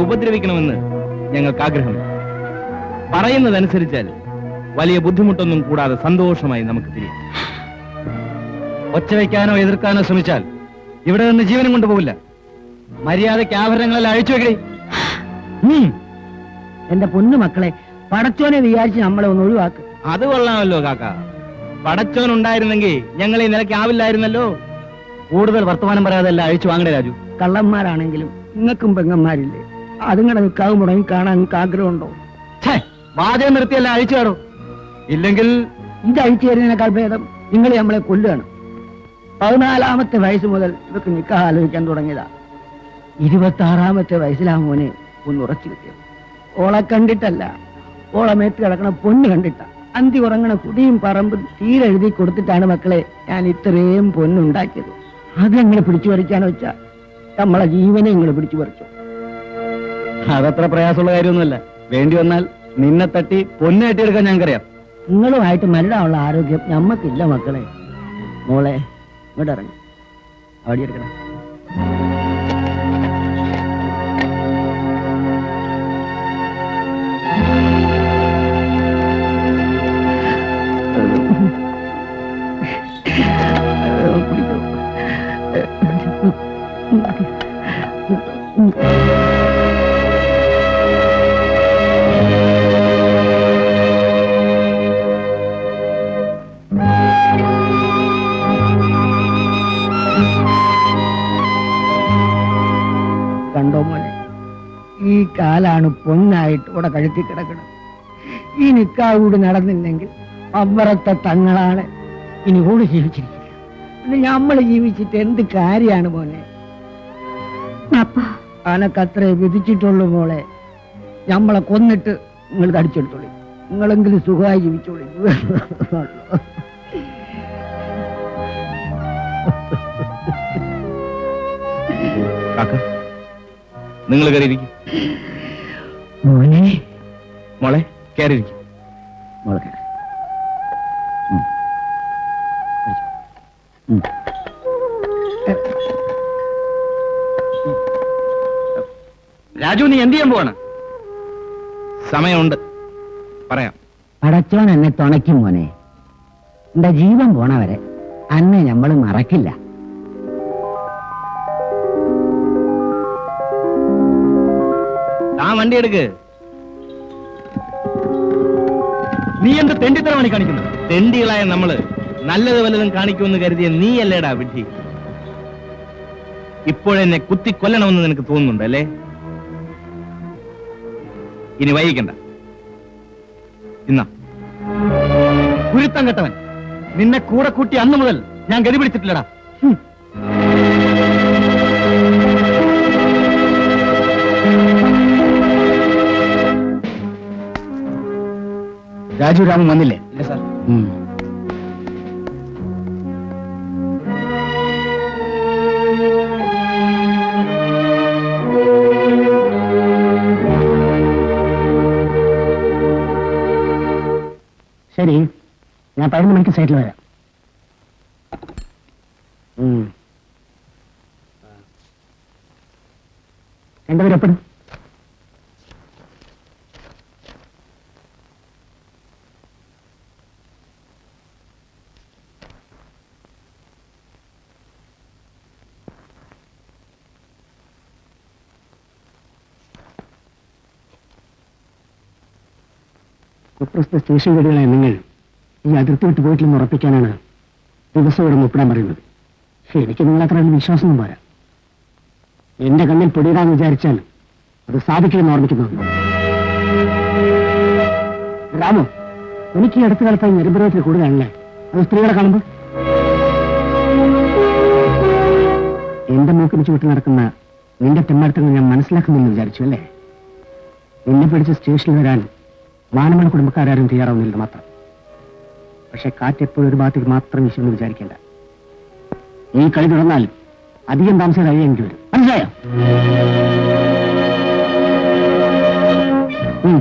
ഉപദ്രവിക്കണമെന്ന് ഞങ്ങൾക്ക് ആഗ്രഹമില്ല. പറയുന്നതനുസരിച്ചാൽ വലിയ ബുദ്ധിമുട്ടൊന്നും കൂടാതെ സന്തോഷമായി നമുക്ക് തിരിയാം. ഒച്ച വയ്ക്കാനോ എതിർക്കാനോ ശ്രമിച്ചാൽ ഇവിടെ നിന്ന് ജീവനും കൊണ്ടുപോകില്ല. മര്യാദയ്ക്ക് ആഭരണങ്ങളെല്ലാം അഴിച്ചു വെക്കേ. എന്റെ പൊന്നു മക്കളെ, പടച്ചോനെ വിചാരിച്ച് നമ്മളെ ഒന്ന് ഒഴിവാക്ക്. അത് കൊള്ളാമല്ലോ കാക്ക. പടച്ചോൻ ഉണ്ടായിരുന്നെങ്കിൽ ഞങ്ങൾ ഈ നിലയ്ക്ക് ആവില്ലായിരുന്നല്ലോ. കൂടുതൽ വർത്തമാനം പറയാതെ എല്ലാം അഴിച്ചു വാങ്ങണേ രാജു. കള്ളന്മാരാണെങ്കിലും നിങ്ങൾക്കും പെങ്ങന്മാരില്ലേ? അതുങ്ങളെ നിൽക്കാവ് മുടങ്ങി കാണാൻ നിങ്ങൾക്ക് ആഗ്രഹമുണ്ടോ? വാചകം നിർത്തിയല്ല അഴിച്ചു കാണോ. ഇല്ലെങ്കിൽ ഇത് അഴിച്ചു തരുന്നതിനേക്കാൾ ഭേദം നിങ്ങൾ നമ്മളെ കൊല്ലുകയാണ്. 14-ാമത്തെ വയസ്സ് മുതൽ ഇവർക്ക് നിക്കാഹ് ആലോചിക്കാൻ തുടങ്ങിയതാ. 26-ാമത്തെ വയസ്സിലാ മോനെ ഒന്ന് ഉറച്ചു കിട്ടിയത്. ഓളെ കണ്ടിട്ടല്ല, ഓളെ മേത്ത് കിടക്കണ പൊന്ന് കണ്ടിട്ട. അന്തി ഉറങ്ങണ കുടിയും പറമ്പും തീരെഴുതി കൊടുത്തിട്ടാണ് മക്കളെ ഞാൻ ഇത്രയും പൊന്നുണ്ടാക്കിയത്. അത് ഞങ്ങളെ പിടിച്ചു പറിക്കാന്ന് വെച്ചാ നമ്മളെ ജീവനെ നിങ്ങൾ പിടിച്ചു പറിച്ചു. അതത്ര പ്രയാസമുള്ള കാര്യമൊന്നുമല്ല. വേണ്ടി വന്നാൽ നിന്നെ തട്ടി പൊന്ന് കെട്ടിയെടുക്കാൻ ഞങ്ങൾക്കറിയാം. നിങ്ങളുമായിട്ട് മരുടാനുള്ള ആരോഗ്യം ഞമ്മക്കില്ല മക്കളെ. മോളെ ഇങ്ങോട്ട് ഇറങ്ങി അവിടെ എടുക്കണം. കണ്ടോ മോനെ, ഈ കാലാണ് പൊന്നായിട്ട് ഇവിടെ കഴുത്തി കിടക്കണം. ഈ നിക്കാഹ് കൂടി നടന്നില്ലെങ്കിൽ അപ്പുറത്തെ തങ്ങളാണ് ഇനി കൂടി ജീവിച്ചിരിക്കുക. പിന്നെ നമ്മൾ ജീവിച്ചിട്ട് എന്ത് കാര്യമാണ് മോനെ? അനക്കത്രേ വിധിച്ചിട്ടുള്ളൂ മോളെ. നമ്മളെ കൊന്നിട്ട് നിങ്ങൾ കടിച്ചെടുത്തോളി. നിങ്ങളെങ്കിലും സുഖമായി ജീവിച്ചോളി. നിങ്ങൾ കയറിയിരിക്കും. മോനെ മോളെ കയറിയിരിക്കും. മോളെ രാജു, നീ എന്ത് ചെയ്യാൻ പോവാണ്? സമയമുണ്ട്, പറയാം. പടച്ചോൻ എന്നെ തുണയ്ക്കും മോനെ. എന്റെ ജീവൻ പോണവരെ അന്നെ നമ്മൾ മറക്കില്ല. ആ വണ്ടി എടുക്ക്. നീ എന്ത് തെണ്ടിത്തരമാണ് കാണിക്കുന്നത്? തെണ്ടികളായ നമ്മള് നല്ലത് വല്ലതും കാണിക്കുമെന്ന് കരുതിയ നീയല്ലേടാ വിഡ്ഢി. ഇപ്പോഴെന്നെ കുത്തി കൊല്ലണമെന്ന് നിനക്ക് തോന്നുന്നുണ്ട് അല്ലേ? ഇനി വൈകിക്കണ്ട. ഇന്നാ കുരുത്തം കെട്ടവൻ. നിന്നെ കൂടെ കൂട്ടി അന്ന് മുതൽ ഞാൻ ഗതി പിടിച്ചിട്ടില്ലടാ. രാജു രാമൻ വന്നില്ലേ? ഇല്ല സാർ. ശരി, ഞാൻ 11 മണിക്ക് സൈറ്റിൽ വരാം. രണ്ടുപേരും എപ്പോഴും ഇപ്പുറത്തെ സ്റ്റേഷൻ ഗഡികളായ നിങ്ങൾ ഈ അതിർത്തി വിട്ട് പോയിട്ടില്ലെന്ന് ഉറപ്പിക്കാനാണ് ദിവസം ഇവിടെ ഒപ്പിടാൻ പറയുന്നത്. എനിക്ക് നിങ്ങളത്ര വിശ്വാസമൊന്നും പോരാ. എന്റെ കണ്ണിൽ പൊടിയിടാന്ന് വിചാരിച്ചാൽ അത് സാധിക്കുമെന്ന് ഓർമ്മിക്കുന്നു. രാമു, എനിക്ക് ഈ അടുത്ത കാലത്തായി നിരപരാധത്തിൽ കൂടുതലാണല്ലേ? അത് സ്ത്രീകളെ കാണുമ്പോൾ എന്റെ മൂക്കിന് ചുവട്ടിൽ നടക്കുന്ന നിന്റെ തെമ്മാടത്തങ്ങൾ ഞാൻ മനസ്സിലാക്കുന്നില്ലെന്ന് വിചാരിച്ചു അല്ലേ? എന്നെ പിടിച്ച് സ്റ്റേഷനിൽ വരാൻ മാനമണ കുടുംബക്കാരും തയ്യാറാവുന്നില്ല മാത്രം. പക്ഷെ കാറ്റെപ്പോഴും ഒരു ഭാഗത്തേക്ക് മാത്രം വീശുമെന്ന് വിചാരിക്കേണ്ട. ഈ കളി തുടർന്നാൽ അധികം താമസം കഴിയേണ്ടി വരും. മനസ്സിലായോ?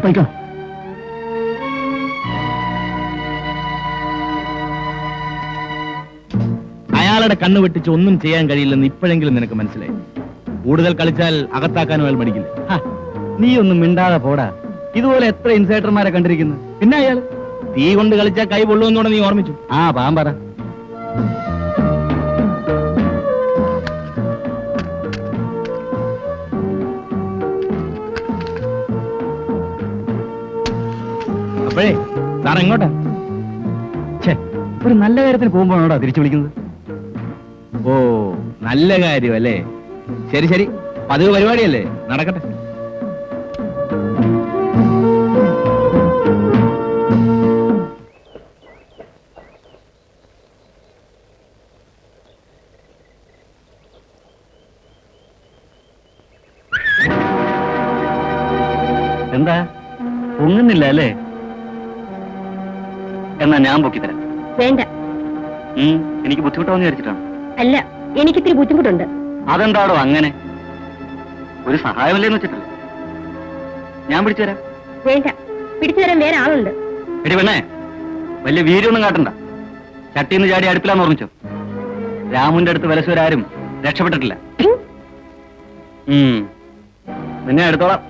പോയിക്കോ. അയാളുടെ കണ്ണു വെട്ടിച്ച് ഒന്നും ചെയ്യാൻ കഴിയില്ലെന്ന് ഇപ്പോഴെങ്കിലും നിനക്ക് മനസ്സിലായി. കൂടുതൽ കളിച്ചാൽ അകത്താക്കാനും അയാൾ മടിക്കില്ല. നീ ഒന്നും മിണ്ടാതെ പോടാ. ഇതുപോലെ എത്ര ഇൻസൈഡർമാരെ കണ്ടിരിക്കുന്നു. പിന്നെ അയാൾ തീ കൊണ്ട് കളിച്ചാൽ കൈ പൊള്ളുമെന്നോടെ നീ ഓർമ്മിച്ചു. ആ പാമ്പറ. അപ്പോഴേ സാർ എങ്ങോട്ടാ? ഒരു നല്ല കാര്യത്തിന് പോകുമ്പോഴാണോടാ തിരിച്ചു വിളിക്കുന്നത്? ഓ, നല്ല കാര്യം അല്ലേ? ശരി ശരി, പതിവ് പരിപാടിയല്ലേ, നടക്കട്ടെ. എന്താ പൊങ്ങുന്നില്ല അല്ലേ? എന്നാ ഞാൻ പൊക്കിത്തരാം. വേണ്ട. എനിക്ക് ബുദ്ധിമുട്ടാന്ന് വിചാരിച്ചിട്ടാണ്. അല്ല, എനിക്കിത്തിരി ബുദ്ധിമുട്ടുണ്ട്. അതെന്താടോ അങ്ങനെ? ഒരു സഹായമല്ലേന്ന് വെച്ചിട്ടില്ല. ഞാൻ പിടിച്ചു തരാം. വേണ്ട, പിടിച്ചു തരാൻ വേറെ ആളുണ്ട്. എടി പെണ്ണേ, വലിയ വീര്യൊന്നും കാട്ടണ്ട. ചട്ടിന്ന് ചാടി അടുപ്പിലാന്ന് ഓർമ്മിച്ചോ. രാമുന്റെ അടുത്ത് വലസുവരാരും രക്ഷപ്പെട്ടിട്ടില്ല. നിന്നെ എടുത്തോളാം.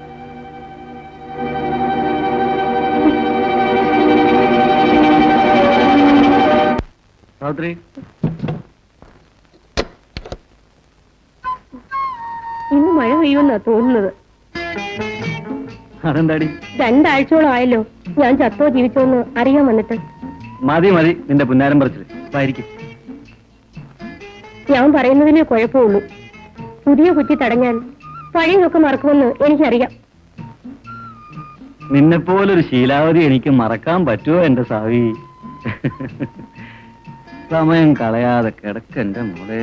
സാവിത്രി, ഇന്ന് മഴ പെയ്യുമെന്നാ തോന്നുന്നത്. അതെന്താടി? 2 ആഴ്ചയോളം ആയല്ലോ ഞാൻ ചത്തോ ജീവിച്ചോന്ന് അറിയാൻ വന്നിട്ട്. മതി മതി നിന്റെ പുന്നാരം പറിച്ചില്. ഞാൻ പറയുന്നതിലേ കുഴപ്പമുള്ളൂ. പുതിയ കുറ്റി തടഞ്ഞാൽ പഴയതൊക്കെ മറക്കുമെന്ന് എനിക്കറിയാം. നിന്നെപ്പോലൊരു ശീലാവധി എനിക്ക് മറക്കാൻ പറ്റുമോ എന്റെ സാവി? സമയം കളയാതെ കിടക്കെന്റെ മോളെ.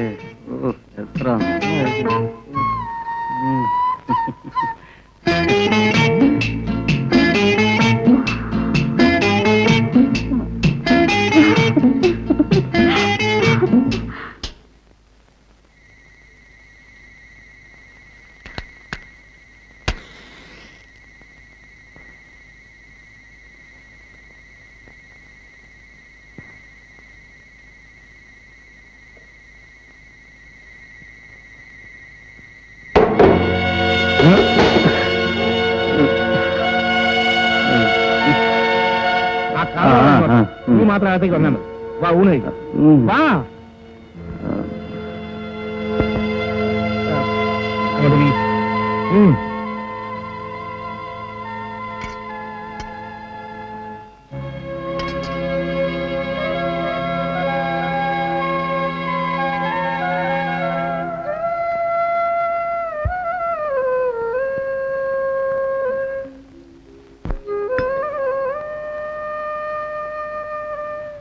ഓ, എത്ര നന്നായിരിക്കുന്നു. നീ മാത്രം അകത്തേക്ക് വന്നാൽ മതി. വാ, ഊണ് കഴിക്കാം. വാ, അങ്ങോട്ട് നീ.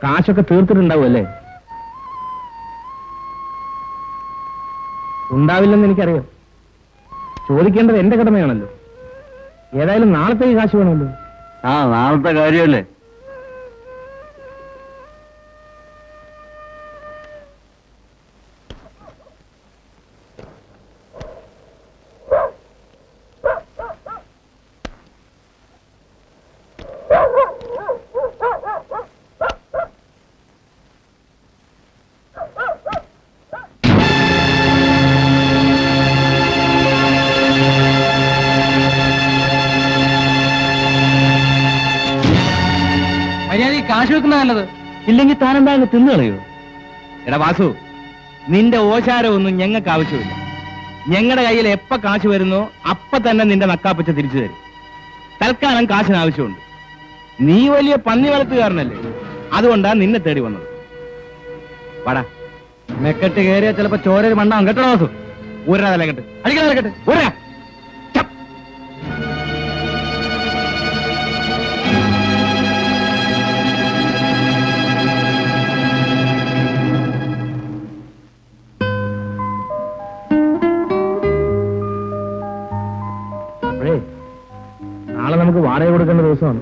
കാശൊക്കെ തീർത്തിട്ടുണ്ടാവും അല്ലേ? ഉണ്ടാവില്ലെന്ന് എനിക്കറിയാം. ചോദിക്കേണ്ടത് എന്റെ കടമയാണല്ലോ. ഏതായാലും നാളത്തേക്ക് കാശ് വേണമല്ലോ. നാളത്തെ കാര്യമല്ലേ? കാശ് വെക്കുന്ന നല്ലത്. ഇല്ലെങ്കിൽ താനെന്താ തിന്നു കളയോ? എടാ വാസു, നിന്റെ ഓശാരമൊന്നും ഞങ്ങൾക്ക് ആവശ്യമില്ല. ഞങ്ങളുടെ കയ്യിൽ എപ്പ കാശ് വരുന്നോ അപ്പ തന്നെ നിന്റെ നക്കാപ്പച്ച തിരിച്ചു തരും. തൽക്കാലം കാശിന് ആവശ്യമുണ്ട്. നീ വലിയ പന്നി വളർത്തുകാരനല്ലേ, അതുകൊണ്ടാണ് നിന്നെ തേടി വന്നത്. വാടാ. മെക്കെട്ട് കയറിയാ ചിലപ്പോ ചോരൊരു മണ്ണാവും കേട്ടോ വാസു. ഊരാ തലക്കെട്ട്, അടിക്കണ തലക്കെട്ട്, ഊരാ. നാളെ നമുക്ക് വാടക കൊടുക്കേണ്ട ദിവസമാണ്.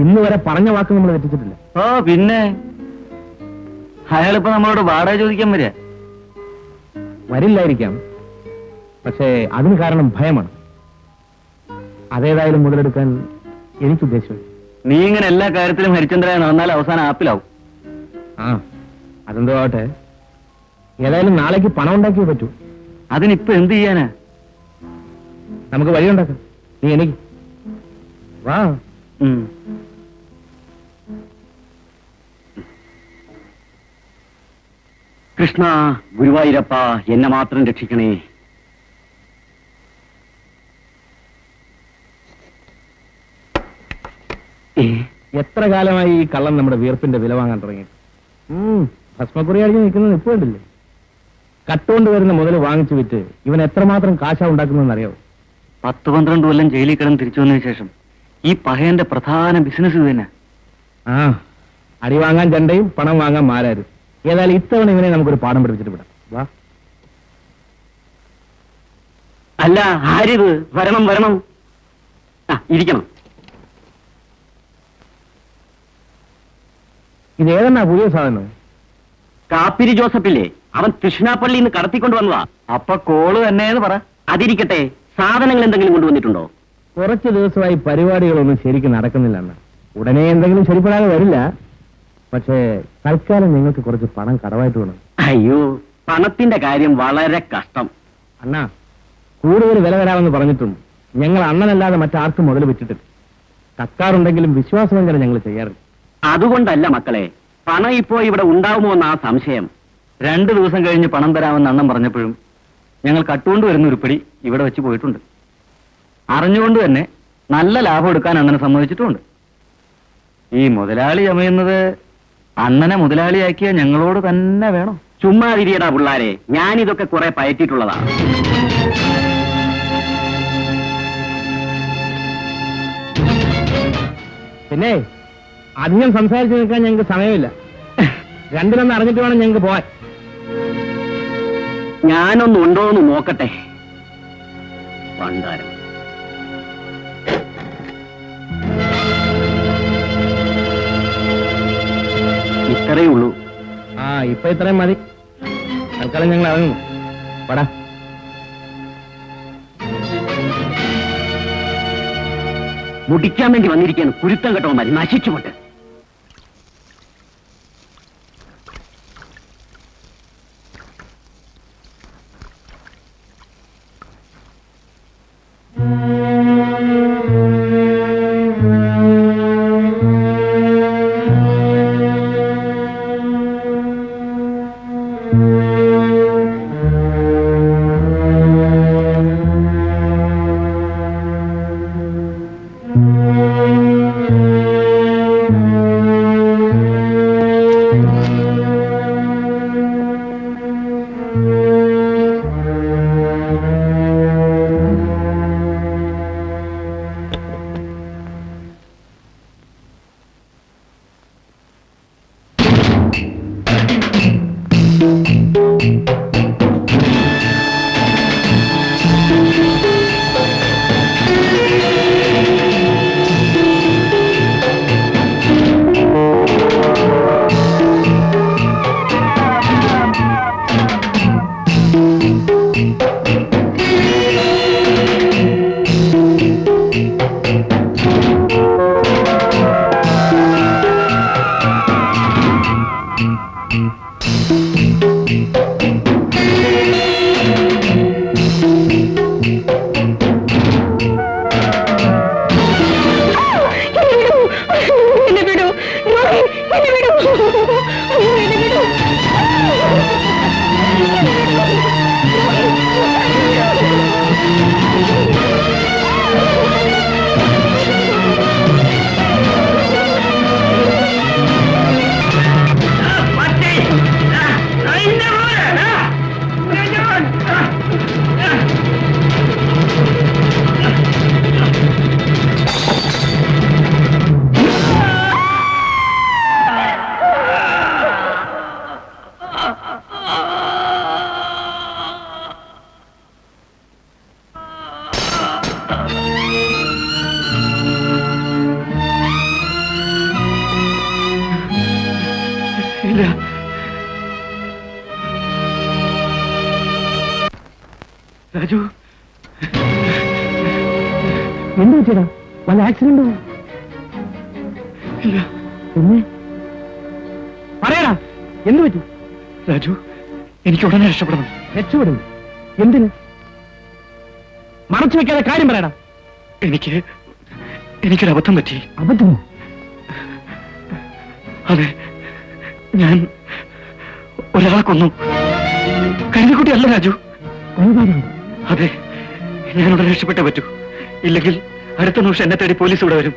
ഇന്ന് വരെ പറഞ്ഞ വാക്ക് നമ്മൾ തെറ്റിച്ചിട്ടില്ല. പിന്നെ അയാളിപ്പോ നമ്മളോട് വാടക ചോദിക്കാൻ വരിക? വരില്ലായിരിക്കാം, പക്ഷേ അതിന് കാരണം ഭയമാണ്. അതേതായാലും മുതലെടുക്കാൻ എനിക്കുദ്ദേശിച്ചു. നീ ഇങ്ങനെ എല്ലാ കാര്യത്തിലും ഹരിചന്ദ്രനെ നടന്നാൽ അവസാനം ആപ്പിലാവും. അതെന്തോ ആവട്ടെ, ഏതായാലും നാളേക്ക് പണം ഉണ്ടാക്കിയേ പറ്റൂ. അതിനിപ്പോ എന്ത് ചെയ്യാനാ? നമുക്ക് വഴിയുണ്ടാക്കാം. നീ എനിക്ക് വാ. കൃഷ്ണ ഗുരുവായൂരപ്പ, എന്നെ മാത്രം രക്ഷിക്കണേ. എത്ര കാലമായി ഈ കള്ളം നമ്മുടെ വീർപ്പിന്റെ വില വാങ്ങാൻ തുടങ്ങി. ഭസ്മക്കുറി അടിഞ്ഞ് നിൽക്കുന്നത് ഇപ്പൊ ഉണ്ടല്ലേ. കട്ടുകൊണ്ട് വരുന്ന മുതൽ വാങ്ങിച്ചു വിറ്റ് ഇവൻ എത്രമാത്രം കാശാ ഉണ്ടാക്കുന്നതെന്ന് അറിയാവോ? 10-12 കൊല്ലം ജയിലിൽ കിടന്ന് തിരിച്ചു വന്നതിന് ശേഷം ഈ പഹയന്റെ പ്രധാന ബിസിനസ് ഇത് തന്നെ. ആ, അടി വാങ്ങാൻ ചണ്ടയും പണം വാങ്ങാൻ മാരാരും. ഏതായാലും ഇത്തവണ ഇവനെ നമുക്കൊരു പാഠം പഠിപ്പിച്ചിട്ട് വിടാം. വാ. അല്ല, ആരിത്? വരണം വരണം. ഇരിക്കണം. ഇത് ഏതെന്നാ പുതിയ സാധനം? കാപ്പിരി ജോസഫില്ലേ, അവൻ തൃശ്ശൂനാപ്പള്ളിയിൽ നിന്ന് കടത്തിക്കൊണ്ട് വന്നതാ. അപ്പൊ കോള് തന്നെയെന്ന് പറ. അതിരിക്കട്ടെ, സാധനങ്ങൾ എന്തെങ്കിലും കൊണ്ടുവന്നിട്ടുണ്ടോ? കുറച്ച് ദിവസമായി പരിപാടികളൊന്നും ശരിക്കും നടക്കുന്നില്ല അണ്ണ. ഉടനെ എന്തെങ്കിലും ശരിപ്പെടാതെ വരില്ല. പക്ഷേ തൽക്കാലം നിങ്ങൾക്ക് കുറച്ച് പണം കടമായിട്ട് വേണം. അയ്യോ, പണത്തിന്റെ കാര്യം വളരെ കഷ്ടം. അണ്ണാ, കൂടുതൽ വില തരാമെന്ന് പറഞ്ഞിട്ടും ഞങ്ങൾ അണ്ണനല്ലാതെ മറ്റാർക്കും മുതൽ വെച്ചിട്ടില്ല. കക്കാറുണ്ടെങ്കിലും വിശ്വാസവഞ്ചന ഞങ്ങൾ ചെയ്യാറില്ല. അതുകൊണ്ടല്ല മക്കളെ, പണം ഇപ്പോ ഇവിടെ ഉണ്ടാവുമോ എന്നാ സംശയം. 2 ദിവസം കഴിഞ്ഞ് പണം തരാമെന്ന് അണ്ണൻ പറഞ്ഞപ്പോഴും ഞങ്ങൾ കട്ടുകൊണ്ട് വരുന്ന ഉരുപ്പടി ഇവിടെ വെച്ച് പോയിട്ടുണ്ട്. അറിഞ്ഞുകൊണ്ട് തന്നെ നല്ല ലാഭം എടുക്കാൻ അണ്ണനെ സമ്മതിച്ചിട്ടുമുണ്ട്. ഈ മുതലാളി ചമയുന്നത് അണ്ണനെ മുതലാളിയാക്കിയ ഞങ്ങളോട് തന്നെ വേണം. ചുമ്മാതിരിയടാ പിള്ളാരെ, ഞാനിതൊക്കെ കുറെ പയറ്റിയിട്ടുള്ളതാണ്. പിന്നെ അധികം സംസാരിച്ചു നിൽക്കാൻ ഞങ്ങൾക്ക് സമയമില്ല. 2 അറിഞ്ഞിട്ട് വേണം ഞങ്ങൾക്ക് പോവാൻ. ഞാനൊന്നുണ്ടോന്ന് നോക്കട്ടെ. പണ്ടാരം ഇത്രയേ ഉള്ളൂ. ഇപ്പൊ ഇത്രയും മതി. തൽക്കാലം ഞങ്ങൾ ഇറങ്ങുന്നു. പടാ. മുടിക്കാൻ വേണ്ടി വന്നിരിക്കുകയാണ് കുരുത്തം കെട്ടവന്മാര്. നശിച്ചുപോട്ടെ. രാജു, എന്ത് പറ്റിയടാ? വല്ല ആക്സിഡന്റോ? ഇല്ല. പിന്നെ പറയടാ, എന്ത് പറ്റി? രാജു, എനിക്ക് ഉടനെ രക്ഷപ്പെടണം. രക്ഷപ്പെടും. എന്തിന്? മറച്ചു വെക്കാതെ കാര്യം പറയടാ. എനിക്കൊരു അബദ്ധം പറ്റി. അബദ്ധമോ? അതെ, ഞാൻ ഒരാളെ കൊന്നു. കരുതിക്കുട്ടി അല്ല രാജു. അതെ, ഞാൻ ഉടനെ രക്ഷപ്പെട്ടേ പറ്റൂ. ഇല്ലെങ്കിൽ അടുത്ത നിമിഷം എന്നെ തേടി പോലീസ് ഇവിടെ വരും.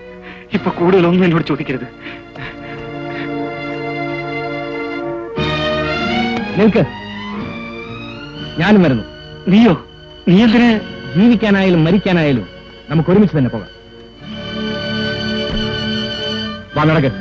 ഇപ്പൊ കൂടുതലൊന്നും എന്നോട് ചോദിക്കരുത്. നിൽക്ക്, ഞാനും വരുന്നു. നീയോ? നീ എന്തിനെ? ജീവിക്കാനായാലും മരിക്കാനായാലും നമുക്ക് ഒരുമിച്ച് തന്നെ പോകാം. വാ, നടക്ക്.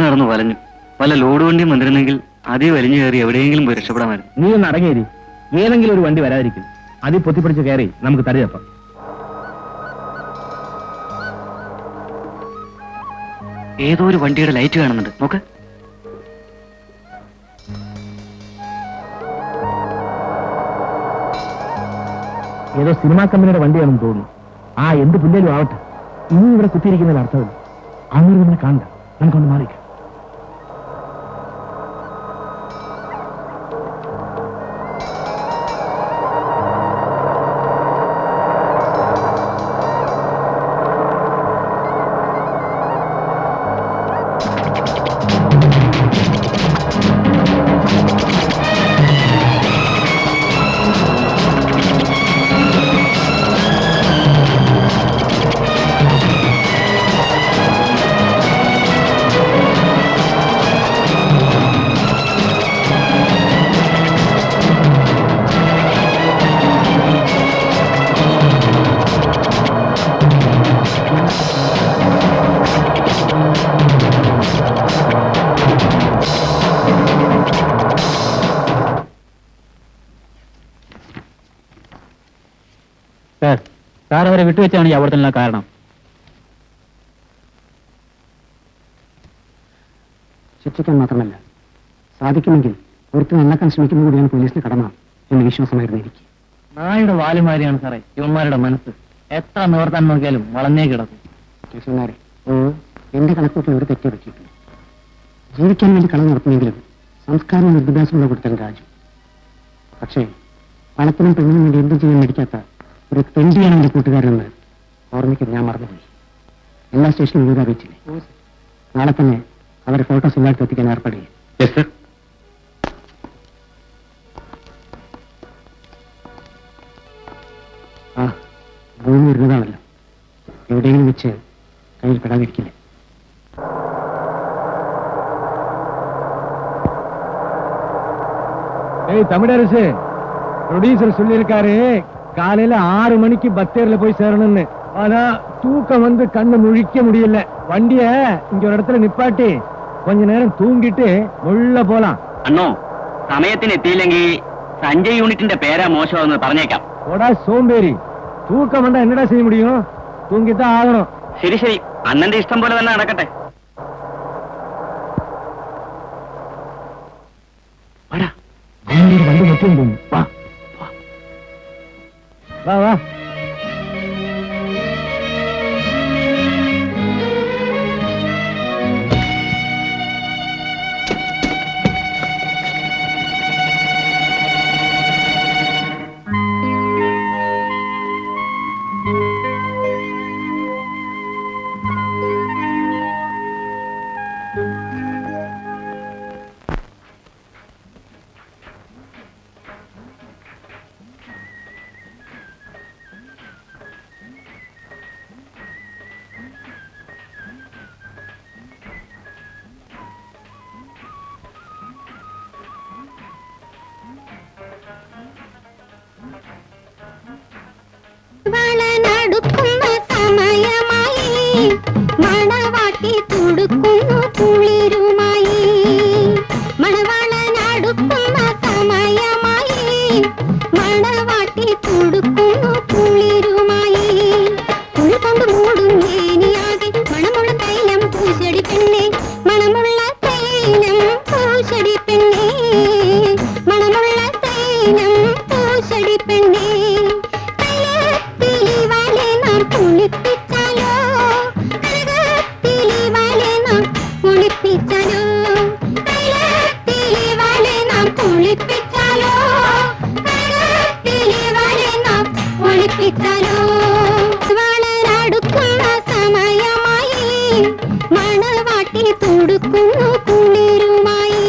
നടന്നു വലഞ്ഞു. വല്ല ലോഡ് വണ്ടിയും വന്നിരുന്നെങ്കിൽ അതേ വലിഞ്ഞു കയറി എവിടെയെങ്കിലും പോയി രക്ഷപ്പെടാമായിരുന്നു. നീ ഒന്ന് അടങ്ങേരി. ഏതെങ്കിലും ഒരു വണ്ടി വരാതിരിക്കും. അതിൽ പൊത്തിപ്പിടിച്ച് കയറി നമുക്ക് തടിയപ്പം. ഏതോ ഒരു വണ്ടിയുടെ ലൈറ്റ് കാണുന്നുണ്ട്, നോക്ക്. ഏതോ സിനിമാ കമ്പനിയുടെ വണ്ടിയാണെന്ന് തോന്നുന്നു. ആ, എന്ത് പുല്ലേലും ആവട്ടെ, ഇനി ഇവിടെ കുത്തിയിരിക്കുന്നതിൽ അർത്ഥമില്ല. അങ്ങനെ നമ്മളെ കാണണ്ട, നമുക്കൊന്ന് മാറിക്കാം. സാർ അവരെ വിട്ടുവെച്ചാണ് ഈ അപകടത്തിനുള്ള കാരണം. ശിക്ഷിക്കാൻ മാത്രമല്ല, സാധിക്കുമെങ്കിൽ ഒരുത്ത് നന്നാക്കാൻ ശ്രമിക്കുന്നത് കൂടിയാണ് പോലീസിന് കടമ എന്ന് വിശ്വാസമായിരുന്നു എനിക്ക്. നായുടെ വാലുമാരിയാണ് സാറേ ഇവന്മാരുടെ മനസ്സ്. എത്ര നിവർത്താൻ നോക്കിയാലും വളഞ്ഞേ കിടക്കും. കേസുമാരെ, എന്റെ കണക്കൊക്കെ ഒരു തെറ്റി പറ്റിയിട്ടുണ്ട്. ജീവിക്കാൻ വേണ്ടി കളവ് നടത്തുമെങ്കിലും സംസ്കാരവും വിദ്യാഭ്യാസമുള്ള കൊടുത്തൻ രാജു. പക്ഷേ പണത്തിനും പെണ്ണിനും വേണ്ടി എന്തും ചെയ്യാൻ മേടിക്കാത്ത ഒരു തെണ്ടിയാണ് എന്റെ കൂട്ടുകാരെന്ന് ഓർമ്മിക്കാൻ ഞാൻ മറന്നുപോയി. എല്ലാ സ്റ്റേഷനിലും വിവരം അറിയിച്ചില്ലേ? നാളെ തന്നെ അവരെ ഫോട്ടോസ് എല്ലായിടത്തും എത്തിക്കാൻ ഏർപ്പെടുകയും. ആ, ഭൂമി വരുന്നതാണല്ലോ, എവിടെയെങ്കിലും വെച്ച് കയ്യിൽ പെടാതിരിക്കില്ല. தமிழரசு ப்ரொடியூசர் சொல்லியிருக்காரு காலையில 6 மணிக்கு பத்தேர்ல போய் சேரணும்னு. ஆனா தூக்கம் வந்து கண்ணு முழிக்க முடியல. வண்டிய இங்க ஒரு இடத்துல நிப்பாட்டி கொஞ்ச நேரம் தூங்கிட்டு உள்ள போலாம். അണ്ണോ, സമയത്തിന് എത്തിയില്ലെങ്കിൽ സഞ്ജയ് യൂണിറ്റിന്റെ പേരാ മോശമെന്ന് പറഞ്ഞേക്കാം. ஓடா சோம்பேறி, தூக்கம் வந்தா என்னடா செய்ய முடியும்? தூங்கித்தான் ஆகணும். ശരി ശരി, അണ്ണന്റെ ഇഷ്ടം പോലെ തന്നെ നടക്കട്ടെ. വണ്ടി മറ്റും വാ വാ വാ. വാട്ടി തുടുക്കുന്നു കുളിരുമായി ഉൾക്കൊണ്ട് മൂടും ഏനിയാകെ മണമുള്ള തൈലം പൂശടി പെണ്ണെ മണമുള്ള തൈലം പൂശടി പെണ്ണെ മണമുള്ള തൈലം പൂശടി പെണ്ണെ തെളിവാലെ നാം കുളിപ്പിച്ചാലോ തെളിവാലെ നാം കുളിപ്പിച്ചാലോ തെളിവാലെ നാം കുളിപ്പിച്ചാലോ തെളിവാലെ നാം കുളിപ്പിച്ചാലോ വളരടുക്കുന്ന സമയമായി മണവാട്ടി തുടുക്കുന്നു കുളിരുമായി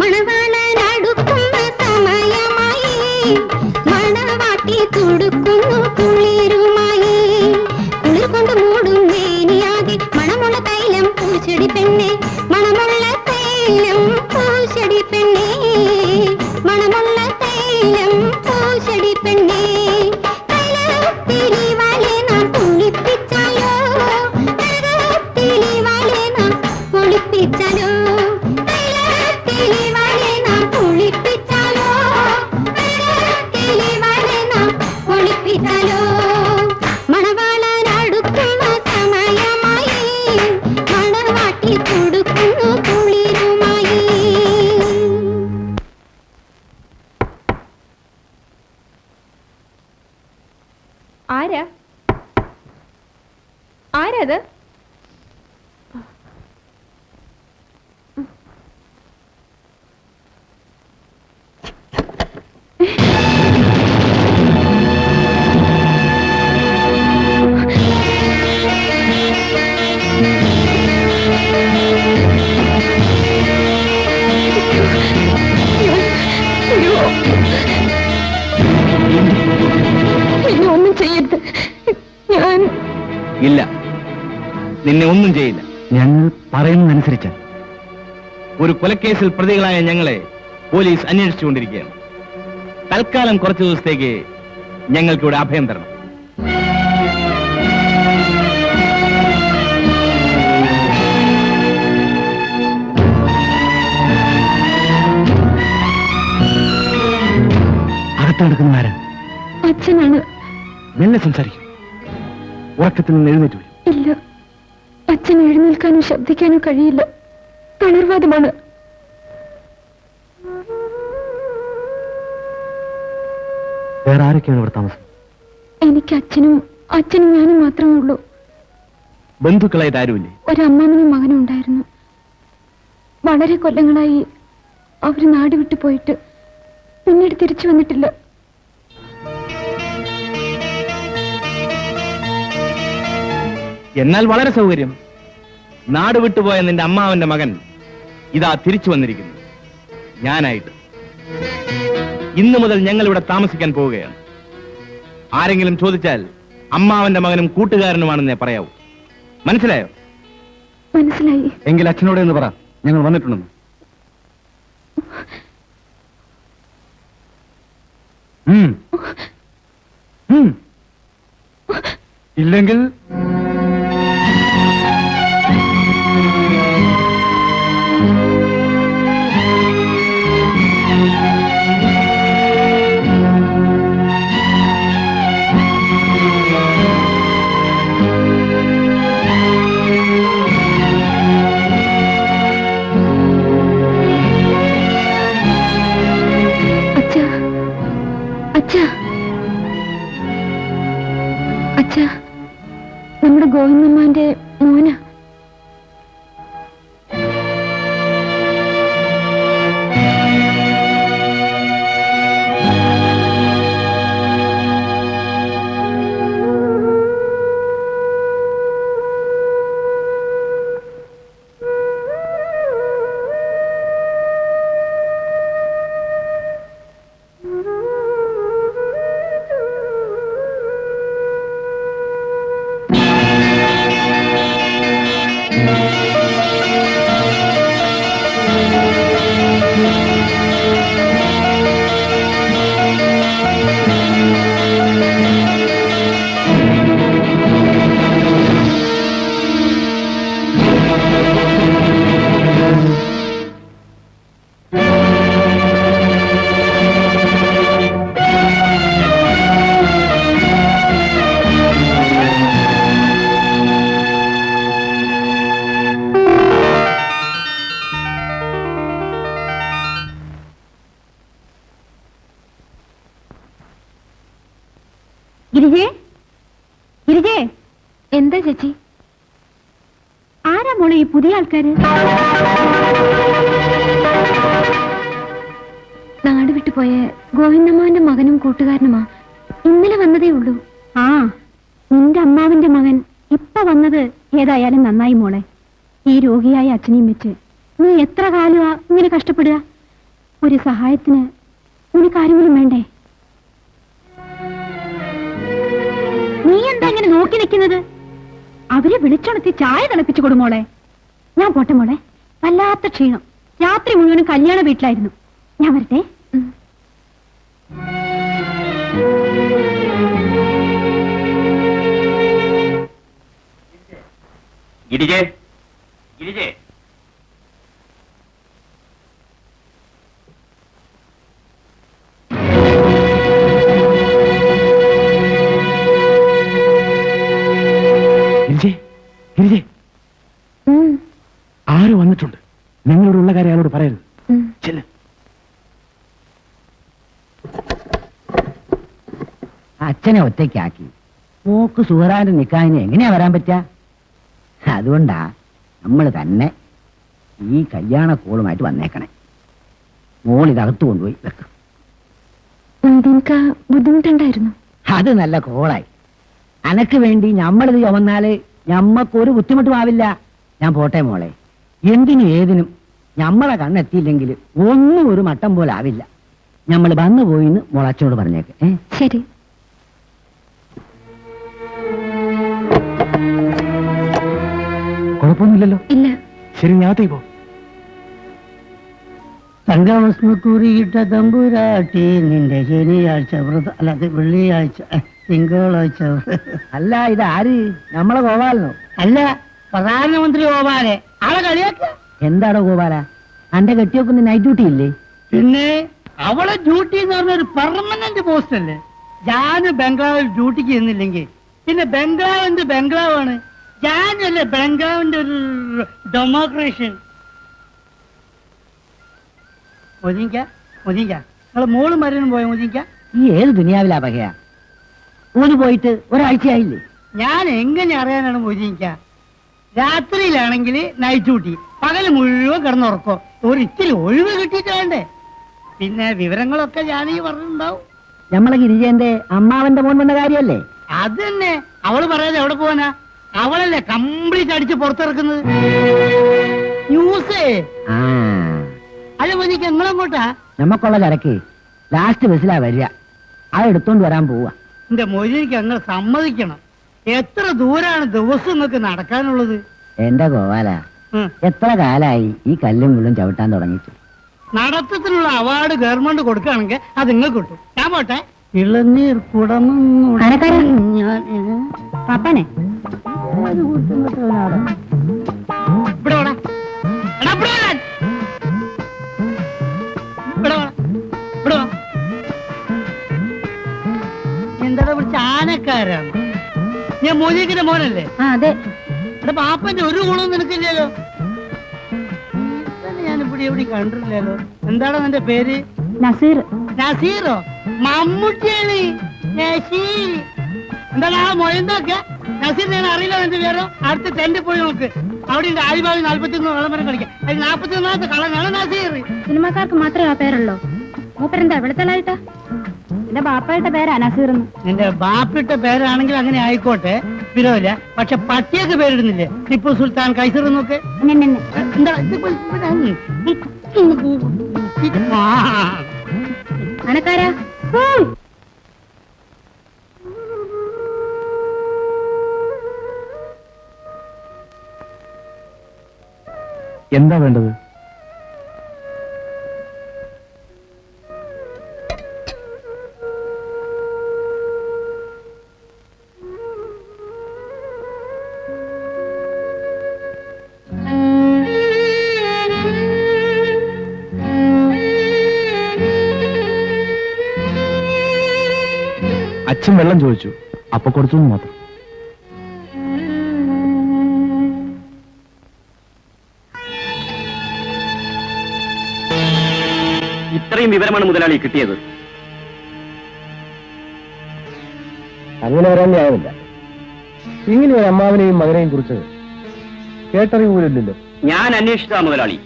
മണവാളനടുക്കുന്ന സമയമായി മണവാട്ടി തുടുക്കുന്നു കുളിരുമായി കുളിർ കൊണ്ട് മൂടും വേനിയാകെ മണമുള്ള തൈലം പൂച്ചെടി പെണ്ണെ മണമുള്ള തൈലം പൂച്ചെടി പെണ്ണെ മണമുള്ള തൈലം പൂച്ചെടി പെണ്ണെ തെളിവാലെ നാം കുളിപ്പിച്ചാലോ തെളിവാലെ നാം കുളിപ്പിച്ചാലോ തെളിവാലെ നാം കുളിപ്പിച്ചാലോ തെളിവാലെ നാം കുളിപ്പിച്ചാലോ മണവാളനടുക്കുന്ന സമയമായി മണവാട്ടി തുടുക്കുന്നു കുളിരുമായി ആരാ ആരത് എന്നെ ഒന്നും ചെയ്യരുത് ഞാൻ ഇല്ല, നിന്നെ ഒന്നും ചെയ്യില്ല. ഞങ്ങൾ പറയുന്നതനുസരിച്ച് ഒരു കൊലക്കേസിൽ പ്രതികളായ ഞങ്ങളെ പോലീസ് അന്വേഷിച്ചുകൊണ്ടിരിക്കുകയാണ്. തൽക്കാലം കുറച്ചു ദിവസത്തേക്ക് ഞങ്ങൾക്കിവിടെ അഭയം തരണം. അകത്ത് കിടക്കുന്നവരാ അച്ഛനാണ്. മെല്ലെ സംസാരിക്കും. ഉറക്കത്തിൽ നിന്ന് എഴുന്നേറ്റ് വരും. ഇല്ല, അച്ഛൻ എഴുന്നേൽക്കാനോ ശബ്ദിക്കാനോ കഴിയില്ല. തളർവാദമാണ്. വേറെ ആരൊക്കെയാണ് ഇവിടെ താമസം? എനിക്ക് അച്ഛനും ഞാനും മാത്രമേ ഉള്ളൂ. ബന്ധുക്കളായിട്ട് ആരുമില്ലേ? ഒരമ്മാമനും മകനും ഉണ്ടായിരുന്നു. വളരെ കൊല്ലങ്ങളായി അവര് നാട് വിട്ടു പോയിട്ട് പിന്നീട് തിരിച്ചു വന്നിട്ടില്ല. എന്നാൽ വളരെ സൗകര്യം. നാട് വിട്ടുപോയ നിന്റെ അമ്മാവന്റെ മകൻ ഇതാ തിരിച്ചു വന്നിരിക്കുന്നു. ഞാനായിട്ട്. ഇന്നു മുതൽ ഞങ്ങൾ ഇവിടെ താമസിക്കാൻ പോവുകയാണ്. ആരെങ്കിലും ചോദിച്ചാൽ അമ്മാവന്റെ മകനും കൂട്ടുകാരനുമാണെന്നേ പറയാവൂ. മനസ്സിലായോ? മനസ്സിലായി. എങ്കിൽ അച്ഛനോട് എന്ന് പറ, ഞങ്ങൾ വന്നിട്ടുണ്ടെന്ന്. ഇല്ലെങ്കിൽ അച്ഛാ, നമ്മുടെ ഗോവിന്ദമ്മാന്റെ മോന. ഗിരിജേ, ഗിരിജേ, എന്താ ചേച്ചി? ആരാ മോളെ ഈ പുതിയ ആൾക്കാര്? നാട് വിട്ടുപോയ ഗോവിന്ദമ്മാന്റെ മകനും കൂട്ടുകാരനുമാ. ഇന്നലെ വന്നതേ ഉള്ളൂ. ആ, നിന്റെ അമ്മാവിന്റെ മകൻ ഇപ്പൊ വന്നത് ഏതായാലും നന്നായി മോളെ. ഈ രോഗിയായ അച്ഛനെയും വെച്ച് നീ എത്ര കാലമാ ഇങ്ങനെ കഷ്ടപ്പെടുക? ഒരു സഹായത്തിന് നിനക്കാരെങ്കിലും വേണ്ടേ? നീ എന്താ ഇങ്ങനെ നോക്കി നിൽക്കുന്നത്? അവരെ വിളിച്ചുണർത്തി ചായ തിളപ്പിച്ചു കൊടുമോളെ. ഞാൻ പോട്ടെ മോളെ, വല്ലാത്ത ക്ഷീണം. രാത്രി മുഴുവനും കല്യാണ വീട്ടിലായിരുന്നു. ഞാൻ വരട്ടെ. ഗിരിജേ, ഗിരിജേ, ആരോ വന്നിട്ടുണ്ട്. ഞങ്ങളോടുള്ള കാര്യം അയാളോട് പറയരുത്. ചെല്ല്. അച്ഛനെ ഒറ്റയ്ക്കാക്കി മോക്ക് സുഹറാന്റെ നിക്കാഹിന് എങ്ങനെയാ വരാൻ പറ്റുക? അതുകൊണ്ടാ നമ്മൾ തന്നെ ഈ കല്യാണ കോളുമായിട്ട് വന്നേക്കണേ. മോൾ ഇതകത്ത് കൊണ്ടുപോയി വെക്കും. നിനക്ക് ബുദ്ധിമുട്ടുണ്ടായിരുന്നു? അത് നല്ല കോളായി. അനക്ക് വേണ്ടി നമ്മളിത് ചുമന്നാല് ഞമ്മക്കൊരു ബുദ്ധിമുട്ടും ആവില്ല. ഞാൻ പോട്ടെ മോളെ. എന്തിനും ഏതിനും ഞമ്മളെ കണ്ണെത്തിയില്ലെങ്കിൽ ഒന്നും ഒരു മട്ടം പോലെ ആവില്ല. നമ്മൾ വന്നു പോയിന്ന് മോളച്ചനോട് പറഞ്ഞേക്ക്. ശരി. കുഴപ്പമൊന്നുമില്ലല്ലോ? ഇല്ല. ശരി, ഞാത്തേക്ക് പോ. തങ്കമസ്മുക്കുറിയിട്ട തമ്പുരാട്ടി നിന്റെ ശനിയാഴ്ച വ്രത, അല്ല അത് വെള്ളിയാഴ്ച, തിങ്കളാഴ്ച. അല്ല ഇത് ആര്? നമ്മളെ ഗോപാലനോ? അല്ല, പ്രധാനമന്ത്രി ഗോപാലെ. ആളെ കളിയാക്ക. എന്താണോ ഗോപാല, അന്റെ കെട്ടിയൊക്കെ നൈറ്റ് ഡ്യൂട്ടി ഇല്ലേ? പിന്നെ അവളെ ഡ്യൂട്ടി എന്ന് പറഞ്ഞൊരു പെർമനന്റ് പോസ്റ്റ് അല്ലേ. ഞാൻ ബംഗ്ലാവിൽ ഡ്യൂട്ടിക്ക് ചെന്നില്ലെങ്കിൽ പിന്നെ ബംഗ്ലാവ് എന്ത് ബംഗ്ലാവാണ്? ഞാനല്ലേ ബംഗ്ലാവിന്റെ ഒരു ഡെമോക്രേഷൻ. മൊതിക്ക നിങ്ങള് മോള് മരുന്നും പോയ മൊതിക്ക. ഈ ഏത് ദുനിയാവിലാ പകയാ? ഓന് പോയിട്ട് ഒരാഴ്ചയായില്ലേ? ഞാൻ എങ്ങനെ അറിയാനാണ് മൊതിക്ക? രാത്രിയിലാണെങ്കിൽ നൈറ്റ് ഡ്യൂട്ടി, പകല് മുഴുവൻ കിടന്നുറക്കോ. ഒരു ഇത്തിരി ഒഴിവ് കിട്ടിയിട്ട് വേണ്ടേ? പിന്നെ വിവരങ്ങളൊക്കെ ഞാനീ പറഞ്ഞിട്ടുണ്ടാവും. നമ്മളെ ഗിരിജന്റെ അമ്മാവന്റെ മോൻ വന്ന കാര്യമല്ലേ? അത് തന്നെ. അവള് പറയാതെ എവിടെ പോവാനാ? അവളല്ലേ കംപ്ലീറ്റ് അടിച്ച് പുറത്തിറക്കുന്നത്. ന്യൂസേ ആ അല്ല മോനിക്ക് നിങ്ങളെങ്ങോട്ടാ? നമുക്കുള്ള ചരക്ക് ലാസ്റ്റ് ബസ്സിലാ വരിക. അത് എടുത്തോണ്ട് വരാൻ പോവാ. എന്റെ മൊയ്തീനിക്ക് അങ്ങ് സമ്മതിക്കണം. എത്ര ദൂരാണ് ദിവസം നിങ്ങൾക്ക് നടക്കാനുള്ളത്? എന്റെ ഗോപാല, എത്ര കാലായി ഈ കല്ലും മുള്ളും ചവിട്ടാൻ തുടങ്ങിച്ചു. നടത്തത്തിനുള്ള അവാർഡ് ഗവൺമെന്റ് കൊടുക്കുകയാണെങ്കിൽ അത് നിങ്ങൾക്ക് കിട്ടും. ഞാൻ പോട്ടെ. ഇളനീർ കുടമങ്ങോട് ആനക്കാരാ? ഞാൻ പാപ്പാനെ ഇവിടെ വാടാ. എടാ, ഇവിടെ വാടാ. ഇവിടെ വാ. ഇവിടെ വാ. എന്താടാ വിളിച്ച ആനക്കാരാണ്? ഞാൻ മോദിക്കിന്റെ മോനല്ലേ? ആ അതെ. എടാ പാപ്പന്റെ ഒരു ഗുണവും നിനക്കില്ലല്ലോ. ഞാനിവിടെ എവിടെ കണ്ടിട്ടില്ലല്ലോ. എന്താടാ നിന്റെ പേര്? നസീർ. നസീറോ? മമ്മൂട്ടിയാണ്. നസീർ. എന്താണ് ആ മൊയന്തൊക്കെ? നസീർ ഞാൻ അറിയില്ല എന്റെ പേരോ. അടുത്ത ടെന്റ് പോയി നോക്ക്. അവിടെ ഉണ്ട് ആഴിഭാവി 41 വിളംബരം കളിക്കാം. അതിൽ 41ാമത്തെ കളഞ്ഞാണ് നസീർ. സിനിമാക്കാർക്ക് മാത്രമേ ആ പേരുള്ളൂ. മൂപ്പരെന്താ വെളുത്തലായിട്ടാ? എന്റെ ബാപ്പായുടെ പേരാ നസീർ. നിന്റെ ബാപ്പിട്ട പേരാണെങ്കിൽ അങ്ങനെ ആയിക്കോട്ടെ, വിരോധമില്ല. പക്ഷെ പട്ടിയൊക്കെ പേരിടുന്നില്ലേ? ടിപ്പു സുൽത്താൻ, കൈസർ എന്നൊക്കെ. എന്താ ആനക്കാരാ? എന്താ വേണ്ടത്? അച്ഛൻ വെള്ളം ചോദിച്ചു, അപ്പൊ കൊടുത്തു എന്ന് മാത്രം. ഇത്രയും വിവരമാണ് മുതലാളി കിട്ടിയത്. അങ്ങനെ വരാൻ ന്യായമില്ല. ഇങ്ങനെ ഒരു അമ്മാവിനെയും മകനെയും കുറിച്ച് കേട്ടറിവില്ലല്ലോ. ഞാൻ അന്വേഷിച്ചാ മുതലാളി.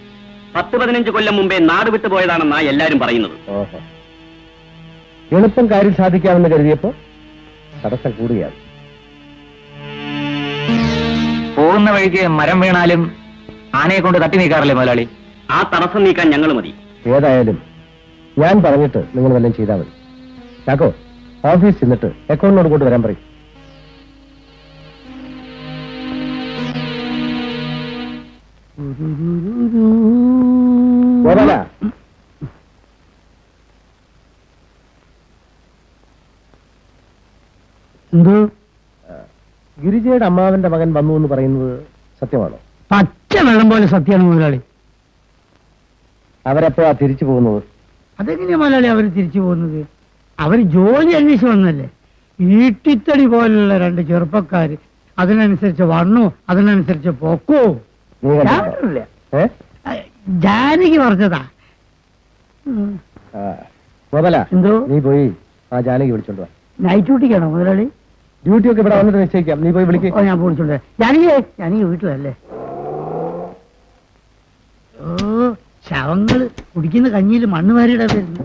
10-15 കൊല്ലം മുമ്പേ നാട് വിട്ടുപോയതാണെന്നാ എല്ലാരും പറയുന്നത്. ഓഹോ, എളുപ്പം കാര്യം സാധിക്കാമെന്ന് കരുതിയപ്പോ തടസ്സം കൂടുകയാണ്. പോകുന്ന വഴിക്ക് മരം വീണാലും ആനയെ കൊണ്ട് തട്ടി നീക്കാറില്ലേ മുതലാളി? ആ തടസ്സം നീക്കാൻ ഞങ്ങൾ മതി. ഏതായാലും ഞാൻ പറഞ്ഞിട്ട് നിങ്ങൾ വല്ലതും ചെയ്താൽ മതി. ചാക്കോ, ഓഫീസ് ചെന്നിട്ട് അക്കൗണ്ടിനോട് കൊണ്ട് വരാൻ പറയും. ഗോപാല, എന്തോ ഗിരിജയുടെ അമ്മാവന്റെ മകൻ വന്നു എന്ന് പറയുന്നത് സത്യമാണോ? പച്ച വെള്ളം പോലെ സത്യമാണ് മുതലാളി. അവരെപ്പോഴാ തിരിച്ചു പോകുന്നത്? അതെങ്ങനെയാ മുതലാളി അവർ തിരിച്ചു പോകുന്നത്? അവർ ജോലി അന്വേഷിച്ച് വന്നല്ലേ. ഈട്ടിത്തടി പോലുള്ള 2 ചെറുപ്പക്കാര്, അതിനനുസരിച്ച് വണ്ണു, അതിനനുസരിച്ച് പൊക്കോ. നീ കണ്ടിട്ടുണ്ടോ? ജാനകി പറഞ്ഞതാ. ഗോപാല, എന്തോ? നീ പോയി ആ ജാനകി വിളിച്ചോണ്ട് വാ. നൈറ്റ് ഡ്യൂട്ടിക്കാണോ മുതലാളി? ഡ്യൂട്ടി ഒക്കെ ഇവിടെ വന്നിട്ട് നിശ്ചയിക്കാം. നീ പോയി വിളിക്ക്. ഓ, ഞാൻ വിളിച്ചോണ്ട് ജാനകി വീട്ടിലല്ലേ? ഓ, ശവങ്ങള് കുടിക്കുന്ന കഞ്ഞിയിൽ മണ്ണ് വാരിയിടാൻ വരുന്നു.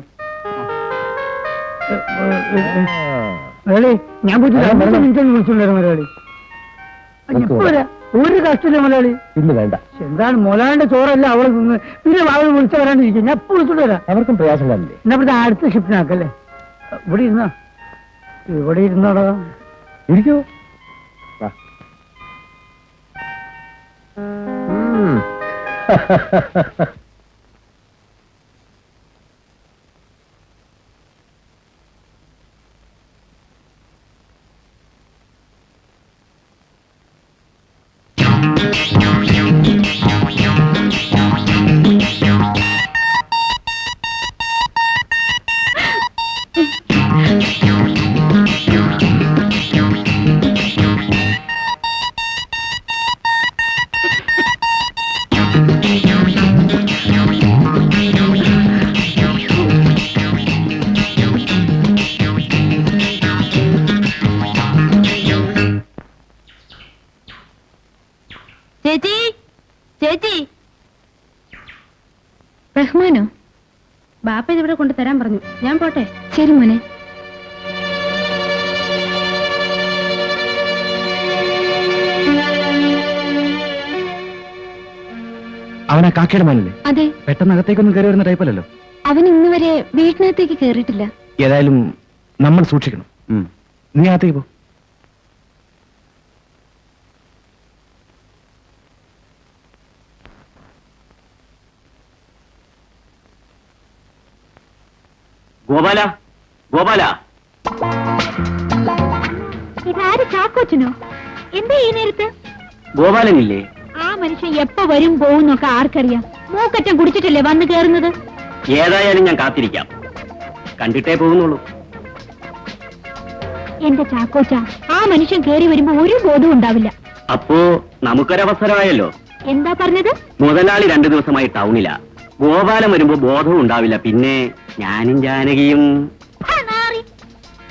മുതലാളി, ഞാൻ പോയിട്ട് 2 മിനിറ്റ് വിളിച്ചോണ്ടായിരുന്നു മുതലാളി. ഇപ്പൊ വരാം. ഒരു കഷ്ടമില്ല മുതലാളി. ഇന്ന് വേണ്ട. എന്താണ് മുതലാളിന്റെ ചോറല്ല അവള് നിന്ന്, പിന്നെ അവൾ വിളിച്ച വരാണ്ടിരിക്കും. ഞാൻ എപ്പോ വിളിച്ചോണ്ട് വരാം. അവർക്കും പ്രയാസം കാണില്ലേ? എന്നാ പിന്നെ അടുത്ത ഷിഫ്റ്റിനാക്കല്ലേ? ഇവിടെ ഇരുന്നോ, ഇവിടെ ഇരുന്നോടോ. ഇരിക്കൂ. ചേച്ചി, ചേച്ചി. റഹ്മാനോ? ബാപ്പ ഇതിവിടെ കൊണ്ട് തരാൻ പറഞ്ഞു. ഞാൻ പോട്ടെ. ശരി മോനെ. അവനാ കാക്കയുടെ മോനല്ലേ? അതെ, പെട്ടെന്ന് അകത്തേക്കൊന്നും കയറി വരുന്ന ടൈപ്പല്ലല്ലോ. അവൻ ഇന്ന് വരെ വീട്ടിനകത്തേക്ക് കയറിയിട്ടില്ല. ഏതായാലും നമ്മൾ സൂക്ഷിക്കണം. നീ അകത്തേക്ക് പോ. ഗോപാല, ഗോപാല, ഇതാര് ചാക്കോച്ചനോ? എന്താ ഈ നേരത്ത്? ഗോപാലനില്ലേ? ആ മനുഷ്യൻ എപ്പോ വരും പോകുന്നൊക്കെ ആർക്കറിയാം? മൂക്കറ്റം കുടിച്ചിട്ടല്ലേ വന്ന് കേറുന്നത്? ഏതായാലും ഞാൻ കാത്തിരിക്കാം. കണ്ടിട്ടേ പോകുന്നുള്ളൂ. എന്റെ ചാക്കോച്ച, ആ മനുഷ്യൻ കേറി വരുമ്പോ ഒരു ബോധവും ഉണ്ടാവില്ല. അപ്പോ നമുക്കൊരവസരമായല്ലോ. എന്താ പറഞ്ഞത്? മുതലാളി 2 ദിവസമായി ടൗണിലാ. ഗോപാലൻ വരുമ്പോ ബോധവും ഉണ്ടാവില്ല. പിന്നെ ഞാനും ജാനകിയും.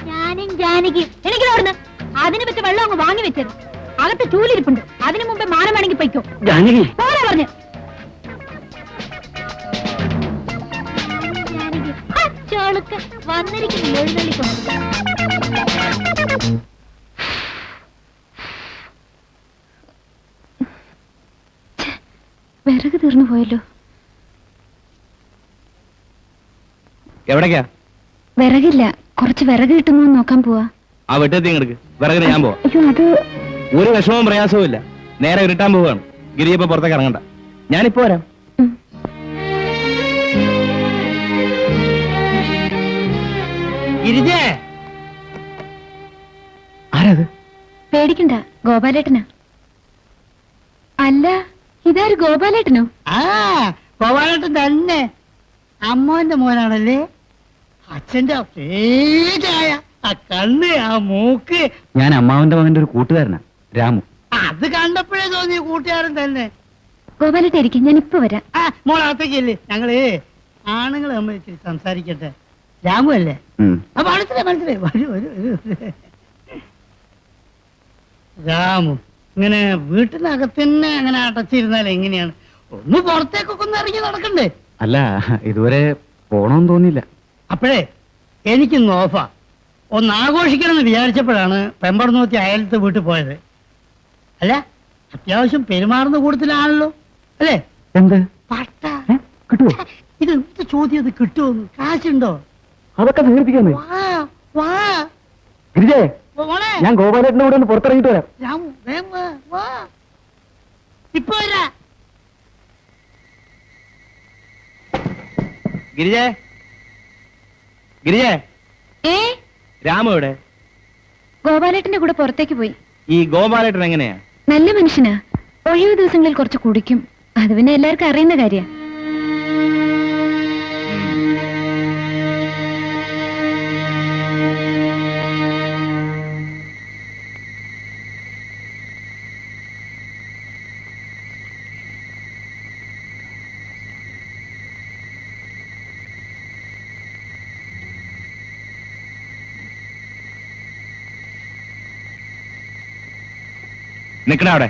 ഞാനും ജാനകിയും എനിക്ക് തോന്നുന്നു അതിനെ പറ്റി വെള്ളം അങ്ങ് വാങ്ങി വെച്ചത്. അകത്ത് ചൂലിരിപ്പുണ്ട്. അതിനു മുമ്പേ മാനം വേണമെങ്കിൽ പൊയ്ക്കോ. ജാനകി പോരാ പറഞ്ഞു. വന്നിരിക്കുന്നു എഴുന്നള്ളിക്കൊണ്ട്. വിറക് തീർന്നു പോയല്ലോ. എവിടേക്കാ? വിറകില്ല, കുറച്ച് വിറക് കിട്ടുമോ നോക്കാൻ പോവാ. ആ വെട്ടത്തി എടുക്ക്, വിറകിന് ഞാൻ പോവാ. അയ്യോ, അത് ഒരു വിഷമവും പ്രയാസവും ഇല്ല. നേരെ ഇരുട്ടാൻ പോവുകയാണ്. ഗിരിയപ്പ പുറത്തേക്ക് ഇറങ്ങണ്ട. ഞാനിപ്പോ വരാം. ഗിരിജേ, ആരാത്? പേടിക്കണ്ട, ഗോപാലേട്ടനാ. അല്ല, ഇതാര് ഗോപാലേട്ടനോ? ആ ഗോപാലേട്ടൻ തന്നെ. അമ്മോന്റെ മോനാണല്ലേ? അച്ഛന്റെ പേജായ ആ കണ്ണ്, ആ മൂക്ക്. ഞാൻ അമ്മാവന്റെ മകന്റെ ഒരു കൂട്ടുകാരനാ, രാമു. അത് കണ്ടപ്പോഴേ തോന്നിയ കൂട്ടുകാരൻ തന്നെ. ഗോപാലേട്ട ഇരിക്കും, ഞാൻ ഇപ്പൊ വരാം. ആ മോളകത്തേക്കല്ലേ, ഞങ്ങള് ആണുങ്ങൾ തമ്മിൽ ഇച്ചിരി സംസാരിക്കട്ടെ. രാമു അല്ലേ? ആ മനസ്സിലായി. വരൂ. രാമു ഇങ്ങനെ വീട്ടിനകത്ത് തന്നെ അങ്ങനെ അടച്ചിരുന്നാൽ എങ്ങനെയാണ്? ഒന്ന് പുറത്തേക്കൊക്കെ ഒന്ന് ഇറങ്ങി നടക്കണ്ടേ? അല്ല, ഇതുവരെ പോണോന്ന് തോന്നിയില്ല. അപ്പോഴേ എനിക്കിന്ന് ഓഫാ. ഒന്ന് ആഘോഷിക്കണമെന്ന് വിചാരിച്ചപ്പോഴാണ് പെമ്പറന്നൂത്തി അയലത്ത് വീട്ടിൽ പോയത്. അല്ല, അത്യാവശ്യം പെരുമാറുന്ന കൂട്ടത്തിലാണല്ലോ അല്ലേ? എന്ത് പട്ട കിട്ടുമോ? ഇത് എന്ത് ചോദ്യം? അത് കിട്ടുമോന്ന്? കാശുണ്ടോ? അതൊക്കെ ദീർഘിക്കാന്ന്. വാ ഗിരിജേ, മോളെ. ഞാൻ ഗോപാലേട്ടന്റെ കൂടെ ഒന്ന് പുറത്തിറങ്ങിട്ട് വരാം. രാമു വേഗം വാ. ഇപ്പൊ വരാ. ഗിരിജേ, ഗിരിജേ, ഏ, രാമു ഇവിടെ. ഗോപാലേട്ടന്റെ കൂടെ പുറത്തേക്ക് പോയി. ഈ ഗോപാലേട്ടൻ എങ്ങനെയാ? നല്ല മനുഷ്യനാ. ഒഴിവ് ദിവസങ്ങളിൽ കുറച്ച് കുടിക്കും. അത് പിന്നെ എല്ലാവർക്കും അറിയുന്ന കാര്യ. നിക്കണ അവിടെ.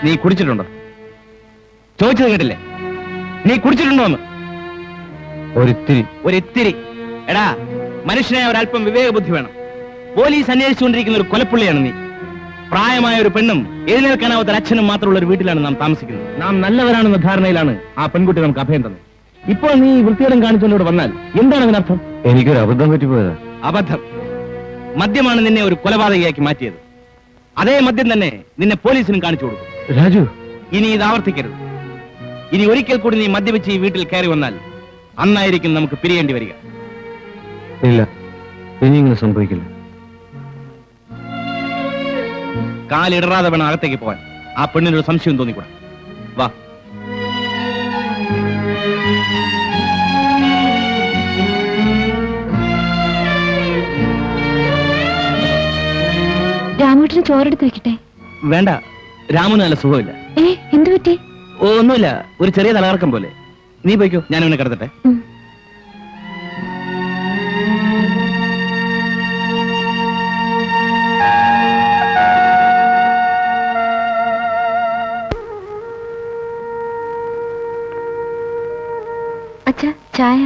നീ കുടിച്ചിട്ടുണ്ടോ? ചോദിച്ചത് കേട്ടില്ലേ? നീ കുടിച്ചിട്ടുണ്ടോന്ന്? ഒരിത്തിരി. എടാ, മനുഷ്യനായ ഒരല്പം വിവേകബുദ്ധി വേണം. പോലീസ് അന്വേഷിച്ചുകൊണ്ടിരിക്കുന്ന ഒരു കൊലപ്പുള്ളിയാണ് നീ. പ്രായമായ ഒരു പെണ്ണും എഴുന്നേൽക്കാനാവാത്ത അച്ഛനും മാത്രമുള്ള ഒരു വീട്ടിലാണ് നാം താമസിക്കുന്നത്. നാം നല്ലവരാണെന്ന ധാരണയിലാണ് ആ പെൺകുട്ടി നമുക്ക് അഭയം തന്നത്. ഇപ്പോൾ നീ വൃത്തികേടും കാണിച്ചുകൊണ്ടോട് വന്നാൽ എന്താണ് അതിനർത്ഥം? എനിക്കൊരു അബദ്ധം പറ്റിപ്പോയതാ. അബദ്ധം? മദ്യമാണ് നിന്നെ ഒരു കൊലപാതകയാക്കി മാറ്റിയത്. അതേ മദ്യം തന്നെ നിന്നെ പോലീസിനും കാണിച്ചു കൊടുക്കും. രാജു, ഇനി ഇത് ആവർത്തിക്കരുത്. ഇനി ഒരിക്കൽ കൂടി നീ മദ്യപിച്ച് ഈ വീട്ടിൽ കയറി വന്നാൽ അന്നായിരിക്കും നമുക്ക് പിരിയേണ്ടി വരിക. ഇല്ല, ഇനി ഇങ്ങനെ സംഭവിക്കില്ല. കാലിടറാതെ വേണം അകത്തേക്ക് പോവാൻ. ആ പെണ്ണിനൊരു സംശയം തോന്നിക്കൂടാ. വാ. രാമൂട്ടിന് ചോറെടുത്ത് വെക്കട്ടെ? വേണ്ട, രാമുന് നല്ല സുഖമില്ല. എന്തു പറ്റി? ഒന്നുമില്ല, ഒരു ചെറിയ തലകറക്കം പോലെ. നീ പോയിക്കോ, ഞാൻ ഇവനെ കിടത്തട്ടെ. അച്ഛാ, ചായ.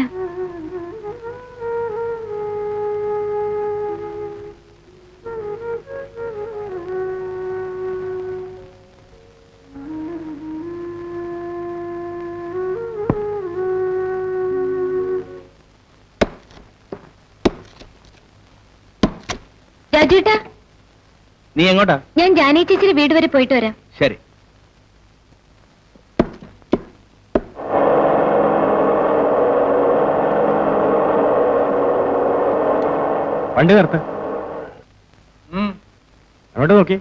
രാജുട്ടാ, നീ എങ്ങോട്ടാ? ഞാൻ ജാനകി ചേച്ചിയുടെ വീട് വരെ പോയിട്ട് വരാം. ശരി. വണ്ടി നിർത്ത്. അങ്ങോട്ട് നോക്കി.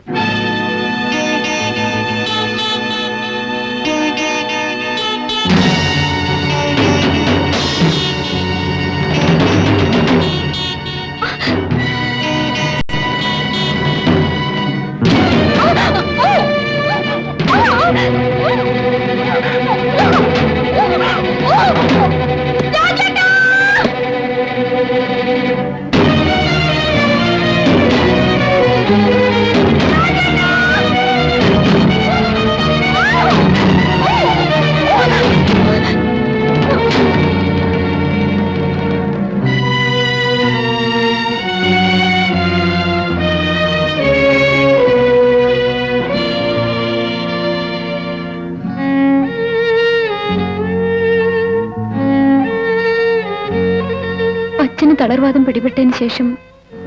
അച്ഛന് തളർവാദം പിടിപെട്ടതിന് ശേഷം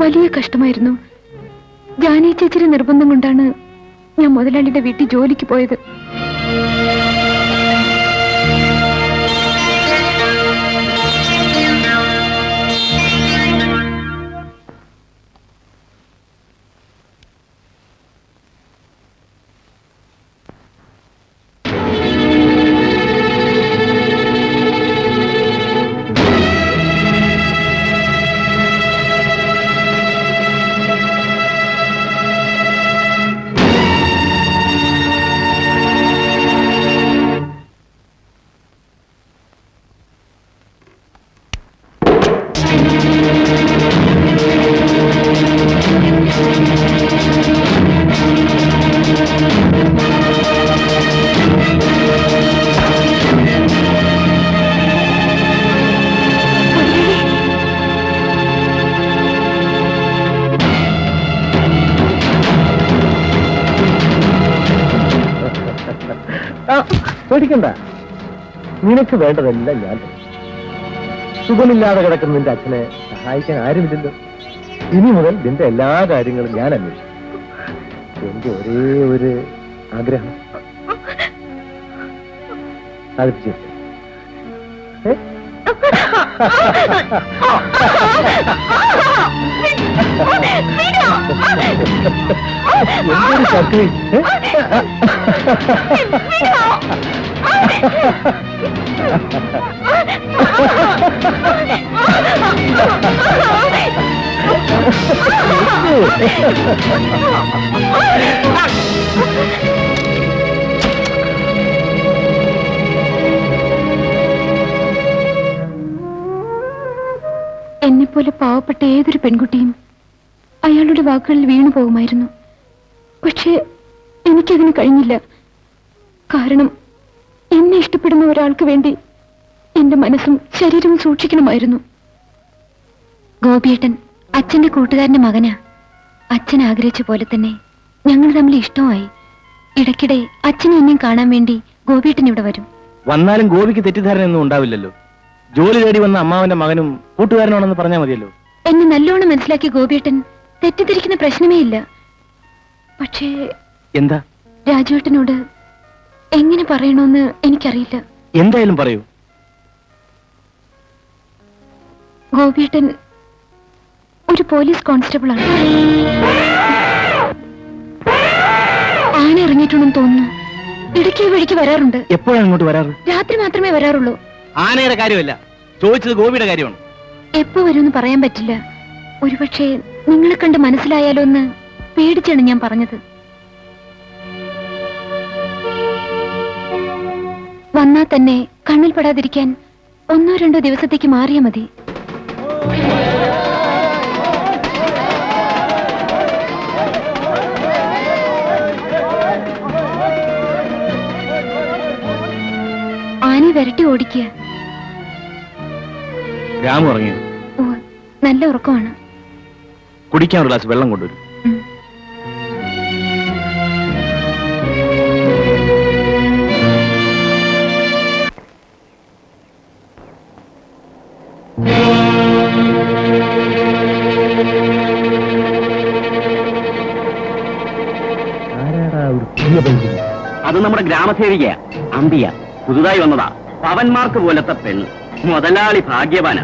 വലിയ കഷ്ടമായിരുന്നു. ജാനകി ചേച്ചിയുടെ നിർബന്ധം കൊണ്ടാണ് ഞാൻ മുതലാളിയുടെ വീട്ടിൽ ജോലിക്ക് പോയത്. പേടിക്കണ്ട, നിനക്ക് വേണ്ടതെല്ലാം ഞാൻ തരും. സുഖമില്ലാതെ കിടക്കുന്ന നിന്റെ അച്ഛനെ സഹായിക്കാൻ ആരുമില്ലല്ലോ. ഇനി മുതൽ നിന്റെ എല്ലാ കാര്യങ്ങളും ഞാൻ അന്വേഷിക്കും. എന്റെ ഒരേ ഒരു ആഗ്രഹം സാധിപ്പിച്ചു. എന്തൊരു ചക്രി! എന്നെപ്പോലെ പാവപ്പെട്ട ഏതൊരു പെൺകുട്ടിയും അയാളുടെ വാക്കുകളിൽ വീണു പോകുമായിരുന്നു. പക്ഷേ എനിക്കതിന് കഴിഞ്ഞില്ല. കാരണം എന്നെ ഇഷ്ടപ്പെടുന്ന ഒരാൾക്ക് വേണ്ടി എന്റെ മനസ്സും ശരീരവും സൂക്ഷിക്കണമായിരുന്നു. ഗോപിയേട്ടൻ അച്ഛന്റെ കൂട്ടുകാരന്റെ മകനാ. അച്ഛൻ ആഗ്രഹിച്ച പോലെ തന്നെ ഞങ്ങൾ തമ്മിൽ ഇഷ്ടമായി. ഇടയ്ക്കിടെ അച്ഛനെ എന്നെയും കാണാൻ വേണ്ടി ഗോപിയേട്ടൻ ഇവിടെ വരും. വന്നാലും ഗോപിക്ക് തെറ്റിദ്ധാരണയൊന്നും ഉണ്ടാവില്ലല്ലോ. ജോലി തേടി വന്ന അമ്മാവന്റെ മകനും കൂട്ടുകാരനാണെന്ന് പറഞ്ഞാൽ മതിയല്ലോ. എന്നെ നല്ലോണം മനസ്സിലാക്കി ഗോപിയേട്ടൻ തെറ്റിദ്ധരിക്കുന്ന പ്രശ്നമേ ഇല്ല. പക്ഷേ എന്താ? രാജുവേട്ടനോട് എങ്ങനെ പറയണമെന്ന് എനിക്കറിയില്ല. എന്തായാലും പറയൂ. ഗോപിയേട്ടൻ ഒരു പോലീസ് കോൺസ്റ്റബിൾ ആണ്. ആന ഇറങ്ങിയിട്ടുണ്ടെന്ന് തോന്നുന്നു. ഇടയ്ക്ക് ഈ വഴിക്ക് വരാറുണ്ട്. എപ്പോഴാണ് ഇങ്ങോട്ട് വരാറ്? രാത്രി മാത്രമേ വരാറുള്ളൂ. ആനയുടെ കാര്യമല്ല ചോദിച്ചത്, ഗോപിയുടെ കാര്യമാണ്. എപ്പോ വരുമെന്ന് പറയാൻ പറ്റില്ല. ഒരുപക്ഷെ നിങ്ങളെ കണ്ട് മനസ്സിലായാലോ എന്ന് പേടിച്ചാണ് ഞാൻ പറഞ്ഞത്. വന്നാൽ തന്നെ കണ്ണിൽ പെടാതിരിക്കാൻ 1-2 ദിവസത്തേക്ക് മാറിയാ മതി. ആനയെ വരട്ടി ഓടിക്കുക. രാമു ഉറങ്ങിയോ? ഓ, നല്ല ഉറക്കമാണ്. കുടിക്കാൻ ഒരു ഗ്ലാസ് വെള്ളം കൊണ്ടുവരും. പുതിയ പെൺകുട്ടി? അത് നമ്മുടെ ഗ്രാമസേവികയാ, അമ്പിയ. പുതുതായി വന്നതാ. പവന്മാർക്ക് പോലത്തെ പെണ്ണ്. മുതലാളി ഭാഗ്യവാന.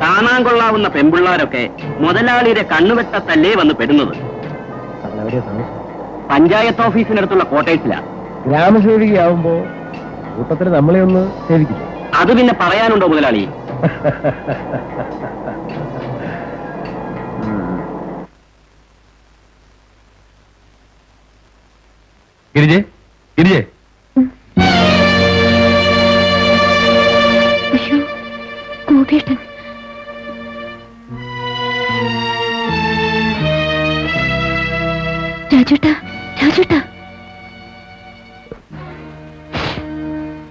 കാണാൻ കൊള്ളാവുന്ന പെൺപിള്ളാരൊക്കെ മുതലാളിയുടെ കണ്ണുവെട്ടത്തല്ലേ വന്ന് പെടുന്നത്. അവളെവിടെയാ താമസം? പഞ്ചായത്ത് ഓഫീസിനടുത്തുള്ള കോട്ടേഴ്സിലാ. ഗ്രാമസേവികയാവുമ്പോ കൂട്ടത്തിൽ നമ്മളെ ഒന്ന് സേവിക്കില്ല. അത് പിന്നെ പറയാനുണ്ടോ മുതലാളി? ഗിരിജെ, ഗിരിജെ, അയ്യോ ഗോപിയേട്ടൻ. രാജുട്ടാ, രാജുട്ടാ.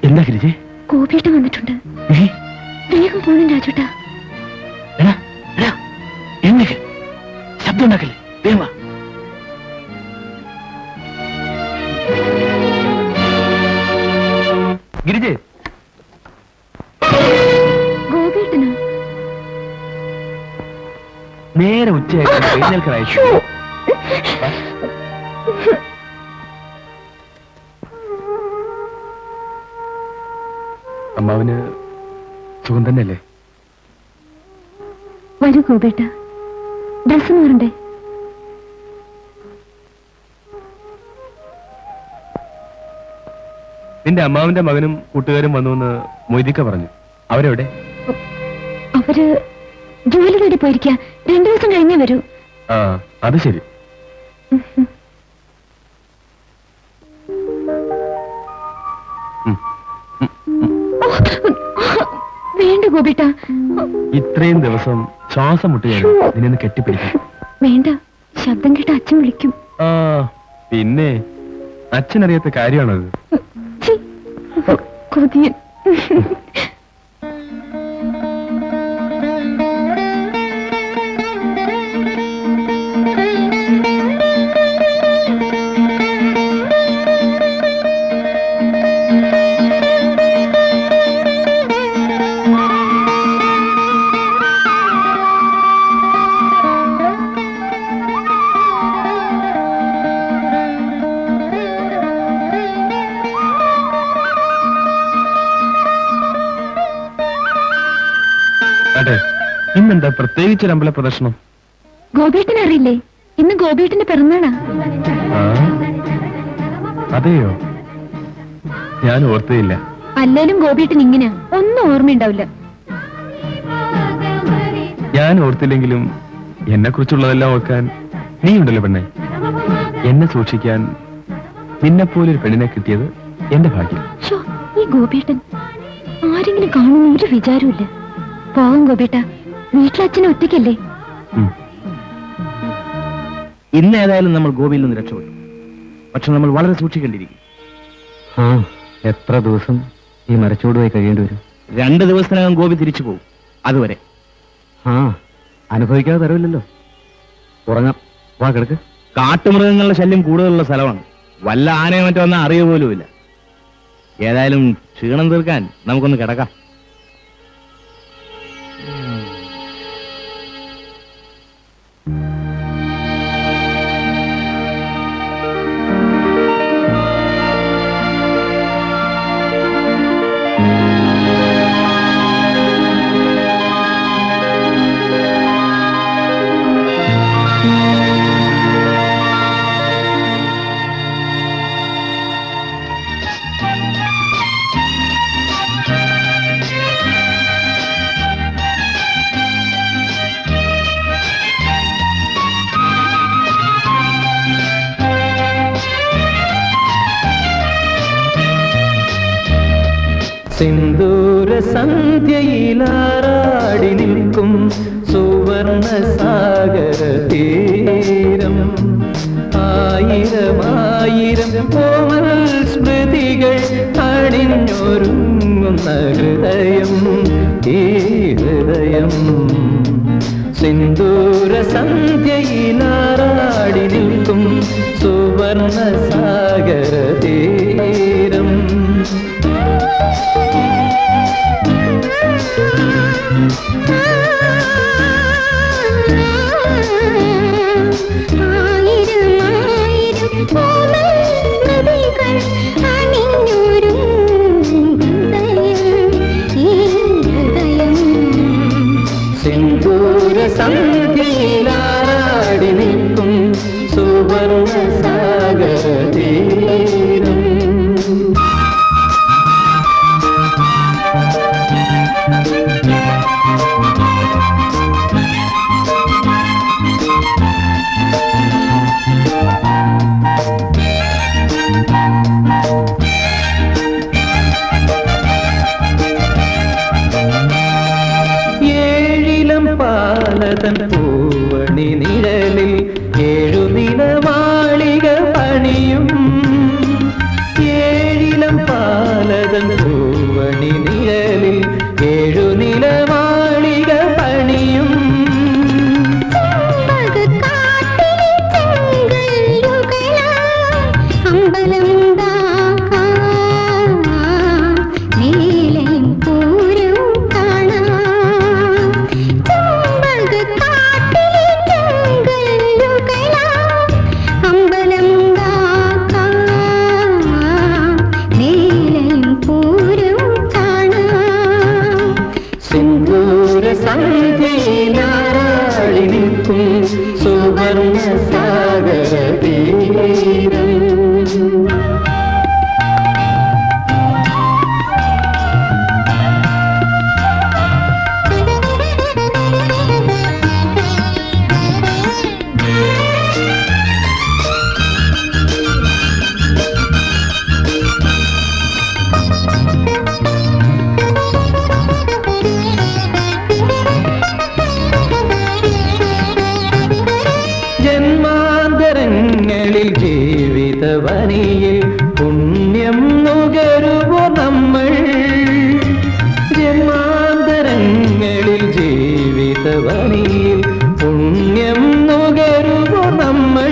എന്താ ഗിരിജെ? ഗോപിയേട്ടൻ വന്നിട്ടുണ്ട്. ഏ? വേഗം പോണം രാജുട്ടാ. എടാ, എടാ, എഴുന്നേക്ക്. ശബ്ദം ഉണ്ടാക്കല്ലേ, വേഗം വാ. ഗിരിജെ, ഗോപിയേട്ടനോ? നേരെ ഉച്ചയായിട്ട് എഴുന്നേൽക്കറായി. അമ്മാവന് സുഖം തന്നെയല്ലേ? വരൂ ഗോപിയേട്ട, ഡ്രസ് മാറണ്ടേ? നിന്റെ അമ്മാവന്റെ മകനും കൂട്ടുകാരും വന്നുവെന്ന് മൊയ്തിക്ക പറഞ്ഞു. അവരെവിടെ? അവര് ജോലി തേടി പോയിരിക്കാ. 2 ദിവസം കഴിഞ്ഞേ വരൂ. ആ, അത് ശരി. വേണ്ട ഗോപിയേട്ട. ഇത്രയും ദിവസം ശ്വാസം മുട്ടുകയാണ് നിന്നെ കെട്ടിപ്പിടിക്കും. വേണ്ട, ശബ്ദം കേട്ട അച്ഛൻ വിളിക്കും. ആ, പിന്നെ അച്ഛനറിയാത്ത കാര്യമാണത്. ഛീ, കൊതിയൻ. അതെ, ഇന്നെന്താ പ്രത്യേകിച്ചൊരു അമ്പല പ്രദർശനം? ഗോപിയേട്ടനെ അറിയില്ലേ? ഇന്ന് ഗോപിയേട്ടന്റെ പിറന്നാളാ. ആ, അതെയോ? ഞാൻ ഓർത്തതില്ല. അല്ലേലും ഗോപിയേട്ടൻ ഇങ്ങനെ ഒന്നും ഓർമ്മയുണ്ടാവില്ല. ഞാൻ ഓർത്തില്ലെങ്കിലും എന്നെ കുറിച്ചുള്ളതെല്ലാം ഓർക്കാൻ നീ ഉണ്ടല്ലോ പെണ്ണെ. എന്നെ സൂക്ഷിക്കാൻ നിന്നെപ്പോലൊരു പെണ്ണിനെ കിട്ടിയത് എന്റെ ഭാഗ്യം. ശോ, ഈ ഗോപിയേട്ടൻ ആരെങ്കിലും കാണുന്ന ഒരു വിചാരമില്ല. പോവാം ഗോപിയേട്ട, വീട്ടിലച്ഛനെ ഒറ്റയ്ക്കല്ലേ. ഇന്ന് ഏതായാലും നമ്മൾ ഗോപിയിൽ നിന്ന് രക്ഷപ്പെട്ടു. പക്ഷെ നമ്മൾ വളരെ സൂക്ഷിക്കേണ്ടിയിരിക്കും. ആ, എത്ര ദിവസം ഈ മരച്ചോട് പോയി കഴിയേണ്ടി വരും? 2 ദിവസത്തിനകം ഗോപി തിരിച്ചു പോകും. അതുവരെ ആ, അനുഭവിക്കാതെ തരവില്ലല്ലോ. ഉറങ്ങാം, വാ കിടക്ക്. കാട്ടുമൃഗങ്ങളുടെ ശല്യം കൂടുതലുള്ള സ്ഥലമാണ്. വല്ല ആനയോ മറ്റോ വന്നാൽ അറിയ പോലുമില്ല. ഏതായാലും ക്ഷീണം തീർക്കാൻ നമുക്കൊന്ന് കിടക്കാം. സിന്ദൂര സന്ധ്യയിലാറാടി നിൽക്കും സുവർണ സാഗര തീരം. 1000 കോമൽ സ്മൃതികൾ അണിഞ്ഞൊരുങ്ങുന്ന ഹൃദയം, ഈ ഹൃദയം. സിന്ദൂര സന്ധ്യയിലാറാടി നിൽക്കും സുവർണ സാഗര തീരം. ആയിരം കോമൽ സ്മൃതികൾ നിഴലിൽ 7 നിലമാളിക പണിയും. 7 പാലതൻ പൂവണി നിഴലിൽ 7 നിലമാളിക പണിയും. സന്ധ്യയിലാറാടി നിൽക്കും സുവർണ സാഗര തീരം. ജന്മാന്തരങ്ങളിൽ ജീവിതവനിയിൽ പുണ്യം നുകരുവോ നമ്മൾ. ജന്മാന്തരങ്ങളിൽ ജീവിതവനിയിൽ പുണ്യം നുകരുവോ നമ്മൾ.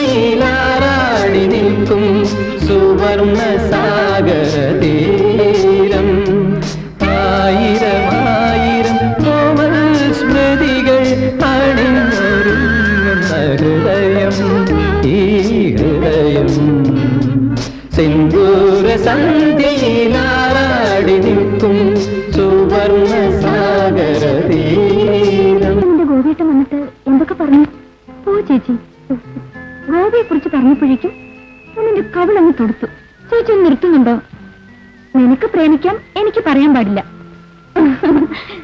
സന്ധ്യയിലാറാടി നിൽക്കും സുവർണ സാഗര തീരം. 1000 കോമൽ സ്മൃതികൾ അണിഞ്ഞൊരുങ്ങുന്ന ഹൃദയം, ഈ ഹൃദയം. സിന്ദൂര സന്ധ്യയിലാറാടി നിൽക്കും സുവർണ സാഗര തീരം. ഗോപിയേട്ടൻ വന്നിട്ട് എന്തൊക്കെ പറഞ്ഞു? ഓ ചേച്ചി, ഗോപിയെ കുറിച്ച് പറഞ്ഞപ്പോഴേക്കും നിന്റെ കവിളങ്ങ് തൊടുത്തു. ചേച്ചി ഒന്ന് നിർത്തുന്നുണ്ടോ? നിനക്ക് പ്രേമിക്കാം, എനിക്ക് പറയാൻ പാടില്ല.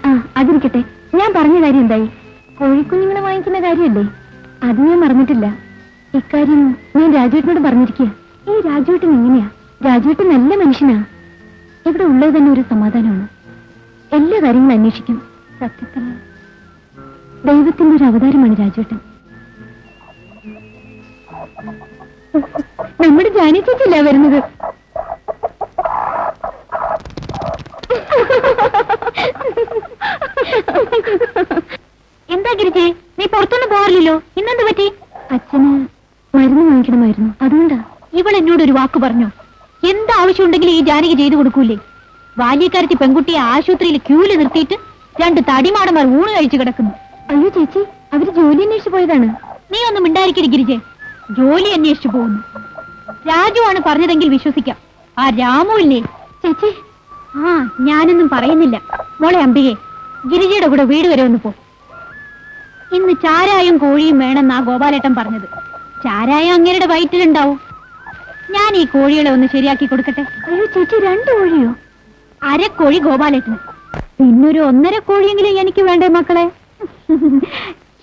ആ അതിരിക്കട്ടെ, ഞാൻ പറഞ്ഞ കാര്യം എന്തായി? കോഴിക്കുഞ്ഞുങ്ങളെ വാങ്ങിക്കുന്ന കാര്യമല്ലേ? അത് ഞാൻ മറന്നിട്ടില്ല. ഇക്കാര്യം ഞാൻ രാജുവേട്ടനോട് പറഞ്ഞിരിക്കുക. ഈ രാജുവേട്ടൻ എങ്ങനെയാ? രാജുവേട്ടൻ നല്ല മനുഷ്യനാ. ഇവിടെ ഉള്ളത് തന്നെ ഒരു സമാധാനമാണ്. എല്ലാ കാര്യങ്ങളും അന്വേഷിക്കും. സത്യത്തിൽ ദൈവത്തിന്റെ ഒരു അവതാരമാണ് രാജുവേട്ടൻ. നമ്മുടെ ജാനി ചേച്ചിയല്ല വരുന്നത്. എന്താ ഗിരിജേ, നീ പുറത്തൊന്നും പോകാറില്ലല്ലോ, ഇന്നെന്ത് പറ്റി? അച്ഛന് മരുന്ന് വാങ്ങിക്കണമായിരുന്നു, അതുകൊണ്ടാ. ഇവൾ എന്നോട് ഒരു വാക്ക് പറഞ്ഞു, എന്താവശ്യം ഉണ്ടെങ്കിലും ഈ ജാനകി ചെയ്തു കൊടുക്കൂലേ? ബാല്യക്കാരത്തി പെൺകുട്ടിയെ ആശുപത്രിയിൽ ക്യൂല് നിർത്തിയിട്ട് 2 തടിമാടന്മാർ ഊണ് കഴിച്ചു കിടക്കുന്നു. അയ്യോ ചേച്ചി, അവര് ജോലി അന്വേഷിച്ചു പോയതാണ്. നീ ഒന്നും മിണ്ടായിരിക്കരുത് ഗിരിജെ. ജോലി അന്വേഷിച്ചു പോകുന്നു. രാജുവാണ് പറഞ്ഞതെങ്കിൽ വിശ്വസിക്കാം. ആ രാമുവില്ലേ ചേച്ചി? ആ ഞാനൊന്നും പറയുന്നില്ല. മോളെ അംബികെ, ഗിരിജയുടെ കൂടെ വീട് വരെ ഒന്ന് പോ. ഇന്ന് ചാരായും കോഴിയും വേണമെന്നാ ഗോപാലേട്ടൻ പറഞ്ഞത്. ചാരായം അങ്ങേരുടെ വയറ്റിലുണ്ടാവും. ഞാൻ ഈ കോഴികളെ ഒന്ന് ശരിയാക്കി കൊടുക്കട്ടെ. അയ്യോ ചേച്ചി, 2 കോഴിയോ? 1/2 കോഴി ഗോപാലേട്ടന്, പിന്നൊരു 1.5 കോഴിയെങ്കിലും എനിക്ക് വേണ്ടേ മക്കളെ?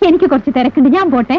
എനിക്ക് കുറച്ച് തിരക്കുണ്ട്, ഞാൻ പോട്ടെ.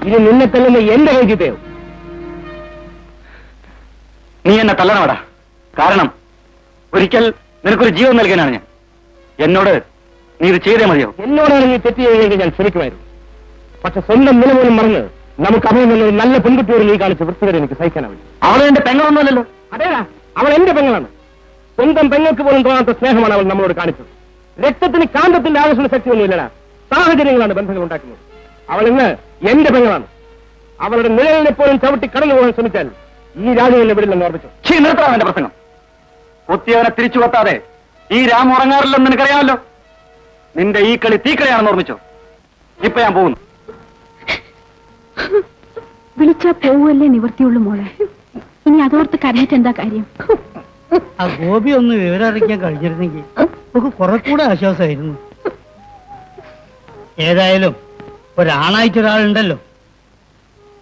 ഇനി നിന്നെ തല്ലുന്ന എന്റെ കൈ ദേവ്. നീ എന്നെ തല്ലണവടാ. കാരണം ഒരിക്കൽ നിനക്കൊരു ജീവൻ നൽകാനാണ് ഞാൻ. എന്നോട് നീ ഇത് ചെയ്തേ മതിയോ? എന്നോടാണ് നീ തെറ്റ് ചെയ്യുമെങ്കിൽ ഞാൻ ക്ഷമിക്കുമായിരുന്നു. പക്ഷെ സ്വന്തം നില പോലും മറന്ന് നമുക്ക് അവയിൽ നിന്നൊരു നല്ല പെൺകുട്ടിയോട് നീ കാണിച്ച വൃത്തികേട് എനിക്ക് സഹിക്കാനാവില്ല. അവൾ എന്റെ പെങ്ങളൊന്നുമല്ലല്ലോ. അതേടാ, അവൾ എന്റെ പെങ്ങളാണ്. സ്വന്തം പെങ്ങൾക്ക് പോലും തോന്നാത്ത സ്നേഹമാണ് അവൾ നമ്മളോട് കാണിച്ചത്. രക്തത്തിന് കാന്തത്തിന്റെ ആകർഷണ ശക്തിയൊന്നുമില്ലടാ, സാഹചര്യങ്ങളാണ് ബന്ധങ്ങൾ ഉണ്ടാക്കുന്നത്. അവൾ ഇന്ന് എന്റെ പെങ്ങളാണ്. അവളുടെ നിഴലിനെ പോലും ചവിട്ടി കടന്നു പോകാൻ ശ്രമിച്ചാൽ ഈ രാജുവിനെ വിടില്ലെന്ന് ഓർമ്മിച്ചു. നിർത്തണം എന്റെ പ്രസംഗം. ഒത്തിയവനെ തിരിച്ചു കൊത്താതെ ഈ രാം ഉറങ്ങാറില്ലെന്ന് നിനക്കറിയാമല്ലോ. നിന്റെ ഈ കളി തീക്കളിയാണെന്ന് ഓർമ്മിച്ചോ. ഇപ്പൊ ഞാൻ പോകുന്നു. വിളിച്ചാ പോവല്ലേ നിവൃത്തിയുള്ളൂ മോളെ. ഇനി അതോർത്ത് കരഞ്ഞിട്ട് എന്താ കാര്യം? ആ ഗോപി ഒന്ന് വിവരം അറിയിക്കാൻ കഴിഞ്ഞിരുന്നെങ്കിൽ നമുക്ക് കുറെ കൂടെ ആശ്വാസമായിരുന്നു. ഏതായാലും ഒരാണായിട്ടൊരാളുണ്ടല്ലോ.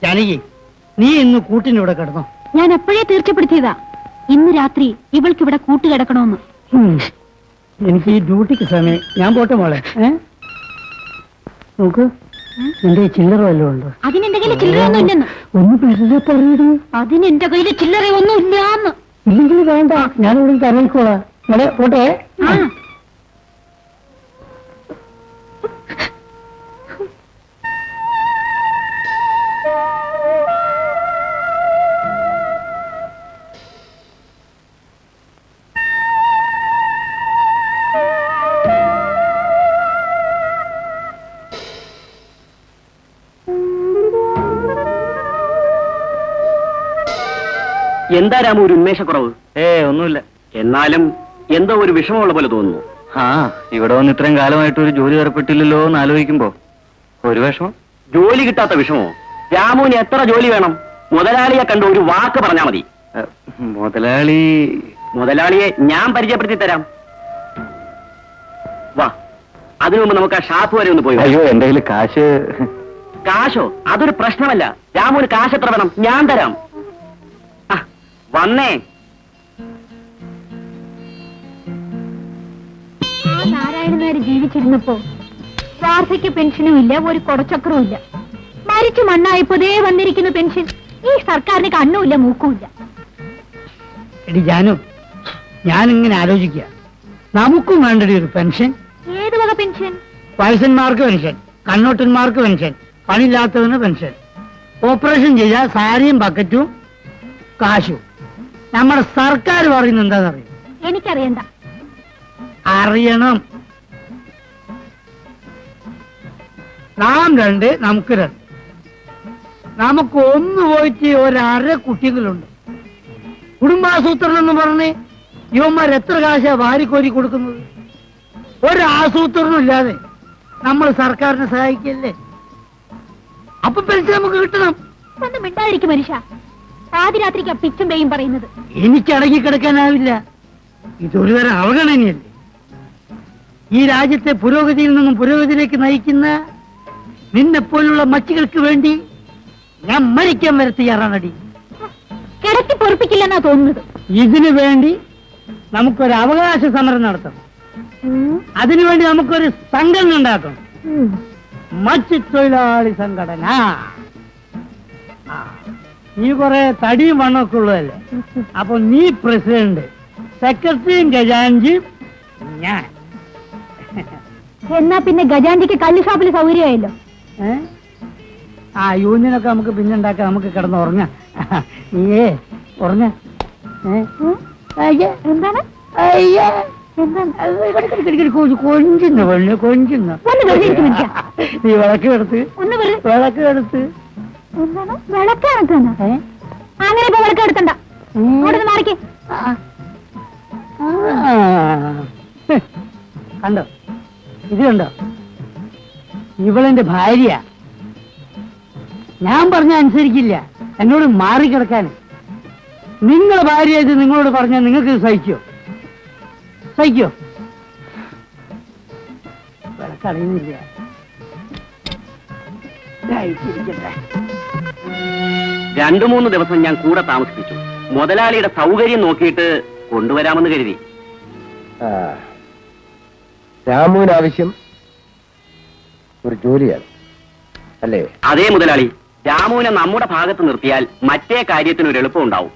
ജാനകി, നീ ഇന്ന് കൂട്ടിനിവിടെ കിടന്നോ? ഞാൻ എപ്പോഴേ തീർച്ചപ്പെടുത്തിയതാ ഇന്ന് രാത്രി ഇവൾക്ക് ഇവിടെ കൂട്ടുകിടക്കണമെന്ന്. എനിക്ക് ഈ ഡ്യൂട്ടിക്ക് സമയം. ഞാൻ പോട്ടെ മോളെ. നോക്ക്, എന്റെ ചില്ലറ വല്ലതും ഉണ്ടോ? അതിനെന്റെ കയ്യിൽ ചില്ലറയൊന്നും ഇല്ലെന്ന്. ഒന്ന് വെറുതെ പറയൂ. അതിനെന്റെ കയ്യിൽ ചില്ലറയൊന്നും ഇല്ലാന്ന്. ഇല്ലെങ്കിൽ വേണ്ട, ഞാനിവിടെ തരയിക്കോളാം. മോളെ പോട്ടെ. എന്താ രാമ ഒരു ഉന്മേഷക്കുറവ്? ഒന്നുമില്ല. എന്നാലും എന്തോ ഒരു വിഷമമുള്ള പോലെ തോന്നുന്നു. ഇവിടെ വന്ന് ഇത്രയും കാലമായിട്ട് ഒരു ജോലി ഏർപ്പെട്ടില്ലല്ലോ എന്ന് ആലോചിക്കുമ്പോ ഒരു വിഷമം. ജോലി കിട്ടാത്ത വിഷമോ? രാമുവിന് എത്ര ജോലി വേണം? മുതലാളിയെ കണ്ട് ഒരു വാക്ക് പറഞ്ഞാ മതി. മുതലാളിയെ ഞാൻ പരിചയപ്പെടുത്തി തരാം. വാ, അതിനു മുമ്പ് നമുക്ക് ആ ഷാപ്പ് വരെ ഒന്ന് പോയി. അയ്യോ, എന്റെ കയ്യിൽ കാശോ? അതൊരു പ്രശ്നമല്ല. രാമുവിന് കാശ് എത്ര വേണം? ഞാൻ തരാം. വന്നേ. ആ നാരായണനാര് ജീവിച്ചിരുന്നപ്പോ വാർദ്ധക്യ പെൻഷനും ഇല്ല, ഒരു കൊടച്ചക്രവും ഇല്ല. മരിച്ചു മണ്ണായപ്പോതേ വന്നിരിക്കുന്ന പെൻഷൻ. ഈ സർക്കാരിന് കണ്ണുമില്ല മൂക്കുമില്ല. എടി ജാനു, ഞാനിങ്ങനെ ആലോചിക്കുക, നമുക്കും വേണ്ടടി ഒരു പെൻഷൻ. ഏത് വക പെൻഷൻ? വയസ്സന്മാർക്ക് പെൻഷൻ, കണ്ണോട്ടന്മാർക്ക് പെൻഷൻ, പണിയില്ലാത്തവന് പെൻഷൻ. ഓപ്പറേഷൻ ചെയ്യാൻ സാരിയും ബക്കറ്റും കാശും. നമ്മുടെ സർക്കാർ പറയുന്നത് എന്താണെന്നറിയോ? എനിക്കറിയണ്ട. അറിയണം. നാം രണ്ട്, നമുക്ക് രണ്ട്. നമുക്ക് ഒന്ന് പോയിട്ട് ഒരര കുട്ടികളുണ്ട്. കുടുംബാസൂത്രണം എന്ന് പറഞ്ഞ് ഇവന്മാർ എത്ര കാശാ വാരിക്കോരി കൊടുക്കുന്നത്? ഒരാസൂത്രണം ഇല്ലാതെ നമ്മൾ സർക്കാരിനെ സഹായിക്കല്ലേ? അപ്പൊ പെൻഷൻ നമുക്ക് കിട്ടണം. ഒന്ന് മിണ്ടാതിരിക്കും മനുഷ്യ. പാതിരാത്രിക്കാ പിച്ചും പേയും പറയുന്നത്. എനിക്ക് അടങ്ങിക്കിടക്കാനാവില്ല. ഇതൊരു തരം അവഗണനയല്ലേ? ഈ രാജ്യത്തെ പുരോഗതിയിൽ നിന്നും പുരോഗതിയിലേക്ക് നയിക്കുന്ന നിന്നെപ്പോലുള്ള മച്ചികൾക്ക് വേണ്ടി ഞാൻ മരിക്കാൻ വരെ തയ്യാറാണടി. കിടത്തി പൊറപ്പിക്കില്ലെന്നാ തോന്നുന്നത്. ഇതിനു വേണ്ടി നമുക്കൊരു അവകാശ സമരം നടത്തണം. അതിനുവേണ്ടി നമുക്കൊരു സംഘടന ഉണ്ടാക്കണം. മച്ചി തൊഴിലാളി സംഘടന. നീ കുറെ തടിയും വണ്ണമൊക്കെ ഉള്ളതല്ലേ? അപ്പൊ നീ പ്രസിഡന്റ്, സെക്രട്ടറിയും ഖജാൻജിയും ഞാൻ. എന്നാ പിന്നെ ഗജാന്റിക്ക് കള്ളി ഷാപ്പിൽ സൗകര്യമായല്ലോ. യൂണിയനൊക്കെ നമുക്ക് പിന്നെ ഉണ്ടാക്കാം. നമുക്ക് കിടന്ന് ഉറങ്ങാം. നീയേ ഉറങ്ങ. എന്താണ്? കൊഞ്ചുന്ന പെണ്ണ്, കൊഞ്ചുന്ന. നീ വിളക്ക് എടുത്ത്, വിളക്ക് എടുത്ത്. എന്താണ് വിളക്ക് എടുക്കുന്ന? അങ്ങനെ ഇപ്പൊ വിളക്ക് എടുക്കണ്ട. മാറിക്കേ. കണ്ടോ? ഇത് കണ്ടോ? ഇവളെന്റെ ഭാര്യ. ഞാൻ പറഞ്ഞ അനുസരിക്കില്ല. എന്നോട് മാറിക്കിടക്കാൻ. നിങ്ങളെ ഭാര്യ ഇത് നിങ്ങളോട് പറഞ്ഞാൽ നിങ്ങൾക്ക് സഹിക്കോ? സഹിക്കോ? വിളക്കറിയുന്നില്ല. രണ്ടു മൂന്ന് ദിവസം ഞാൻ കൂടെ താമസിപ്പിച്ചു. മുതലാളിയുടെ സൗകര്യം നോക്കിയിട്ട് കൊണ്ടുവരാമെന്ന് കരുതി. രാമുവിന് ആവശ്യം ഒരു ജോലിയാണ് അല്ലേ? അതേ മുതലാളി. രാമുവിനെ നമ്മുടെ ഭാഗത്ത് നിർത്തിയാൽ മറ്റേ കാര്യത്തിന് ഒരു എളുപ്പം ഉണ്ടാവും.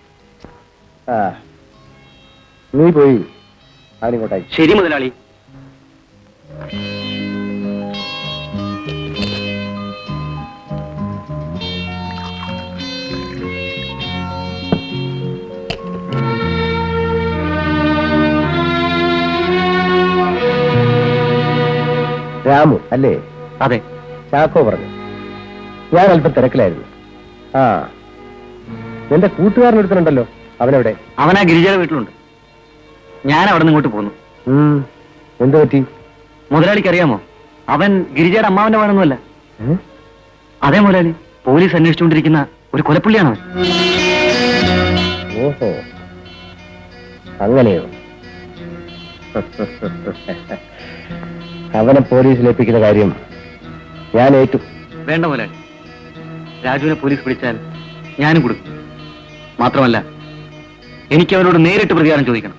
നീ പോയി അവനിങ്ങോട്ടായി. ശരി മുതലാളി. രാമു അല്ലേ? അതെ. ചാക്കോ പറഞ്ഞു. ഞാൻ അല്പം തിരക്കിലായിരുന്നു. നിന്റെ കൂട്ടുകാരനൊരുത്തനുണ്ടല്ലോ, അവനെവിടെ? അവനാ ഗിരിജയുടെ വീട്ടിലുണ്ട്. ഞാൻ അവിടെ നിന്ന് ഇങ്ങോട്ട് പോന്നു. എന്തു പറ്റി? മുതലാളിക്ക് അറിയാമോ, അവൻ ഗിരിജയുടെ അമ്മാവന്റെ മകനൊന്നുമല്ല. അതെ മുതലാളി, പോലീസ് അന്വേഷിച്ചുകൊണ്ടിരിക്കുന്ന ഒരു കൊലപ്പുള്ളിയാണ് അവൻ. ഓഹോ, അങ്ങനെയോ? അവനെ പോലീസിൽ ഏൽപ്പിക്കുന്ന കാര്യം ഞാൻ ഏറ്റു. വേണ്ട മുതലാളി, രാജുവിനെ പോലീസ് പിടിച്ചാൽ ഞാനും കൊടുക്കും. മാത്രമല്ല, എനിക്ക് അവനോട് നേരിട്ട് പ്രതികാരം ചോദിക്കണം.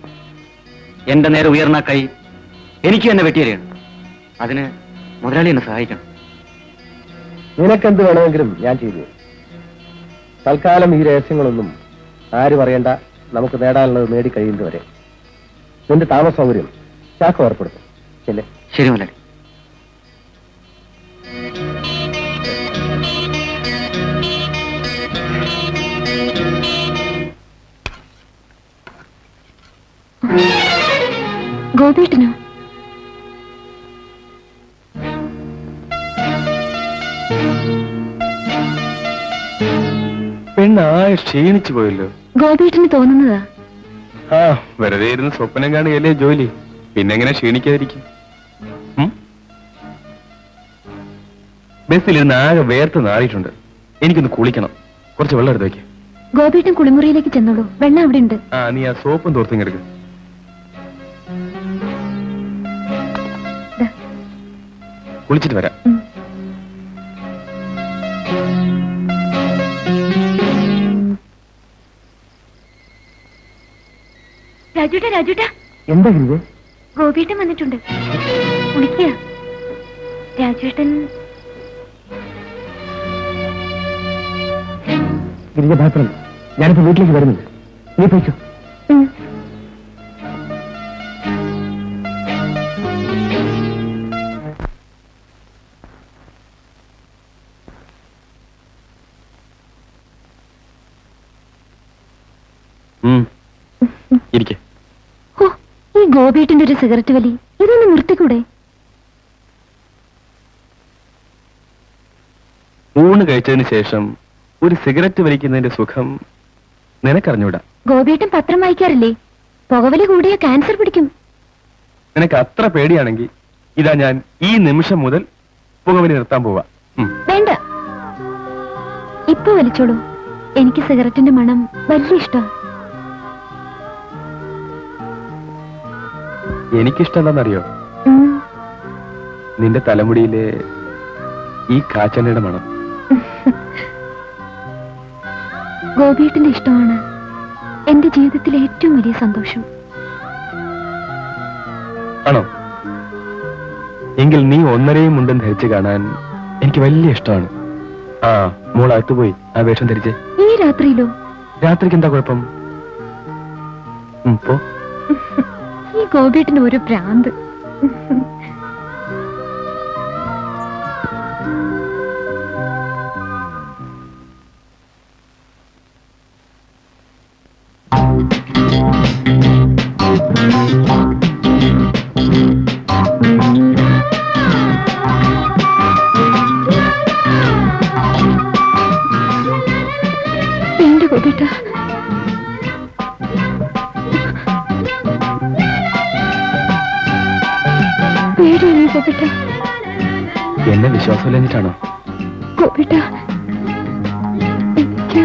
എന്റെ നേരെ ഉയർന്ന കൈ എനിക്ക് തന്നെ വെട്ടിയറിയണം. അതിന് മുതലാളി എന്നെ സഹായിക്കണം. നിനക്കെന്ത് വേണമെങ്കിലും ഞാൻ ചെയ്തു. തൽക്കാലം ഈ രഹസ്യങ്ങളൊന്നും ആരും അറിയണ്ട. നമുക്ക് നേടാനുള്ളത് നേടിക്കഴിയുന്നതുവരെ നിന്റെ താമസ സൗകര്യം ചാക്കോ ഏർപ്പെടുത്തും. ശരി? ശരി മുതലാളി. ഗോപേട്ടനോ? പെണ്ണാകെ ക്ഷീണിച്ചു പോയല്ലോ. ഗോപേട്ടന് തോന്നുന്നതാ. വെറുതെ ഇരുന്ന് സ്വപ്നം കാണുകയല്ലേ ജോലി, പിന്നെങ്ങനെ ക്ഷീണിക്കാതിരിക്കും? ബസ്സിലിരുന്ന് ആകെ വേർത്ത് നാറിയിട്ടുണ്ട്. എനിക്കൊന്ന് കുളിക്കണം. കുറച്ച് വെള്ളം എടുത്ത് വയ്ക്ക്. ഗോപേട്ടൻ കുളിമുറിയിലേക്ക് ചെന്നോളൂ, വെള്ളം അവിടെ ഉണ്ട്. നീ ആ സോപ്പും തോർത്തും എടുക്ക്. കുളിച്ചിട്ട് വരാം. രാജുട്ടാ, രാജുട്ടാ, എന്താ ഗിരിജ? ഗോപേട്ടൻ വന്നിട്ടുണ്ട്. കുളിക്കുക. രാജുട്ടൻ. ഗിരിജ ഭയപ്പെടണം, ഞാനിപ്പോ വീട്ടിലേക്ക് വരുന്നുണ്ട്. നീ പോയിച്ചോ. ഇരിക്കെ. ഓ, ഈ ഗോപിയേട്ടന്റെ ഒരു സിഗരറ്റ് വലി ഇതൊന്ന് നിർത്തിക്കൂടെ? ഊണ് കഴിച്ചതിന് ശേഷം ഒരു സിഗരറ്റ് വലിക്കുന്നതിന്റെ സുഖം നിനക്കറിഞ്ഞൂടാ. ഗോപിയേട്ടൻ പത്രം വായിക്കാറില്ലേ? പുകവലി കൂടിയ ക്യാൻസർ പിടിക്കും. നിനക്ക് അത്ര പേടിയാണെങ്കിൽ ഇതാ ഞാൻ ഈ നിമിഷം മുതൽ പുകവലി നിർത്താൻ പോവാ. വേണ്ട, ഇപ്പൊ വലിച്ചോളൂ. എനിക്ക് സിഗരറ്റിന്റെ മണം വലിയ ഇഷ്ടം. എനിക്കിഷ്ടമെന്താണെന്നറിയോ? നിന്റെ തലമുടിയിലെ ഈ കാച്ചെണ്ണയുടെ മണം. ഗോപിയേട്ടന്റെ ഇഷ്ടമാണ് എന്റെ ജീവിതത്തിലെ ഏറ്റവും വലിയ സന്തോഷം. ആണോ? എങ്കിൽ നീ ഒന്നരയും മുണ്ടും ധരിച്ചു കാണാൻ എനിക്ക് വലിയ ഇഷ്ടമാണ്. ആ, മോളകത്ത് പോയി ആ വേഷം ധരിച്ചേ. ഈ രാത്രിയിലോ? രാത്രിക്ക് എന്താ കുഴപ്പം? പോ. ഈ ഗോപിയേട്ടന്റെ ഒരു ഭ്രാന്ത്. വേണ്ട ഗോപിയേട്ടാ, പേടിയാണ് ഗോപിയേട്ടാ. എന്നെ വിശ്വാസമില്ലെന്നിട്ടാണോ? ഗോപിയേട്ടാ, എനിക്ക്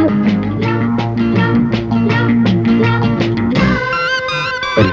വരൂ.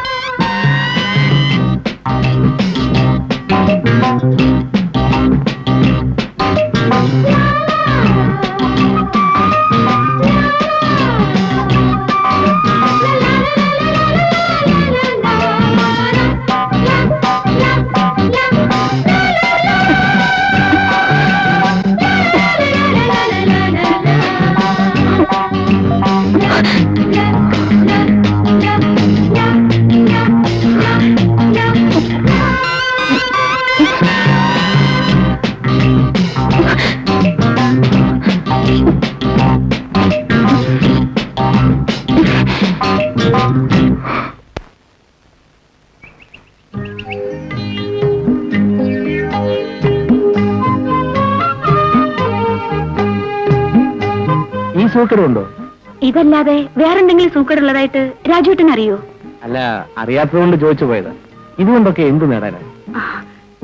ഈ സൂക്കടുണ്ടോ? ഇതല്ലാതെ വേറെന്തെങ്കിലും സൂക്കേടുള്ളതായിട്ട് രാജുവേട്ടൻ അറിയോ? അല്ല, അറിയാത്തതുകൊണ്ട് ചോദിച്ചു പോയത്. ഇതുകൊണ്ടൊക്കെ എന്ത് നേടാനാ?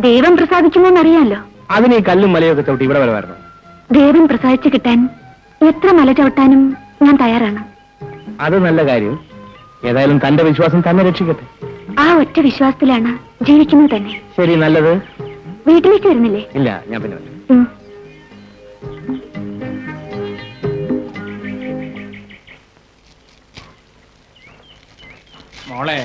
ദൈവം പ്രസാദിക്കുമോന്നറിയാലോ. അതിന് ഈ കല്ലും മലയൊക്കെ ചവിട്ടി ഇവിടെ വരെ വരണം. ദൈവം പ്രസാദിച്ചു കിട്ടാൻ എത്ര മല ചവിട്ടാനും ഞാൻ തയ്യാറാണ്. അത് നല്ല കാര്യം. ഏതായാലും തന്റെ വിശ്വാസം തന്നെ രക്ഷിക്കട്ടെ. ആ ഒറ്റ വിശ്വാസത്തിലാണ് ജീവിക്കുന്നത് തന്നെ. ശരി, നല്ലത്. വീട്ടിലേക്ക് വരുന്നില്ലേ? ഇല്ല, ഞാൻ പിന്നെ വരാം. മോളെ.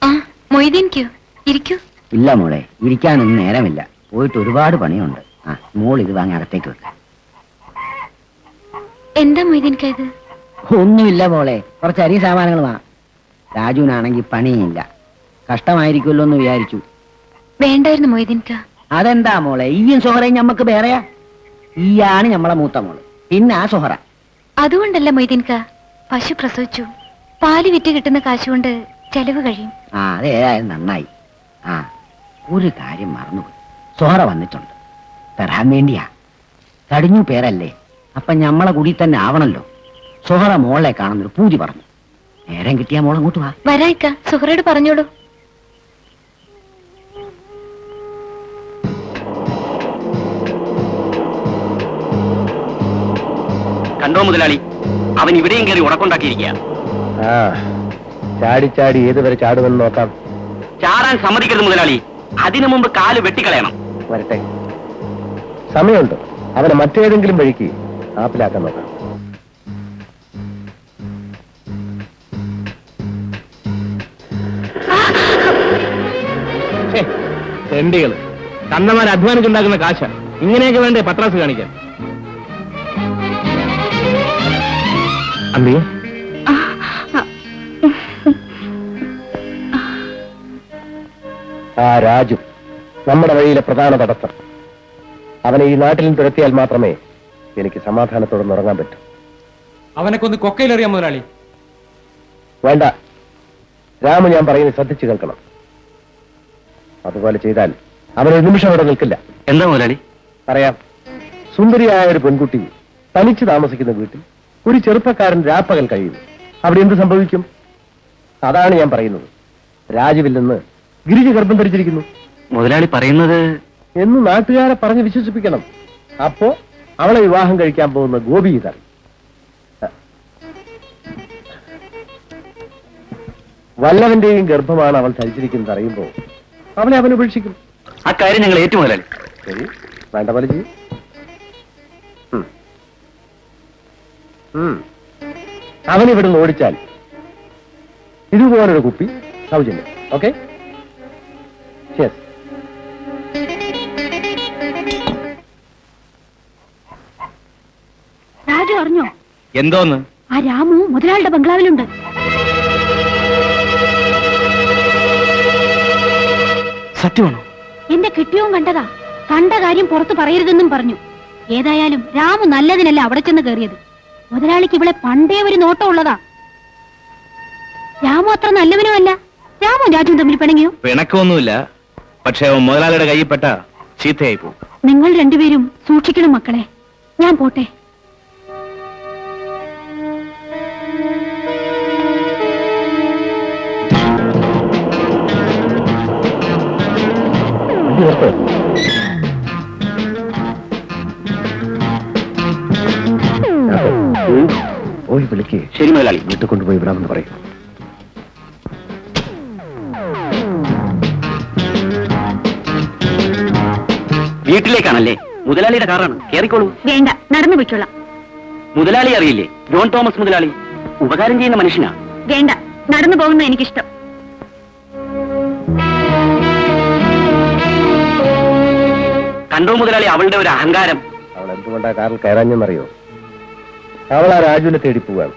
ആ, മൊയ്തീൻക്കോ? ഇരിക്കൂ. ഇല്ല മോളെ, ഇരിക്കാനൊന്നും നേരമില്ല. പോയിട്ട് ഒരുപാട് പണിയുണ്ട്. ആ, മോൾ ഇത് വാങ്ങി അകത്തേക്ക് വെക്ക. എന്താ മൊയ്തീൻക്ക ഇത്? ഒന്നുമില്ല മോളെ, കുറച്ച് അരി സാമാനങ്ങൾ വാ. രാജുവിനാണെങ്കിൽ പണിയില്ല. കഷ്ടമായിരിക്കുമല്ലോ എന്ന് വിചാരിച്ചു. വേണ്ടായിരുന്നു മൊയ്തീൻക്ക. അതെന്താ മോളെ, ഈയും സൊഹറയും ഞമ്മക്ക് വേറെയാ. ഈയാണ് ഞമ്മളെ മൂത്ത മോള്, പിന്നെ ആ സൊഹറ. അതുകൊണ്ടല്ല മൊയ്തീൻക്ക, പശു പ്രസവിച്ചു. പാല് വിറ്റ് കിട്ടുന്ന കാശുകൊണ്ട് ചെലവ് കഴിയും. ആ, അതേതായാലും നന്നായി. ആ, ഒരു കാര്യം മറന്നുപോയി. സൊഹറ വന്നിട്ടുണ്ട്. തരാൻ വേണ്ടിയാ. കടിഞ്ഞു പേരല്ലേ, അപ്പൊ ഞമ്മളെ കൂടി തന്നെ ആവണല്ലോ. സൊഹറ മോളെ കാണുന്നൊരു പൂജി പറഞ്ഞു. നേരം കിട്ടിയാ മോളെ അങ്ങോട്ട് വാ. വരായിക്ക, സുഹറയോട് പറഞ്ഞോളൂ. കണ്ടോ മുതലാളി, അവൻ ഇവിടെയും കയറി ഉടക്കുണ്ടാക്കിയിരിക്കുക. ആ, ചാടി ചാടി ഏതുവരെ ചാടുമെന്ന് നോക്കാം. ചാടാൻ സമ്മതിക്കരുത് മുതലാളി. അതിനു മുമ്പ് കാല് വെട്ടിക്കളയണം. വരട്ടെ, സമയമുണ്ട്. അവനെ മറ്റേതെങ്കിലും വഴിക്ക് ആപ്പിലാക്കാൻ നോക്കാം. തെണ്ടികള്, കന്നമാർ അധ്വാനിച്ചുണ്ടാക്കുന്ന കാശ ഇങ്ങനെയൊക്കെ വേണ്ടേ പത്രാസ് കാണിക്കാൻ? അമ്പിയെ, ആ രാജു നമ്മുടെ വഴിയിലെ പ്രധാന തടസ്സം. അവനെ ഈ നാട്ടിൽ നിന്ന് തുരത്തിയാൽ മാത്രമേ എനിക്ക് സമാധാനത്തോടെ ഉറങ്ങാൻ പറ്റൂ. അവനെ കൊന്ന് കൊക്കയിലെറിയാം മുതലാളി. വേണ്ട, രാമു ഞാൻ പറയുന്നത് ശ്രദ്ധിച്ചു കേൾക്കണം. അതുപോലെ ചെയ്താൽ അവനൊരു നിമിഷം അവിടെ നിൽക്കില്ല. എന്താ മുതലാളി? പറയാം. സുന്ദരിയായ ഒരു പെൺകുട്ടി തനിച്ച് താമസിക്കുന്ന വീട്ടിൽ ഒരു ചെറുപ്പക്കാരൻ രാപ്പകൽ കഴിയുന്നു. അവിടെ എന്ത് സംഭവിക്കും? അതാണ് ഞാൻ പറയുന്നത്. രാജുവിൽ നിന്ന് ഗിരിജ ഗർഭം ധരിച്ചിരിക്കുന്നു മുതലാളി പറയുന്നത് എന്ന് നാട്ടുകാരെ പറഞ്ഞ് വിശ്വസിപ്പിക്കണം. അപ്പോ അവളെ വിവാഹം കഴിക്കാൻ പോകുന്ന ഗോപി ഇതാണ്. വല്ലവന്റെയും ഗർഭമാണ് അവൾ ധരിച്ചിരിക്കുന്നത് അറിയുമ്പോ അവനെ അവൻ ഉപേക്ഷിക്കും. ആ കാര്യം ഞങ്ങൾ ഏറ്റു മുതലാളി. ശരി, വേണ്ട പോലെ ചെയ്യും. അവൻ ഇവിടുന്ന് ഓടിച്ചാൽ ഇതുപോലൊരു കുപ്പി സൗജന്യം. ഓക്കെ? യെസ്. രാജു അറിഞ്ഞോ? എന്തോന്ന്? ആ രാമു മുതലാളിയുടെ ബംഗ്ലാവിലുണ്ട്. സത്യമാണോ? എന്റെ കിട്ടിയവും കണ്ടതാ. കണ്ട കാര്യം പുറത്ത് പറയരുതെന്നും പറഞ്ഞു. ഏതായാലും രാമു നല്ലതിനല്ല അവിടെ ചെന്ന് കയറിയത്. മുതലാളിക്ക് ഇവിടെ പണ്ടേ ഒരു നോട്ടം ഉള്ളതാ. രാമു അത്ര നല്ലവനുമല്ല. രാമു രാജുവും തമ്മിൽ പിണങ്ങിയോ? പിണക്കമൊന്നുമില്ല. പക്ഷേ അവൻ മുതലാളിയുടെ കയ്യിൽപ്പെട്ട ചീത്തയായി പോകും. നിങ്ങൾ രണ്ടുപേരും സൂക്ഷിക്കണം മക്കളെ. ഞാൻ പോട്ടെ. പോയി വിളിക്ക്. ശരി മുതലാളി. വീട്ടിൽ കൊണ്ടുപോയി വിടാമെന്ന് പറയും. വീട്ടിലേക്കാണല്ലേ? മുതലാളിയുടെ കാറാണ്, കേറിക്കോളൂ. വേണ്ട, നടന്നു പോയിക്കോളാം. മുതലാളി അറിയില്ലേ? ജോൺ തോമസ് മുതലാളി ഉപകാരം ചെയ്യുന്ന മനുഷ്യനാ. വേണ്ട, നടന്നു പോകുന്ന എനിക്കിഷ്ടം. കണ്ടോ മുതലാളി അവളുടെ ഒരു അഹങ്കാരം. അവൾ എന്തുകൊണ്ടാ കാറിൽ കയറാഞ്ഞെന്നറിയോ? അവൾ ആ രാജുവിനെ തേടി പോവാണ്.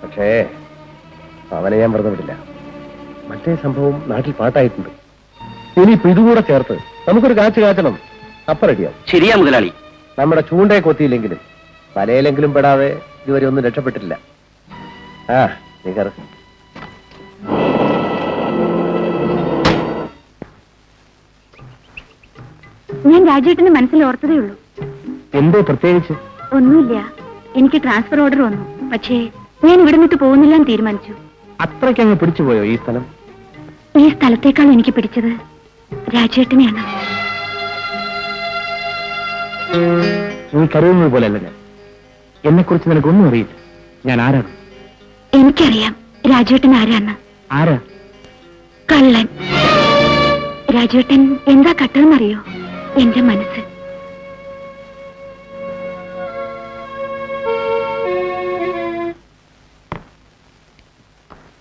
പക്ഷേ അവനെ ഞാൻ വെറുതെ വിടില്ല. മറ്റേ സംഭവം നാട്ടിൽ പാട്ടായിട്ടുണ്ട്. ഇനിയിപ്പോ ഇതുകൂടെ ചേർത്ത് നമുക്കൊരു കാച്ചു കാച്ചണം. അപ്പ റെഡിയാവും. ശരിയാ മുതലാളി. നമ്മുടെ ചൂണ്ടയെ കൊത്തിയില്ലെങ്കിലും വലയിലെങ്കിലും പെടാതെ ഇതുവരെ ഒന്നും രക്ഷപ്പെട്ടിട്ടില്ല. ആ നീ കയറ്. ഞാൻ രാജേട്ടന് മനസ്സിൽ ഓർത്തതേ ഉള്ളൂ. എന്തോ പ്രത്യേകിച്ച്? ഒന്നുമില്ല. എനിക്ക് ട്രാൻസ്ഫർ ഓർഡർ വന്നു. പക്ഷേ ഞാൻ ഇവിടെ നിന്നിട്ട് പോകുന്നില്ല എന്ന് തീരുമാനിച്ചു. അത്രയ്ക്കങ്ങ് പിടിച്ചുപോയോ ഈ സ്ഥലം? ഈ സ്ഥലത്തേക്കാൾ എനിക്ക് പിടിച്ചത് രാജേട്ടനെയാണ്. നീ കരുതുന്നത് പോലെയല്ല ഞാൻ. എന്നെ കുറിച്ച് നിനക്കൊന്നും അറിയില്ല. ഞാൻ ആരാണ്? എനിക്കറിയാം രാജേട്ടൻ ആരാന്ന്. ആരാ? കള്ളൻ. രാജേട്ടൻ എന്താ കട്ടതെന്നറിയോ? എന്റെ മനസ്സ്.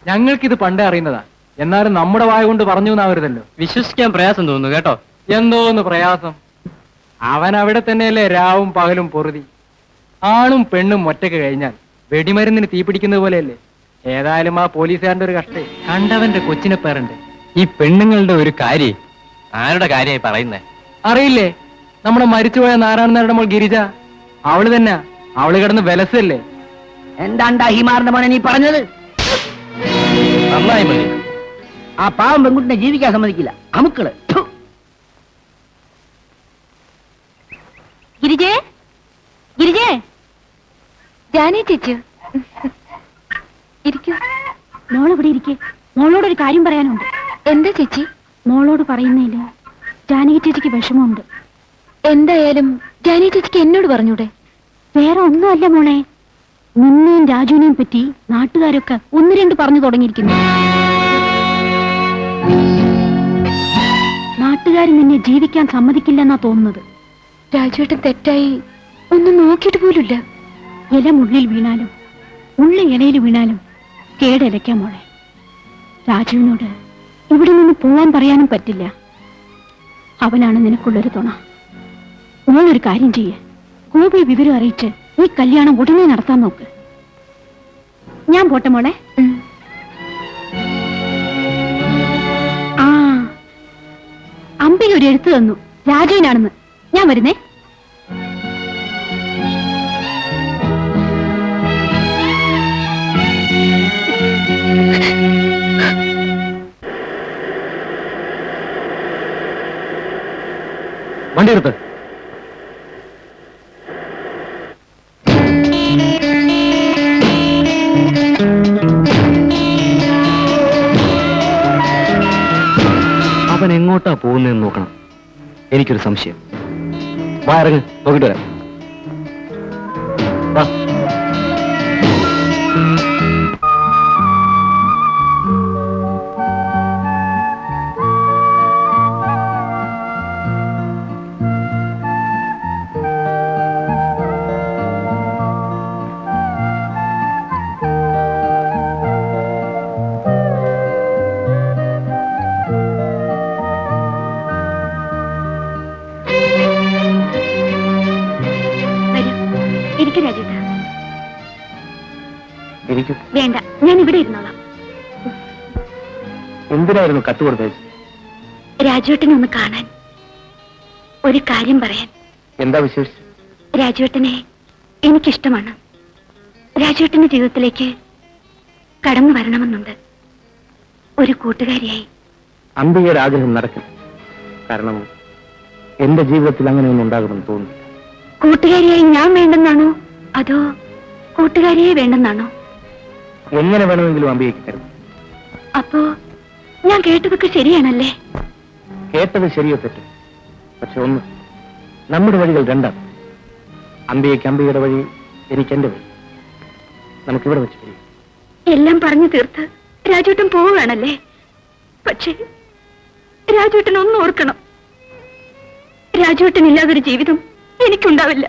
ഞങ്ങൾക്കിത് പണ്ടേ അറിയുന്നതാ. എന്നാലും നമ്മുടെ വായ കൊണ്ട് പറഞ്ഞു എന്നാവരുതല്ലോ. വിശ്വസിക്കാൻ പ്രയാസം തോന്നുന്നു കേട്ടോ. എന്തോന്ന് പ്രയാസം? അവൻ അവിടെ തന്നെയല്ലേ രാവും പകലും പൊറുതി. ആണും പെണ്ണും ഒറ്റക്ക് കഴിഞ്ഞാൽ വെടിമരുന്നിന് തീ പിടിക്കുന്നത് പോലെയല്ലേ. ഏതായാലും ആ പോലീസുകാരന്റെ ഒരു കഷ്ടേ. കണ്ടവന്റെ കൊച്ചിനെ പേരുണ്ട്. ഈ പെണ്ണുങ്ങളുടെ ഒരു കാര്യം ആരുടെ കാര്യമായി പറയുന്നേ? അറിയില്ലേ? നമ്മുടെ മരിച്ചുപോയ നാരായണനാരുടെ മോൾ ഗിരിജ. അവള് തന്നെ. അവള് കിടന്ന് വിലസല്ലേ. എന്താണ്ടാ ഹിമാറിന്റെ മോനെ നീ പറഞ്ഞത്? നന്നായി മതി. ആ പാവം പെൺകുട്ടിനെ ജീവിക്കാൻ സമ്മതിക്കില്ല. അമുക്കള്. ഗിരിജേ, ഗിരിജേ. ജാനേ ചേച്ചി ഇരിക്കൂ. മോളിവിടെ ഇരിക്കെ. മോളോടൊരു കാര്യം പറയാനുണ്ട്. എന്താ ചേച്ചി? മോളോട് പറയുന്നതില് ജാനകി ചേച്ചിക്ക് വിഷമമുണ്ട്. എന്തായാലും ജാനേ ചേച്ചിക്ക് എന്നോട് പറഞ്ഞൂടെ? വേറെ ഒന്നുമല്ല മോളെ, നിന്നെയും രാജുവിനെയും പറ്റി നാട്ടുകാരൊക്കെ ഒന്ന് രണ്ട് പറഞ്ഞു തുടങ്ങിയിരിക്കുന്നു. നാട്ടുകാർ നിന്നെ ജീവിക്കാൻ സമ്മതിക്കില്ലെന്നാ തോന്നുന്നത്. രാജുവേട്ടൻ തെറ്റായി ഒന്നും നോക്കിയിട്ട് പോലുമില്ല. ഇല മുള്ളിൽ വീണാലും ഉള്ള ഇലയിൽ വീണാലും കേടലയ്ക്കാം മോളെ. രാജുവിനോട് ഇവിടെ നിന്ന് പോവാൻ പറയാനും പറ്റില്ല. അവനാണ് നിനക്കുള്ളൊരു തുണ. മോളൊരു കാര്യം ചെയ്യേ, ഗോപിയെ വിവരം അറിയിച്ച് ഈ കല്യാണം ഉടനെ നടത്താൻ നോക്ക്. ഞാൻ പോട്ടെ മോളെ. ആ, അമ്പിക ഒരു എഴുത്ത് തന്നു, രാജുവിനാണെന്ന്. ഞാൻ വരുന്നേ. വണ്ടി എടുത്ത്. അവൻ എങ്ങോട്ടാ പോകുന്നതെന്ന് നോക്കണം. എനിക്കൊരു സംശയം. വാ, ഇറങ്ങ്, നോക്കിട്ട് വരാം. വാ. ഇരിക്കു രാജേട്ടാ. ഇരിക്കും. വേണ്ട, ഞാൻ ഇവിടെ ഇരുന്നോളാം. എന്തിനായിരുന്നു കത്ത് കൊടുത്തത്? രാജുവേട്ടനെ ഒന്ന് കാണാൻ, ഒരു കാര്യം പറയാൻ. എന്താ വിശേഷിച്ച്? രാജുവേട്ടനെ എനിക്കിഷ്ടമാണ്. രാജുവേട്ടന്റെ ജീവിതത്തിലേക്ക് കടന്നു വരണമെന്നുണ്ട്, ഒരു കൂട്ടുകാരിയായി. അംബികയുടെ ആഗ്രഹം നടക്കും. കാരണം എന്റെ ജീവിതത്തിൽ അങ്ങനെയൊന്നും ഉണ്ടാകുമെന്ന് തോന്നുന്നു. കൂട്ടുകാരിയായി ഞാൻ വേണ്ടെന്നാണോ അതോ കൂട്ടുകാരിയെ വേണ്ടെന്നാണോ? എങ്ങനെ വേണമെങ്കിലും അംബികയ്ക്ക് തരും. അപ്പോ ഞാൻ കേട്ടതൊക്കെ ശരിയാണല്ലേ? കേട്ടത് ശരിയോ തെറ്റ്, പക്ഷെ ഒന്ന്, നമ്മുടെ വഴികൾ രണ്ടാണ്. അംബികയ്ക്ക് അംബികയുടെ വഴി, എനിക്ക് എന്റെ വഴി. നമുക്കിവിടെ വെച്ച് പിരിയാം. എല്ലാം പറഞ്ഞു തീർത്ത് രാജുവേട്ടൻ പോവുകയാണല്ലേ? പക്ഷേ രാജുവേട്ടൻ ഒന്ന് ഓർക്കണം, രാജുവേട്ടൻ ഇല്ലാതൊരു ജീവിതം എനിക്കുണ്ടാവില്ല,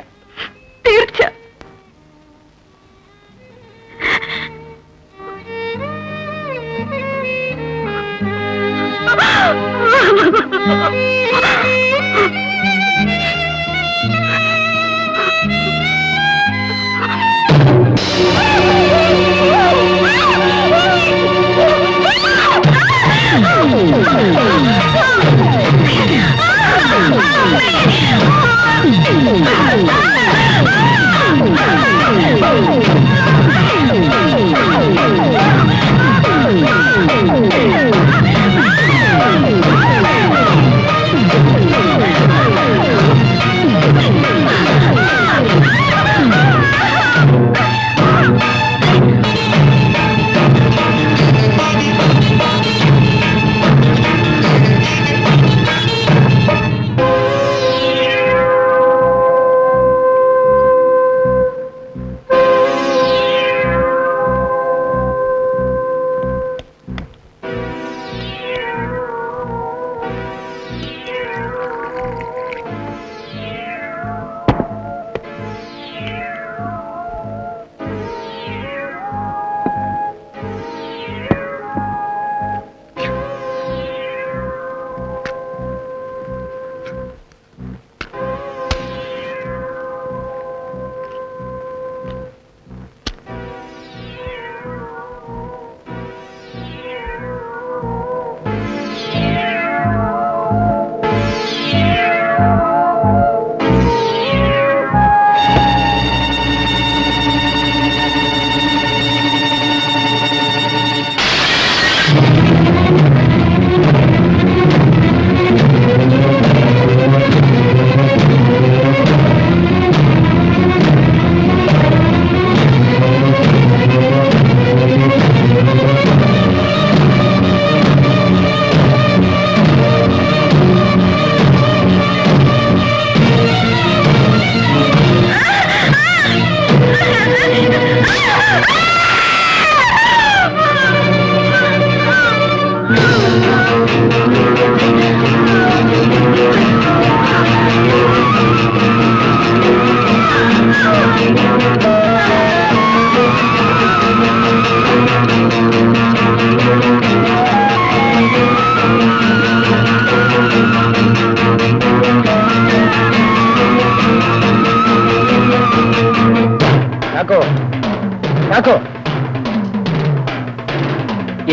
തീർച്ച.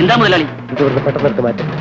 എന്താ മുതലാളി? ഇത് ഇവിടുന്ന് പെട്ടെന്ന് എടുത്ത് മാറ്റും.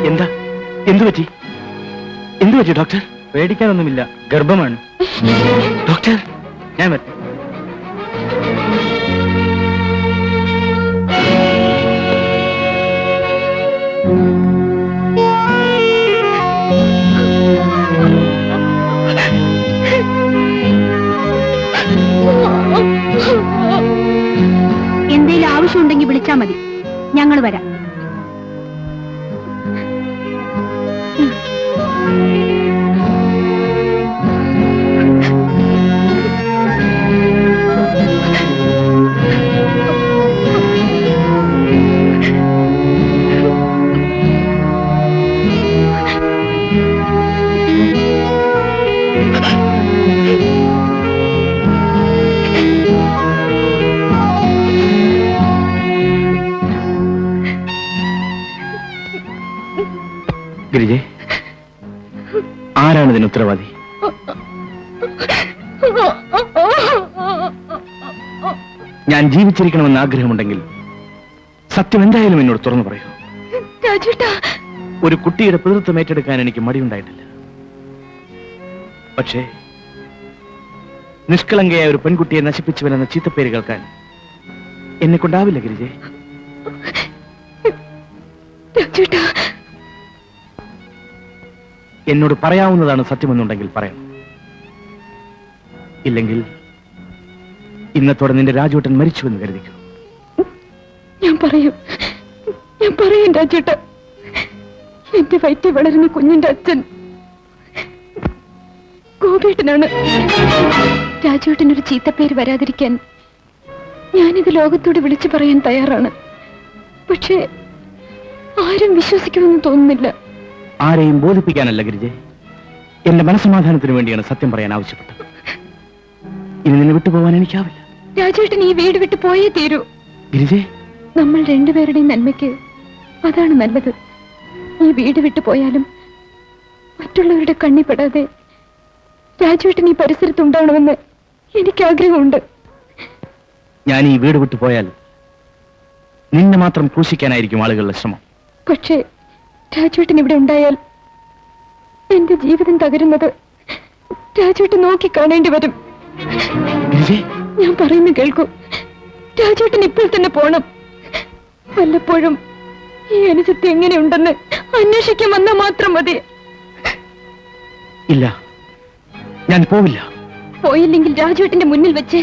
എന്താ എന്തു പറ്റി ഡോക്ടർ? പേടിക്കാനൊന്നുമില്ല, ഗർഭമാണ്. ഡോക്ടർ, ഞാൻ വരട്ടെ. എന്തേലും ആവശ്യമുണ്ടെങ്കിൽ വിളിച്ചാ മതി, ഞങ്ങൾ വരാം. ഗിരിജെ, ആരാണ് ഇതിന് ഉത്തരവാദി? ഞാൻ ജീവിച്ചിരിക്കണമെന്ന് ആഗ്രഹമുണ്ടെങ്കിൽ സത്യം എന്തായാലും എന്നോട് തുറന്നു പറയൂ. ഒരു കുട്ടിയുടെ പിതൃത്വം ഏറ്റെടുക്കാൻ എനിക്ക് മടിയുണ്ടായിട്ടില്ല. പക്ഷേ നിഷ്കളങ്കയായ ഒരു പെൺകുട്ടിയെ നശിപ്പിച്ചുവെന്ന ചീത്തപ്പേര് കേൾക്കാൻ എന്നെ കൊണ്ടാവില്ല ഗിരിജെ. എന്നോട് പറയാവുന്നതാണ് സത്യമെന്നുണ്ടെങ്കിൽ പറയണം. ഇല്ലെങ്കിൽ ഇന്നത്തോടെ നിന്റെ രാജുവേട്ടൻ മരിച്ചുവെന്ന് കരുതിക്കൂ. ഞാൻ പറയും രാജേട്ട. എന്റെ വയറ്റിൽ വളരുന്ന കുഞ്ഞിന്റെ അച്ഛൻ ഗോപേട്ടനാണ്. രാജുവേട്ടനൊരു ചീത്തപ്പേര് വരാതിരിക്കാൻ ഞാനിത് ലോകത്തോട് വിളിച്ചു പറയാൻ തയ്യാറാണ്. പക്ഷേ ആരും വിശ്വസിക്കുമെന്ന് തോന്നുന്നില്ല. ആരെയും ബോധിപ്പിക്കാനല്ല ഗിരിജെ, എന്റെ മനസ്സമാധാനത്തിന് വേണ്ടിയാണ് സത്യം പറയാൻ ആവശ്യപ്പെട്ടത്. ഇനി നിന്നെ വിട്ടുപോകാൻ എനിക്കാവില്ല. രാജേട്ടൻ ഈ വീട് വിട്ട് പോയേ തീരൂ. ഗിരിജെ, നമ്മൾ രണ്ടുപേരുടെയും നന്മയ്ക്ക് അതാണ് നല്ലത്. ഈ വീട് വിട്ടു പോയാലും മറ്റുള്ളവരുടെ കണ്ണിപ്പെടാതെ രാജേട്ടൻ ഈ പരിസരത്തുണ്ടാവണമെന്ന് എനിക്ക് ആഗ്രഹമുണ്ട്. ഞാൻ ഈ വീട് വിട്ടു പോയാൽ നിന്നെ മാത്രം ക്രൂശിക്കാനായിരിക്കും ആളുകളുടെ ശ്രമം. പക്ഷേ രാജേട്ടൻ ഇവിടെ ഉണ്ടായാൽ എന്റെ ജീവിതം തകരുന്നത് രാജേട്ടൻ നോക്കി കാണേണ്ടി വരും. ഞാൻ പറയുന്ന കേൾക്കൂ. രാജേട്ടൻ ഇപ്പോൾ തന്നെ പോണം. വല്ലപ്പോഴും ഈ അനുജത്തി എങ്ങനെയുണ്ടെന്ന് അന്വേഷിക്കാൻ വന്നാൽ മാത്രം മതി. ഇല്ല, ഞാൻ പോവില്ല. പോയില്ലെങ്കിൽ രാജേട്ടന്റെ മുന്നിൽ വെച്ച്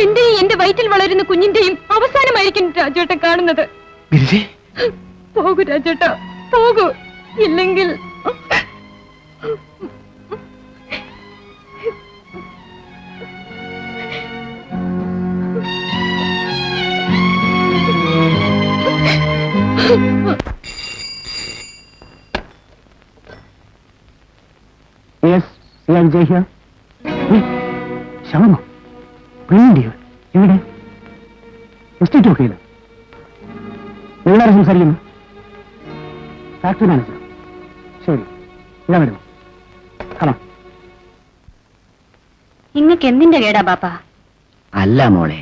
എന്റെയും എന്റെ വയറ്റിൽ വളരുന്ന കുഞ്ഞിന്റെയും അവസാനമായിരിക്കും രാജേട്ടൻ കാണുന്നത്. പോകൂ രാജേട്ട, പോകൂ. ഇല്ലെങ്കിൽ ശവമോ? പെണ്ണിന്റെയോ? എവിടെ? എസ്റ്റേറ്റ് നോക്കിയില്ല. എല്ലാവരും സംസാരിക്കുന്നു. Factory manager. ശരി, ഇതാ വരുന്നു. ഹലോ. ഇങ്ങക്ക് എന്തിന്റെ കേടാ ബാപ്പ? അല്ല മോളെ,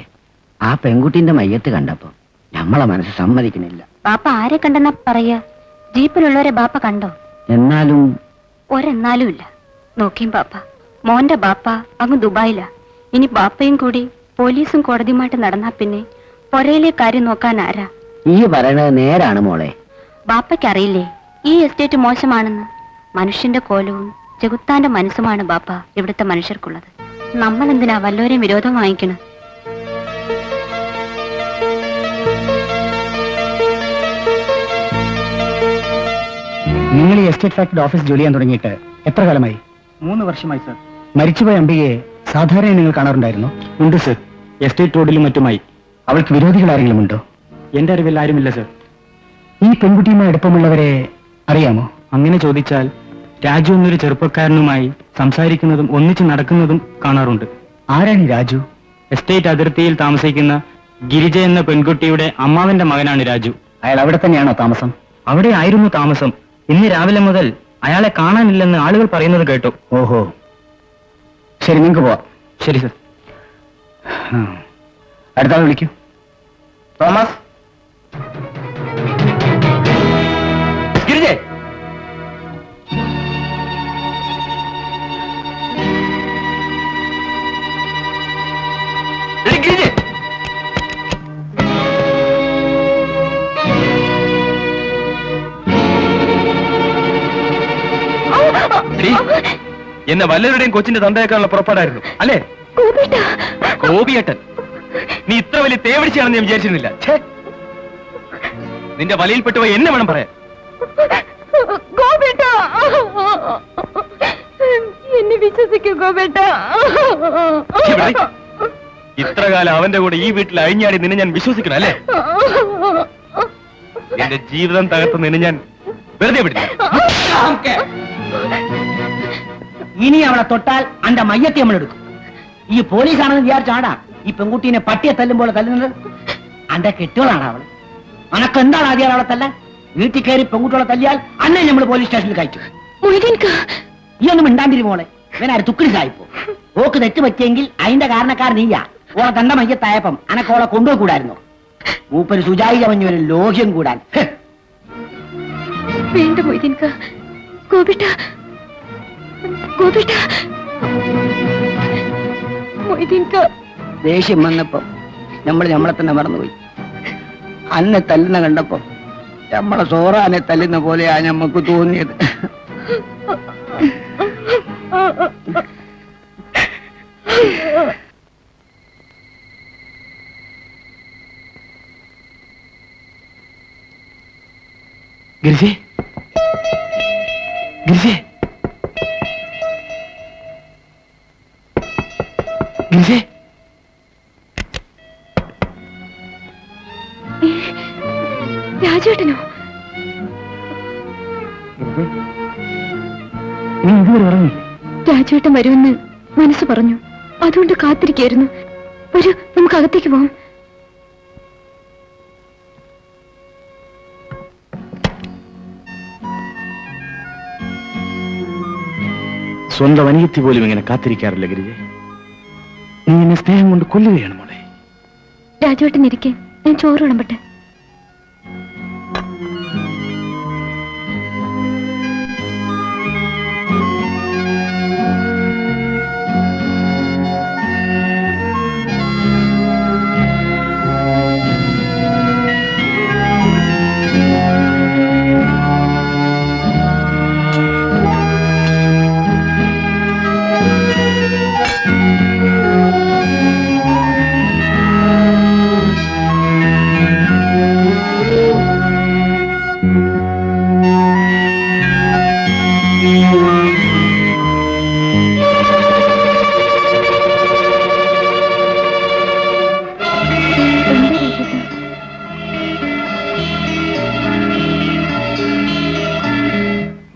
ആ പെൺകുട്ടിന്റെ മയ്യത്ത് കണ്ടപ്പോ നമ്മളെ മനസ്സ് സമ്മതിക്കുന്നില്ല. ബാപ്പ ആരെ കണ്ടെന്നാ പറയാ? ജീപ്പിലുള്ളവരെ ബാപ്പ കണ്ടോ? എന്നാലും ഒരെന്നാലും ഇല്ല. നോക്കിയും ബാപ്പ, മോന്റെ ബാപ്പ അങ്ങ് ദുബായിലാ. ഇനി ബാപ്പയും കൂടി പോലീസും കോടതിയുമായിട്ട് നടന്നാ പിന്നെ പൊരയിലെ കാര്യം നോക്കാൻ ആരാ? ഈ പറയണത് നേരാണ് മോളെ. ബാപ്പയ്ക്കറിയില്ലേ ഈ എസ്റ്റേറ്റ് മോശമാണെന്ന്? മനുഷ്യന്റെ കോലവും ചെകുത്താന്റെ മനസ്സുമാണ് ബാപ്പ ഇവിടുത്തെ മനുഷ്യർക്കുള്ളത്. നമ്മൾ എന്തിനാ വല്ലവരെയും വിരോധം വാങ്ങിക്കണം? നിങ്ങൾ ഈ എസ്റ്റേറ്റ് ഫാക്ടറി ഓഫീസ് ജോലി ചെയ്യാൻ തുടങ്ങിയിട്ട് എത്ര കാലമായി? 3 വർഷമായി സർ. മരിച്ചുപോയ അംബികയെ സാധാരണ നിങ്ങൾ കാണാറുണ്ടായിരുന്നോ? ഉണ്ട് സർ, എസ്റ്റേറ്റ് റോഡിലും മറ്റുമായി. അവൾക്ക് വിരോധികൾ ആരെങ്കിലും ഉണ്ടോ? എന്റെ അറിവിൽ ആരുമില്ല സർ. ഈ പെൺകുട്ടിയുമായി അടുപ്പമുള്ളവരെ അറിയാമോ? അങ്ങനെ ചോദിച്ചാൽ രാജു എന്നൊരു ചെറുപ്പക്കാരനുമായി സംസാരിക്കുന്നതും ഒന്നിച്ച് നടക്കുന്നതും കാണാറുണ്ട്. ആരാണ് ഈ രാജു? എസ്റ്റേറ്റ് അതിർത്തിയിൽ താമസിക്കുന്ന ഗിരിജ എന്ന പെൺകുട്ടിയുടെ അമ്മാവന്റെ മകനാണ് രാജു. അയാൾ അവിടെ തന്നെയാണോ താമസം? അവിടെ ആയിരുന്നു താമസം. ഇന്ന് രാവിലെ മുതൽ അയാളെ കാണാനില്ലെന്ന് ആളുകൾ പറയുന്നത് കേട്ടു. ഓഹോ, ശരി, നിങ്ങൾക്ക് പോവാം. ശരി സർ. അടുത്ത ആൾ വിളിക്കൂ. തോമസ്. എന്നെ വല്ലവരുടെയും കൊച്ചിന്റെ തന്തയേക്കാനുള്ള പുറപ്പാടായിരുന്നു അല്ലേ? ഗോപിയേട്ടൻ, നീ ഇത്ര വലിയ തേവടിച്ചാണെന്ന് ഞാൻ വിചാരിച്ചിരുന്നില്ല. നിന്റെ വലയിൽപ്പെട്ടു പോയി എന്നെ വേണം പറയാൻ. എന്നെ വിശ്വസിക്കൂ ഗോപേട്ട. ഇത്ര കാലം അവന്റെ കൂടെ ഈ വീട്ടിൽ അഴിഞ്ഞാടി നിന്നെ ഞാൻ വിശ്വസിക്കണം അല്ലേ? എന്റെ ജീവിതം തകർത്ത് നിന്നെ ഞാൻ വെറുതെ വിടില്ല. ഇനി അവളെ തൊട്ടാൽ അന്റെ മയ്യത്തെ നമ്മൾ എടുക്കും. ഈ പോലീസാണെന്ന് വിചാരിച്ചാടാ ഈ പെൺകുട്ടീനെ പട്ടിയെ തല്ലുമ്പോൾ തല്ലുന്നത്. അന്റെ കെട്ടുകളാണ് അവള്. അനക്ക് എന്താണ് ആദ്യം അവളെ തല്ലാൻ? വീട്ടിൽ കയറി പെൺകുട്ടികളെ തല്ലിയാൽ അന്നെ നമ്മൾ പോലീസ് സ്റ്റേഷനിൽ കഴിച്ചു. ഈ ഒന്നും മിണ്ടാണ്ടിരി മോളെ. ഇവനാര് തുക്കിടി സായിപ്പോ. ഓക്ക് തെറ്റ് പറ്റിയെങ്കിൽ അതിന്റെ കാരണക്കാരൻ നീയാ. ഓളെ തന്റെ മയ്യത്തായപ്പം അനക്കോളെ കൊണ്ടുപോയി കൂടായിരുന്നു. മൂപ്പര് സുജായി ചമഞ്ഞൊരു ലോഹ്യം കൂടാൻ. വേണ്ട മൊയ്തീൻക, ഗോപിട്ട ഗോപിട്ട. മൊയ്തീൻക, ദേഷ്യം വന്നപ്പം നമ്മളെ തന്നെ മറന്നുപോയി. അന്നെ തല്ലുന്ന കണ്ടപ്പം നമ്മളെ സോറാനെ തല്ലുന്ന പോലെയാ ഞമ്മക്ക് തോന്നിയത്. ഗിരിജേ, ഗിരിജേ, ഗിരിജേ. രാജേട്ടനോ? നീ ഇതുവരെ ഉറങ്ങി? രാജേട്ടൻ വരുമെന്ന് മനസ്സ് പറഞ്ഞു, അതുകൊണ്ട് കാത്തിരിക്കായിരുന്നു. വരൂ, നമുക്ക് അകത്തേക്ക് പോവാം. സ്വന്തം അനിയത്തി പോലും ഇങ്ങനെ കാത്തിരിക്കാറില്ല ഗിരിജെ. നീ എന്നെ സ്നേഹം കൊണ്ട് കൊല്ലുകയാണ് മോളെ. രാജേട്ടൻ ഇരിക്കെ, ഞാൻ ചോറ് വിളമ്പട്ടെ.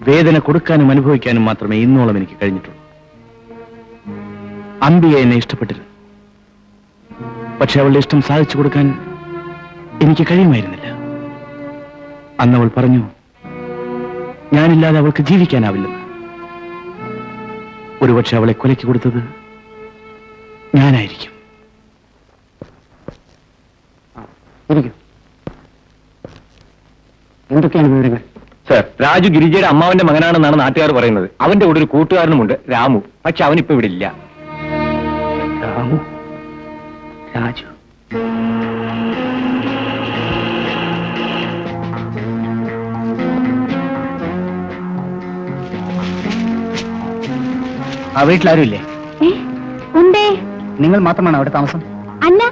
വേദന കൊടുക്കാനും അനുഭവിക്കാനും മാത്രമേ ഇന്നോളം എനിക്ക് കഴിഞ്ഞിട്ടുള്ളൂ. അംബിക എന്നെ ഇഷ്ടപ്പെട്ടിരുന്നു. പക്ഷെ അവളുടെ ഇഷ്ടം സാധിച്ചു കൊടുക്കാൻ എനിക്ക് കഴിയുമായിരുന്നില്ല. അന്ന് അവൾ പറഞ്ഞു, ഞാനില്ലാതെ അവൾക്ക് ജീവിക്കാനാവില്ലെന്ന്. ഒരുപക്ഷെ അവളെ കൊലയ്ക്ക് കൊടുത്തത് ഞാനായിരിക്കും. എന്തൊക്കെയാണ് വിവരങ്ങൾ? സർ, രാജു ഗിരിജയുടെ അമ്മാവന്റെ മകനാണെന്നാണ് നാട്ടുകാർ പറയുന്നത്. അവന്റെ കൂടെ ഒരു കൂട്ടുകാരനുമുണ്ട്, രാമു. പക്ഷെ അവനിപ്പോ ഇവിടെ ഇല്ല. രാമു, രാജു. ആ വീട്ടിലാരും ഇല്ലേ? ഉണ്ടേ. നിങ്ങൾ മാത്രമാണ് അവിടെ താമസം? അല്ല,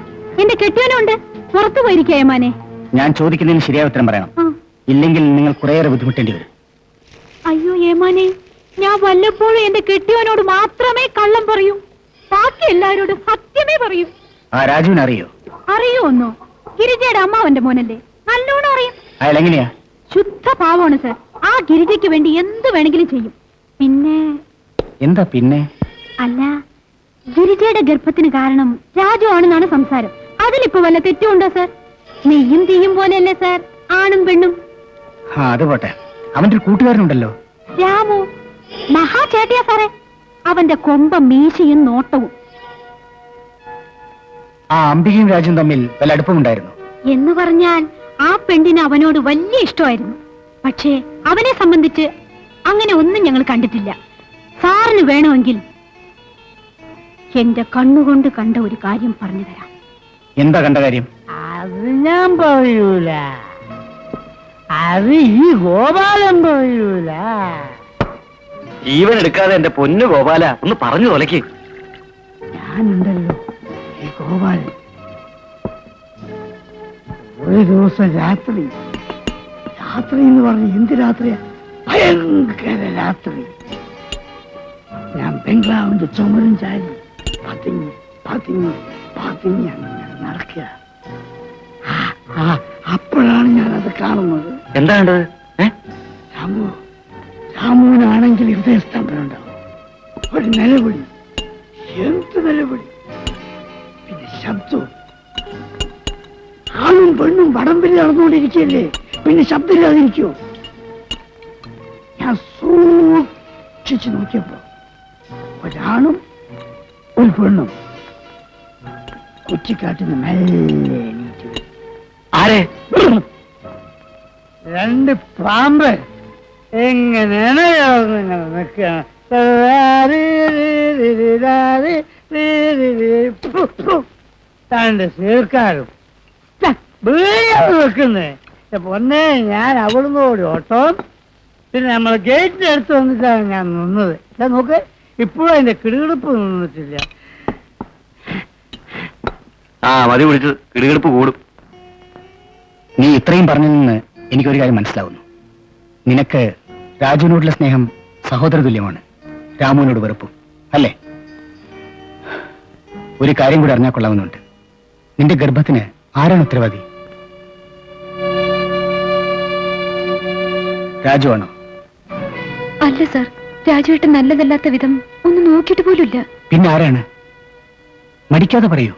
എന്റെ കെട്ടിയവനുണ്ട്. പുറത്തു പോയിരിക്കുക ഏമാനെ. ഞാൻ ചോദിക്കുന്നതിന് ശരിയായ ഉത്തരം പറയണം. ഇല്ലെങ്കിൽ നിങ്ങൾ കുറേയേറെ ബുദ്ധിമുട്ടേണ്ടി വരും. അയ്യോ ഏമാനെ, ഞാൻ വല്ലപ്പോഴും എന്റെ കെട്ടിയവനോട് മാത്രമേ കള്ളം പറയൂ. ബാക്കി എല്ലാവരോടും സത്യമേ പറയൂ. ആ രാജുവിനെ അറിയോ? അറിയുമോന്നോ? ഗിരിജയുടെ അമ്മാവന്റെ മോനല്ലേ, നല്ലോണം അറിയും. അയാൾ എങ്ങനെയാ? ശുദ്ധ പാവമാണ് സർ. ആ ഗിരിജയ്ക്ക് വേണ്ടി എന്ത് വേണമെങ്കിലും ചെയ്യും. പിന്നെ എന്താ പിന്നെ? അല്ല, ഗിരിജയുടെ ഗർഭത്തിന് കാരണം രാജു ആണെന്നാണ് സംസാരം. അതിലിപ്പോ വല്ല തെറ്റുണ്ടോ സർ? നെയ്യും തീയും പോലെയല്ലേ സർ ആണും പെണ്ണും? ആ അത് പോട്ടെ, അവന്റെ ഒരു കൂട്ടുകാരനുണ്ടല്ലോ, രാമു. മഹാ ചേട്ടിയാ സാറേ. അവന്റെ കൊമ്പ മീശയും നോട്ടവും. ആ അംബികയും രാജുവും തമ്മിൽ വല്ല അടുപ്പമുണ്ടായിരുന്നു എന്ന് പറഞ്ഞാൽ ആ പെണ്ണിന് അവനോട് വലിയ ഇഷ്ടമായിരുന്നു. പക്ഷേ അവനെ സംബന്ധിച്ച് അങ്ങനെ ഒന്നും ഞങ്ങൾ കണ്ടിട്ടില്ല. സാറിന് വേണമെങ്കിൽ എന്റെ കണ്ണുകൊണ്ട് കണ്ട ഒരു കാര്യം പറഞ്ഞു തരാം. എന്താ കണ്ട കാര്യം? അത് ഞാൻ പറയൂല, അത് ഈ ഗോപാലൻ പറയൂല. ജീവൻ എടുക്കാതെ എന്റെ പൊന്നു ഗോപാല ഒന്ന് പറഞ്ഞു തൊലക്ക്. ഞാനുണ്ടല്ലോ ഈ ഗോപാലൻ. ഒരു ദിവസം രാത്രി എന്ന് പറഞ്ഞ എന്ത് രാത്രിയാ? ഭയങ്കര രാത്രി. ഞാൻ ബംഗ്ലാവിന്റെ ചുമരും ചാരി പതിഞ്ഞ് അങ്ങനെ നടക്കുക. അപ്പോഴാണ് ഞാനത് കാണുന്നത്. എന്താണ് രാമുവിനാണെങ്കിൽ ഹൃദയസ്തംഭനുണ്ടാവും. ഒരു നിലവിളി, എന്ത് നിലവിളി! പിന്നെ ശബ്ദവും. ആണും പെണ്ണും വടംവലി നടന്നുകൊണ്ടിരിക്കുകയല്ലേ, പിന്നെ ശബ്ദമില്ലാതിരിക്കുമോ? ഞാൻ സൂക്ഷിച്ചു നോക്കിയപ്പോ ഒരാണും ഒരു പെണ്ണും കുറ്റിക്കാട്ടിന്ന് മെല്ലെ എണീറ്റ്. ആരെ? രണ്ട് പാമ്പ് എങ്ങനെയാണ് നിൽക്കുകയാണ്. സീർക്കാരും വെക്കുന്നേ. പൊന്നെ, ഞാൻ അവിടുന്ന് ഓടി ഓട്ടം. പിന്നെ നമ്മളെ ഗേറ്റിന്റെ അടുത്ത് വന്നിട്ടാണ് ഞാൻ നിന്നത്. നോക്ക്, ഇപ്പോഴും അതിന്റെ കിടുകിടുപ്പ് നിന്നിട്ടില്ല. മതി വിളിച്ചത്, കിടുകിടുപ്പ് കൂടും. നീ ഇത്രയും പറഞ്ഞു നിന്ന് എനിക്കൊരു കാര്യം മനസ്സിലാവുന്നു. നിനക്ക് രാജുവിനോടുള്ള സ്നേഹം സഹോദര തുല്യമാണ്, രാമുവിനോട് വെറുപ്പും, അല്ലേ? ഒരു കാര്യം കൂടി അറിഞ്ഞാൽ കൊള്ളാവുന്നുണ്ട്. നിന്റെ ഗർഭത്തിന് ആരാണ് ഉത്തരവാദി? രാജു ആണോ? അല്ല സർ, രാജുവേട്ടൻ നല്ലതല്ലാത്ത വിധം ഒന്നും നോക്കിയിട്ട് പോലുമില്ല. പിന്നെ ആരാണ്? മടിക്കാതെ പറയൂ.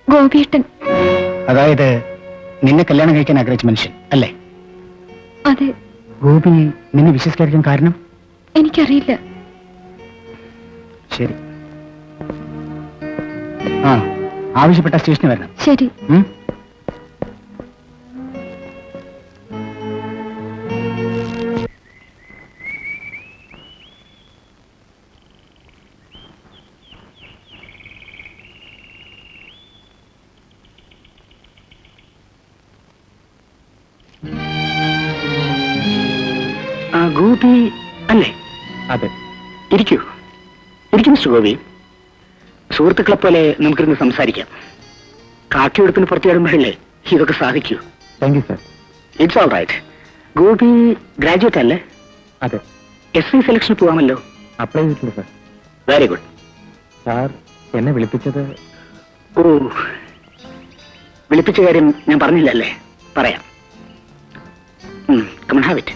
ഗോപിയേട്ടൻ. അതായത് നിന്നെ കല്യാണം കഴിക്കാൻ ആഗ്രഹിച്ച മനുഷ്യൻ, അല്ലേ? അതെ. ഗോപി നിന്നെ വിശ്വസിക്കാതിരിക്കാൻ കാരണം? എനിക്കറിയില്ല. ശരി, ആവശ്യപ്പെട്ട സ്റ്റേഷനിൽ വരണം. ശരി. ഗോപി അല്ലേ? അതെ. ഇരിക്കൂ, മിസ്റ്റർ ഗോപി. സുഹൃത്തുക്കളെ പോലെ നമുക്കിരുന്ന് സംസാരിക്കാം. കാക്കിയെടുപ്പിന് പുറത്തിടുമ്പോഴല്ലേ ഇതൊക്കെ സാധിക്കൂ. Thank you sir. It's all right. Gopi graduate അല്ലേ? അതെ. SI സെലക്ഷന് പോകാമല്ലോ. അപ്ലൈ ചെയ്തിട്ടുണ്ട് സർ. Very good. സാർ എന്നെ വിളിപ്പിച്ചത്? ഓ, വിളിപ്പിച്ച കാര്യം ഞാൻ പറഞ്ഞില്ല അല്ലേ? പറയാം. Come and have it.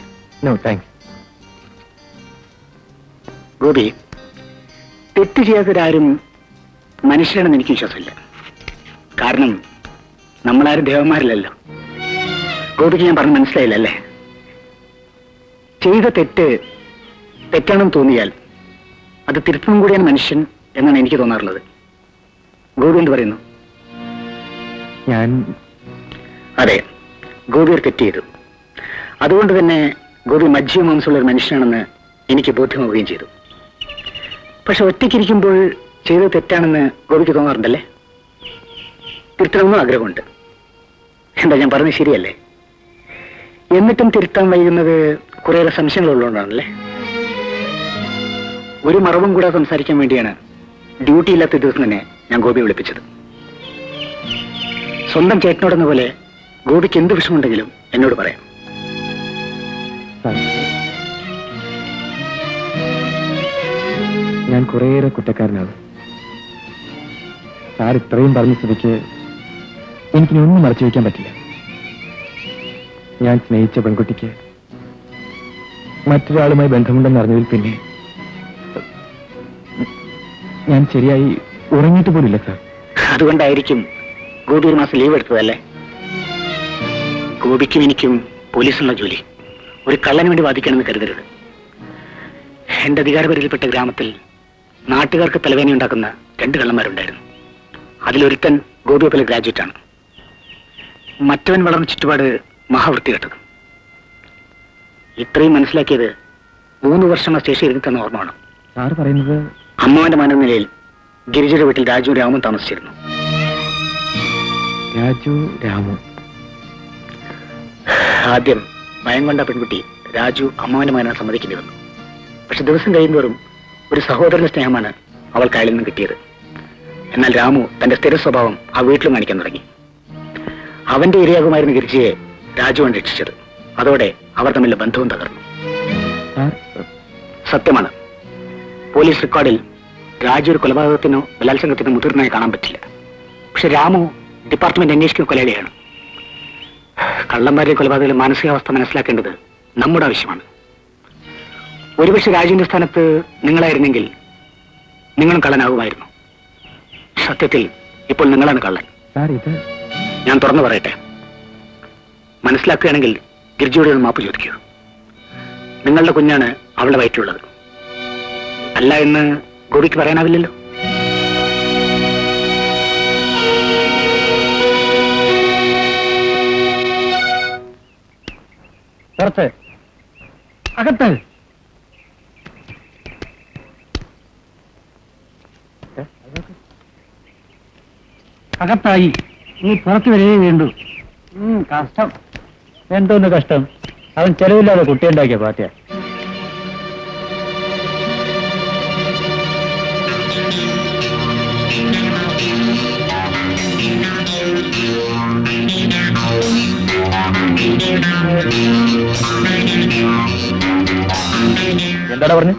No thanks. Gopi, തെറ്റ് ചെയ്യാത്തവരാരും മനുഷ്യരാണെന്ന് എനിക്ക് വിശ്വാസമില്ല. കാരണം നമ്മളാരും ദേവന്മാരില്ലല്ലോ. ഗോപിക്ക് ഞാൻ പറഞ്ഞ് മനസ്സിലായില്ല അല്ലേ? ചെയ്ത തെറ്റാണെന്ന് തോന്നിയാൽ അത് തിരുത്തണം കൂടിയാണ് മനുഷ്യൻ എന്നാണ് എനിക്ക് തോന്നാറുള്ളത്. ഗോപി എന്ത് പറയുന്നു? അതെ, ഗോപി ഒരു തെറ്റ് ചെയ്തു. അതുകൊണ്ട് തന്നെ ഗോപി മജ്ജിയ മാംസമുള്ള ഒരു മനുഷ്യനാണെന്ന് എനിക്ക് ബോധ്യമാവുകയും ചെയ്തു. പക്ഷെ ഒറ്റയ്ക്കിരിക്കുമ്പോൾ ചെയ്തത് തെറ്റാണെന്ന് ഗോപിക്ക് തോന്നാറുണ്ടല്ലേ? തിരുത്തണമെന്നും ആഗ്രഹമുണ്ട്. എന്താ ഞാൻ പറഞ്ഞത് ശരിയല്ലേ? എന്നിട്ടും തിരുത്താൻ വൈകുന്നത് കുറേയേറെ സംശയങ്ങളുള്ളതുകൊണ്ടാണല്ലേ? ഒരു മറവും കൂടെ സംസാരിക്കാൻ വേണ്ടിയാണ് ഡ്യൂട്ടി ഇല്ലാത്ത ദിവസം തന്നെ ഞാൻ ഗോപിയെ വിളിപ്പിച്ചത്. സ്വന്തം ചേട്ടനോടെന്ന പോലെ ഗോപിക്ക് എന്ത് വിഷമമുണ്ടെങ്കിലും എന്നോട് പറയാം. ഞാൻ കുറേയേറെ കുറ്റക്കാരനാണ് സാർ. ഇത്രയും പറഞ്ഞ സ്ഥിതിക്ക് എനിക്കിനൊന്നും മറച്ചു വയ്ക്കാൻ പറ്റില്ല. ഞാൻ സ്നേഹിച്ച പെൺകുട്ടിക്ക് മറ്റൊരാളുമായി ബന്ധമുണ്ടെന്ന് അറിഞ്ഞതിൽ പിന്നെ ഞാൻ ശരിയായി ഉറങ്ങിയിട്ട് പോലില്ല സാർ. അതുകൊണ്ടായിരിക്കും ഗോപി ഒരു മാസം ലീവ് എടുത്തതല്ലേ? ഗോപിക്കും എനിക്കും പോലീസുള്ള ജോലി. ഒരു കള്ളന് വേണ്ടി വാദിക്കണമെന്ന് കരുതരുത്. എന്റെ അധികാരപരിധിയിൽപ്പെട്ട ഗ്രാമത്തിൽ നാട്ടുകാർക്ക് തലവേദന ഉണ്ടാക്കുന്ന 2 കള്ളന്മാരുണ്ടായിരുന്നു. അതിലൊരുത്തൻ ഗോപിയെ പോലെ ഗ്രാജുവേറ്റ് ആണ്. മറ്റവൻ വളർന്ന ചുറ്റുപാട് മഹാവൃത്തികെട്ടത്. ഇത്രയും മനസ്സിലാക്കിയത് 3 വർഷം ആ സ്റ്റേഷൻ ഇരുന്ന് തന്ന ഓർമ്മ വേണം. സാർ പറയുന്നത്? അമ്മാവന്റെ മനനിലയിൽ ഗിരിജയുടെ വീട്ടിൽ രാജു രാമും താമസിച്ചിരുന്നു. രാജു രാമു? ആദ്യം ഭയം കൊണ്ട പെൺകുട്ടി രാജു അമ്മാവന്റെ മകനെ സമ്മതിക്കേണ്ടി വന്നു. പക്ഷെ ദിവസം കഴിയുന്തോറും ഒരു സഹോദരന്റെ സ്നേഹമാണ് അവൾക്ക് അയാളിൽ നിന്നും കിട്ടിയത്. എന്നാൽ രാമു തന്റെ സ്ഥിര സ്വഭാവം ആ വീട്ടിലും കാണിക്കാൻ തുടങ്ങി. അവന്റെ ഇരയാകുമായിരുന്ന ഗിരിജയെ രാജുവാണ് രക്ഷിച്ചത്. അതോടെ അവർ തമ്മിലുള്ള ബന്ധവും തകർന്നു. സത്യമാണ്, പോലീസ് റെക്കോർഡിൽ രാജു ഒരു കൊലപാതകത്തിനോ ബലാത്സംഗത്തിനോ മുതിർന്നതായി കാണാൻ പറ്റില്ല. പക്ഷെ രാമു ഡിപ്പാർട്ട്മെന്റ് അന്വേഷിക്കുന്ന കൊലയാളിയാണ്. കള്ളന്മാരുടെ കൊലപാതകത്തിലെ മാനസികാവസ്ഥ മനസ്സിലാക്കേണ്ടത് നമ്മുടെ ആവശ്യമാണ്. ഒരുപക്ഷെ രാജുവിന്റെ സ്ഥാനത്ത് നിങ്ങളായിരുന്നെങ്കിൽ നിങ്ങളും കള്ളനാകുമായിരുന്നു. സത്യത്തിൽ ഇപ്പോൾ നിങ്ങളാണ് കള്ളൻ. ഞാൻ തുറന്നു പറയട്ടെ, മനസ്സിലാക്കുകയാണെങ്കിൽ ഗിരിജയോട് ഒന്ന് മാപ്പ് ചോദിക്കൂ. നിങ്ങളുടെ കുഞ്ഞാണ് അവളുടെ വയറ്റിലുള്ളത്. അല്ല എന്ന് ഗോപിക്ക് പറയാനാവില്ലല്ലോ. പുറത്ത് അകത്ത് അകത്തായി നീ പുറത്ത് വരേ വേണ്ടു. കഷ്ടം. എന്തോന്ന് കഷ്ടം? അവൻ ചെലവില്ലാതെ കുട്ടിയുണ്ടാക്കിയ പാർട്ടിയാ. എന്താടാ പറഞ്ഞു?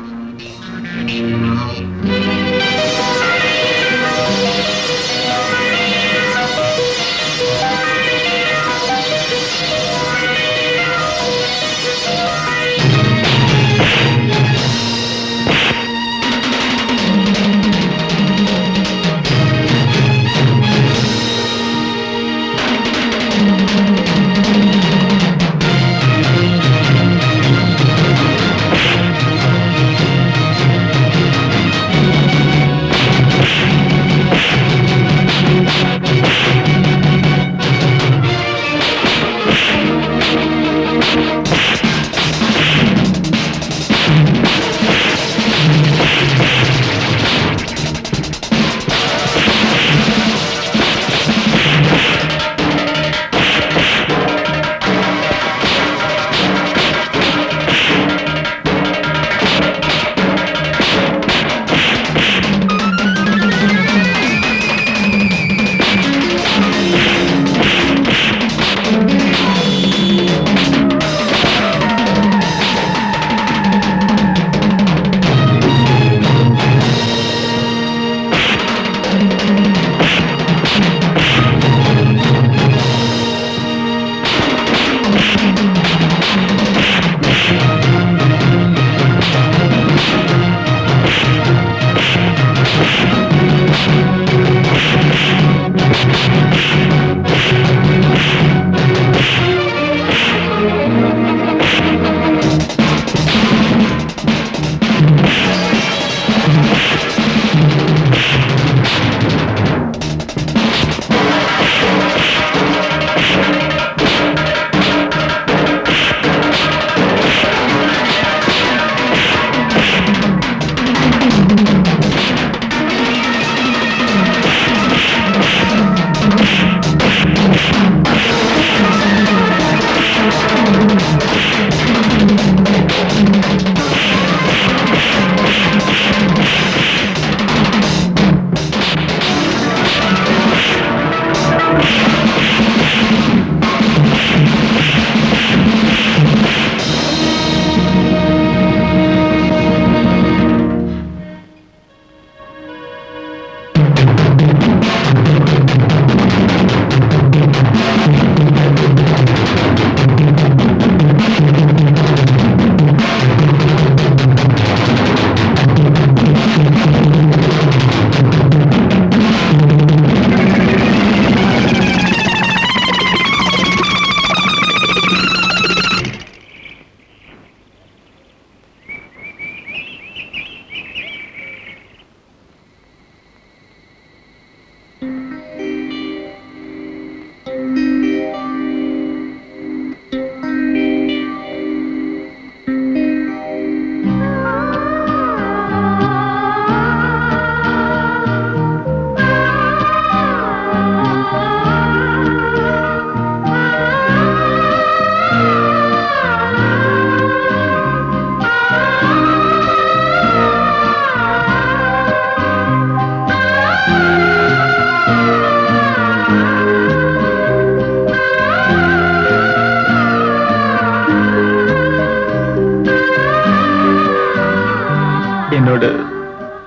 എന്നോട്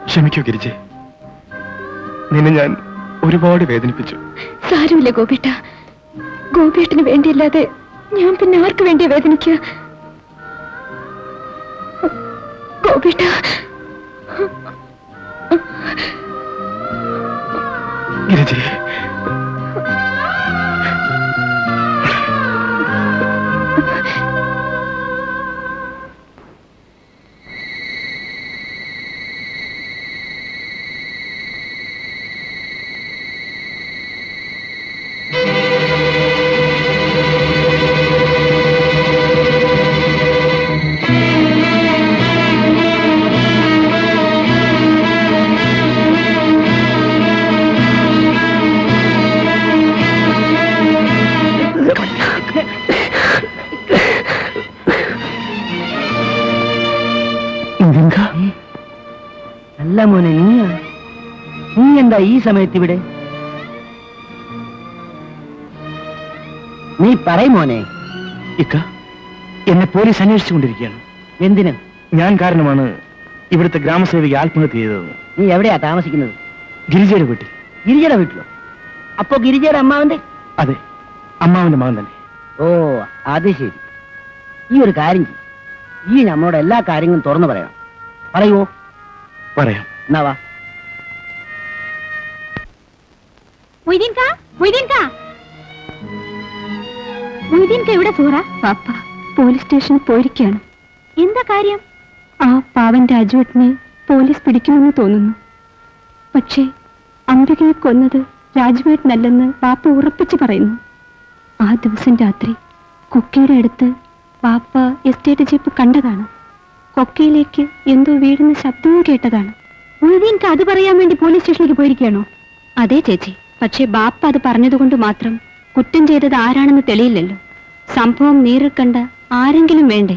ക്ഷമിക്കൂ ഗിരിജെ. നിന്നെ ഞാൻ ഒരുപാട് വേദനിപ്പിച്ചു. സാരമില്ല ഗോപിയേട്ട. ഗോപിയേട്ടന് വേണ്ടിയല്ലാതെ ഞാൻ പിന്നെ ആർക്ക് വേണ്ടി വേദനിക്കുക? ഗോപിയേട്ട, ഗിരിജെ, അല്ല മോനെ, നീ എന്താ ഈ സമയത്ത് ഇവിടെ? നീ പറയും മോനെ. ഇക്ക, എന്നെ പോലീസ് അന്വേഷിച്ചുകൊണ്ടിരിക്കുകയാണ്. എന്തിന്? ഞാൻ കാരണമാണ് ഇവിടുത്തെ ഗ്രാമസേവിക ആത്മഹത്യ ചെയ്തതെന്ന്. നീ എവിടെയാ താമസിക്കുന്നത്? ഗിരിജയുടെ വീട്ടിൽ. ഗിരിജയുടെ വീട്ടിലോ? അപ്പോ ഗിരിജയുടെ അമ്മാവന്റെ? അതെ, അമ്മാവന്റെ മകൻ തന്നെ. ഓ, അത് ശരി. ഈ ഒരു കാര്യം ചെയ്യ്. ഈ നമ്മളോട് എല്ലാ കാര്യങ്ങളും തുറന്നു പറയണം. പറയുവോ? പറയാം. എന്നാ വാ. എവിടെ സൂറ? പാപ്പ പോലീസ് സ്റ്റേഷനിൽ പോയിരിക്കുകയാണ്. എന്താ കാര്യം? ആ പാവൻ രാജുവേട്ടനെ പോലീസ് പിടിക്കുമെന്ന് തോന്നുന്നു. പക്ഷേ അംബികയെ കൊന്നത് രാജുവേട്ടനല്ലെന്ന് പാപ്പ ഉറപ്പിച്ചു പറയുന്നു. ആ ദിവസം രാത്രി കൊക്കയുടെ അടുത്ത് പാപ്പ എസ്റ്റേറ്റ് ജീപ്പ് കണ്ടതാണ്. കൊക്കയിലേക്ക് എന്തോ വീഴുന്ന ശബ്ദവും കേട്ടതാണ്. മൊയ്തീൻക്ക് അത് പറയാൻ വേണ്ടി പോലീസ് സ്റ്റേഷനിലേക്ക് പോയിരിക്കുകയാണോ? അതെ ചേച്ചി. പക്ഷേ ബാപ്പ അത് പറഞ്ഞതുകൊണ്ട് മാത്രം കുറ്റം ചെയ്തത് ആരാണെന്ന് തെളിയില്ലല്ലോ. സംഭവം നേരിൽ കണ്ട ആരെങ്കിലും വേണ്ടേ?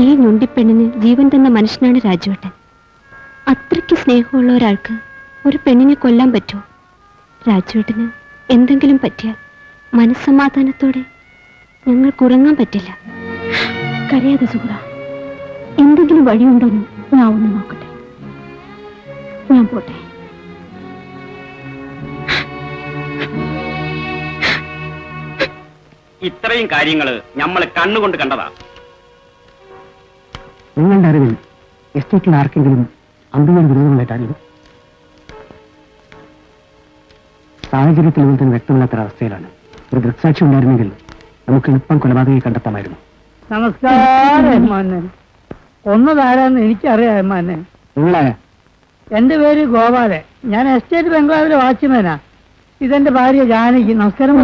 ഈ ഞൊണ്ടിപ്പെണ്ണിന് ജീവൻ തന്ന മനുഷ്യനാണ് രാജുവേട്ടൻ. അത്രയ്ക്ക് സ്നേഹമുള്ള ഒരാൾക്ക് ഒരു പെണ്ണിനെ കൊല്ലാൻ പറ്റുമോ? രാജുവേട്ടന് എന്തെങ്കിലും പറ്റിയാൽ മനസ്സമാധാനത്തോടെ ഞങ്ങൾക്ക് ഉറങ്ങാൻ പറ്റില്ല. കരയാതെ സുഹൃ, എന്തെങ്കിലും വഴിയുണ്ടോന്ന് ഞാൻ ഒന്ന് നോക്കട്ടെ. ഞാൻ പോട്ടെ. ഇത്രയും കാര്യങ്ങള് നമ്മൾ കണ്ണുകൊണ്ട് കണ്ടതാ. നിങ്ങളുടെ അറിവിൽ എസ്റ്റേറ്റിൽ ആർക്കെങ്കിലും അമ്പികയുടെ വിരോധമുണ്ടായിട്ടാണ്? സാഹചര്യത്തിൽ തന്നെ വ്യക്തമല്ലാത്ത അവസ്ഥയിലാണ്. ഒരു ദൃക്സാക്ഷി ഉണ്ടായിരുന്നെങ്കിൽ നമുക്ക് എളുപ്പം കൊലപാതകയെ കണ്ടെത്താമായിരുന്നു. നമസ്കാരം മാനെ. കൊന്നതാരാന്ന് എനിക്കറിയാം മാനെ. നിങ്ങളെ? എന്റെ പേര് ഗോപാലൻ. ഞാൻ എസ്റ്റേറ്റ് ബംഗ്ലാവിലെ വാച്ച്മാനാ. ഇതെന്റെ ഭാര്യ ജാനകി. നമസ്കാരം.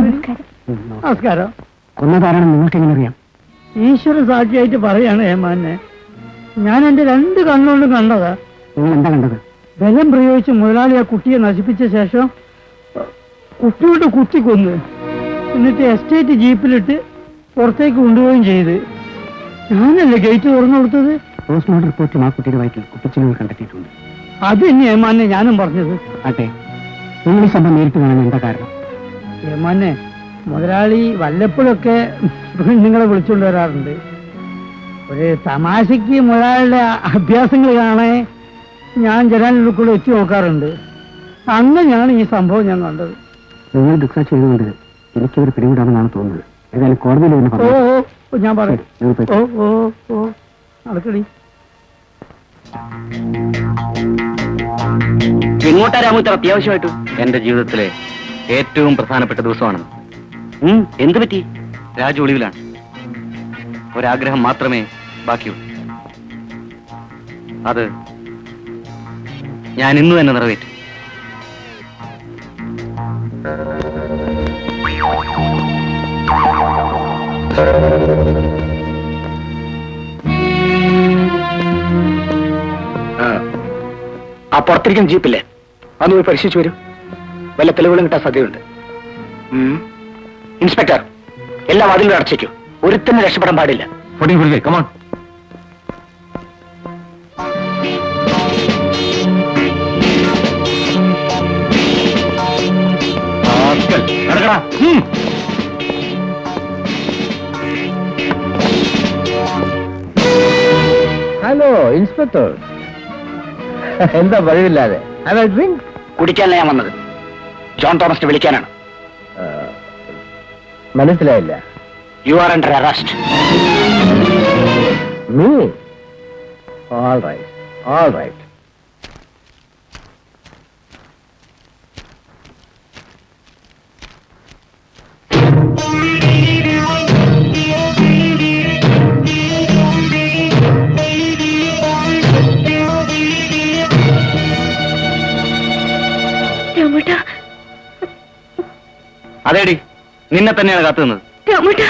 നമസ്കാരം. കൊന്നതാരാണെന്ന് നിങ്ങൾക്ക് എങ്ങനെ അറിയാം? ഈശ്വര സാക്ഷിയായിട്ട് പറയാണ് ഏമാനെ. ഞാൻ എന്റെ 2 കണ്ണുകൊണ്ടും കണ്ടതാ. നിങ്ങൾ എന്താ കണ്ടത്? ബലം പ്രയോഗിച്ച് മുതലാളി ആ കുട്ടിയെ നശിപ്പിച്ച ശേഷം കുട്ടിയോട്ട് കുത്തിക്കൊന്ന്, എന്നിട്ട് എസ്റ്റേറ്റ് ജീപ്പിലിട്ട് പുറത്തേക്ക് കൊണ്ടുപോവുകയും ചെയ്ത്. ഞാനല്ലേ ഗേറ്റ് തുറന്നു കൊടുത്തത്. പോസ്റ്റ്മോർട്ടം റിപ്പോർട്ടിൽ ആ കുട്ടിയുടെ വയറ്റിൽ കുപ്പിച്ചിലുകൾ കണ്ടെത്തിയിട്ടുണ്ട്. അത് തന്നെ ഏമാനെ ഞാനും പറഞ്ഞത്. അതെ, നിങ്ങൾ ഈ സംഭവം നേരിട്ട് കാണാൻ എന്താ കാരണം? ഏമാനെ, മുതലാളി വല്ലപ്പോഴൊക്കെ നിങ്ങളെ വിളിച്ചുകൊണ്ട് വരാറുണ്ട്. ഒരു തമാശയ്ക്ക് മുതലാളിയുടെ അഭ്യാസങ്ങൾ കാണാൻ ഞാൻ ജനാലിൽ കൂടെ എത്തി നോക്കാറുണ്ട്. അങ്ങനെയാണ് ഈ സംഭവം ഞാൻ കണ്ടത്. നിങ്ങൾ ദുഃഖാക്ഷി ചെയ്തുകൊണ്ട് എനിക്കവർ പിടികൂടാമെന്നാണ് തോന്നുന്നത്. ഏതായാലും കോടതിയിൽ വരുന്ന ഓ ഞാൻ പറയാം. ഓ നടക്കടി. എങ്ങോട്ടാ രാമു ഇത്ര അത്യാവശ്യമായിട്ട്? എന്റെ ജീവിതത്തിലെ ഏറ്റവും പ്രധാനപ്പെട്ട ദിവസമാണ്. എന്ത് പറ്റി? രാജു ഒളിവിലാണ്. ഒരാഗ്രഹം മാത്രമേ ബാക്കിയുള്ളൂ. അത് ഞാൻ ഇന്ന് തന്നെ നിറവേറ്റും. ആ പുറത്തിരിക്കുന്ന ജീപ്പില്ലേ, അന്ന് പോയി പരിശോധിച്ചു വരൂ. വല്ല തെളിവുകളും കിട്ടാൻ സാധ്യതയുണ്ട്. ഇൻസ്പെക്ടർ, എല്ലാ വാതിലും അടച്ചേക്കൂ. ഒരുത്തന്നെ രക്ഷപ്പെടാൻ പാടില്ല. കമോൺ. ഹലോ ഇൻസ്പെക്ടർ, എന്താ പതിവില്ലാതെ? ഡ്രിങ്ക് കുടിക്കാനല്ല ഞാൻ വന്നത്, ജോൺ തോമസിനെ വിളിക്കാനാണ്. മനസ്സിലായില്ല. You are under arrest. Me? All right, all right. രാമേട്ടാ, അതേടി, നിന്നെ തന്നെയാണ് കാത്തുനിന്നത്. രാമേട്ടാ,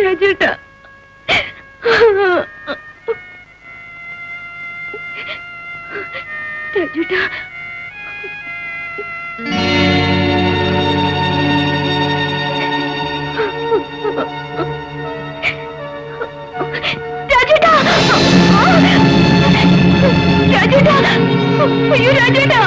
രാജേട്ടാ, രാജേട്ടാ, രാജേട്ടാ, രാജേട്ടാ, അയ്യോ രാജേട്ടാ,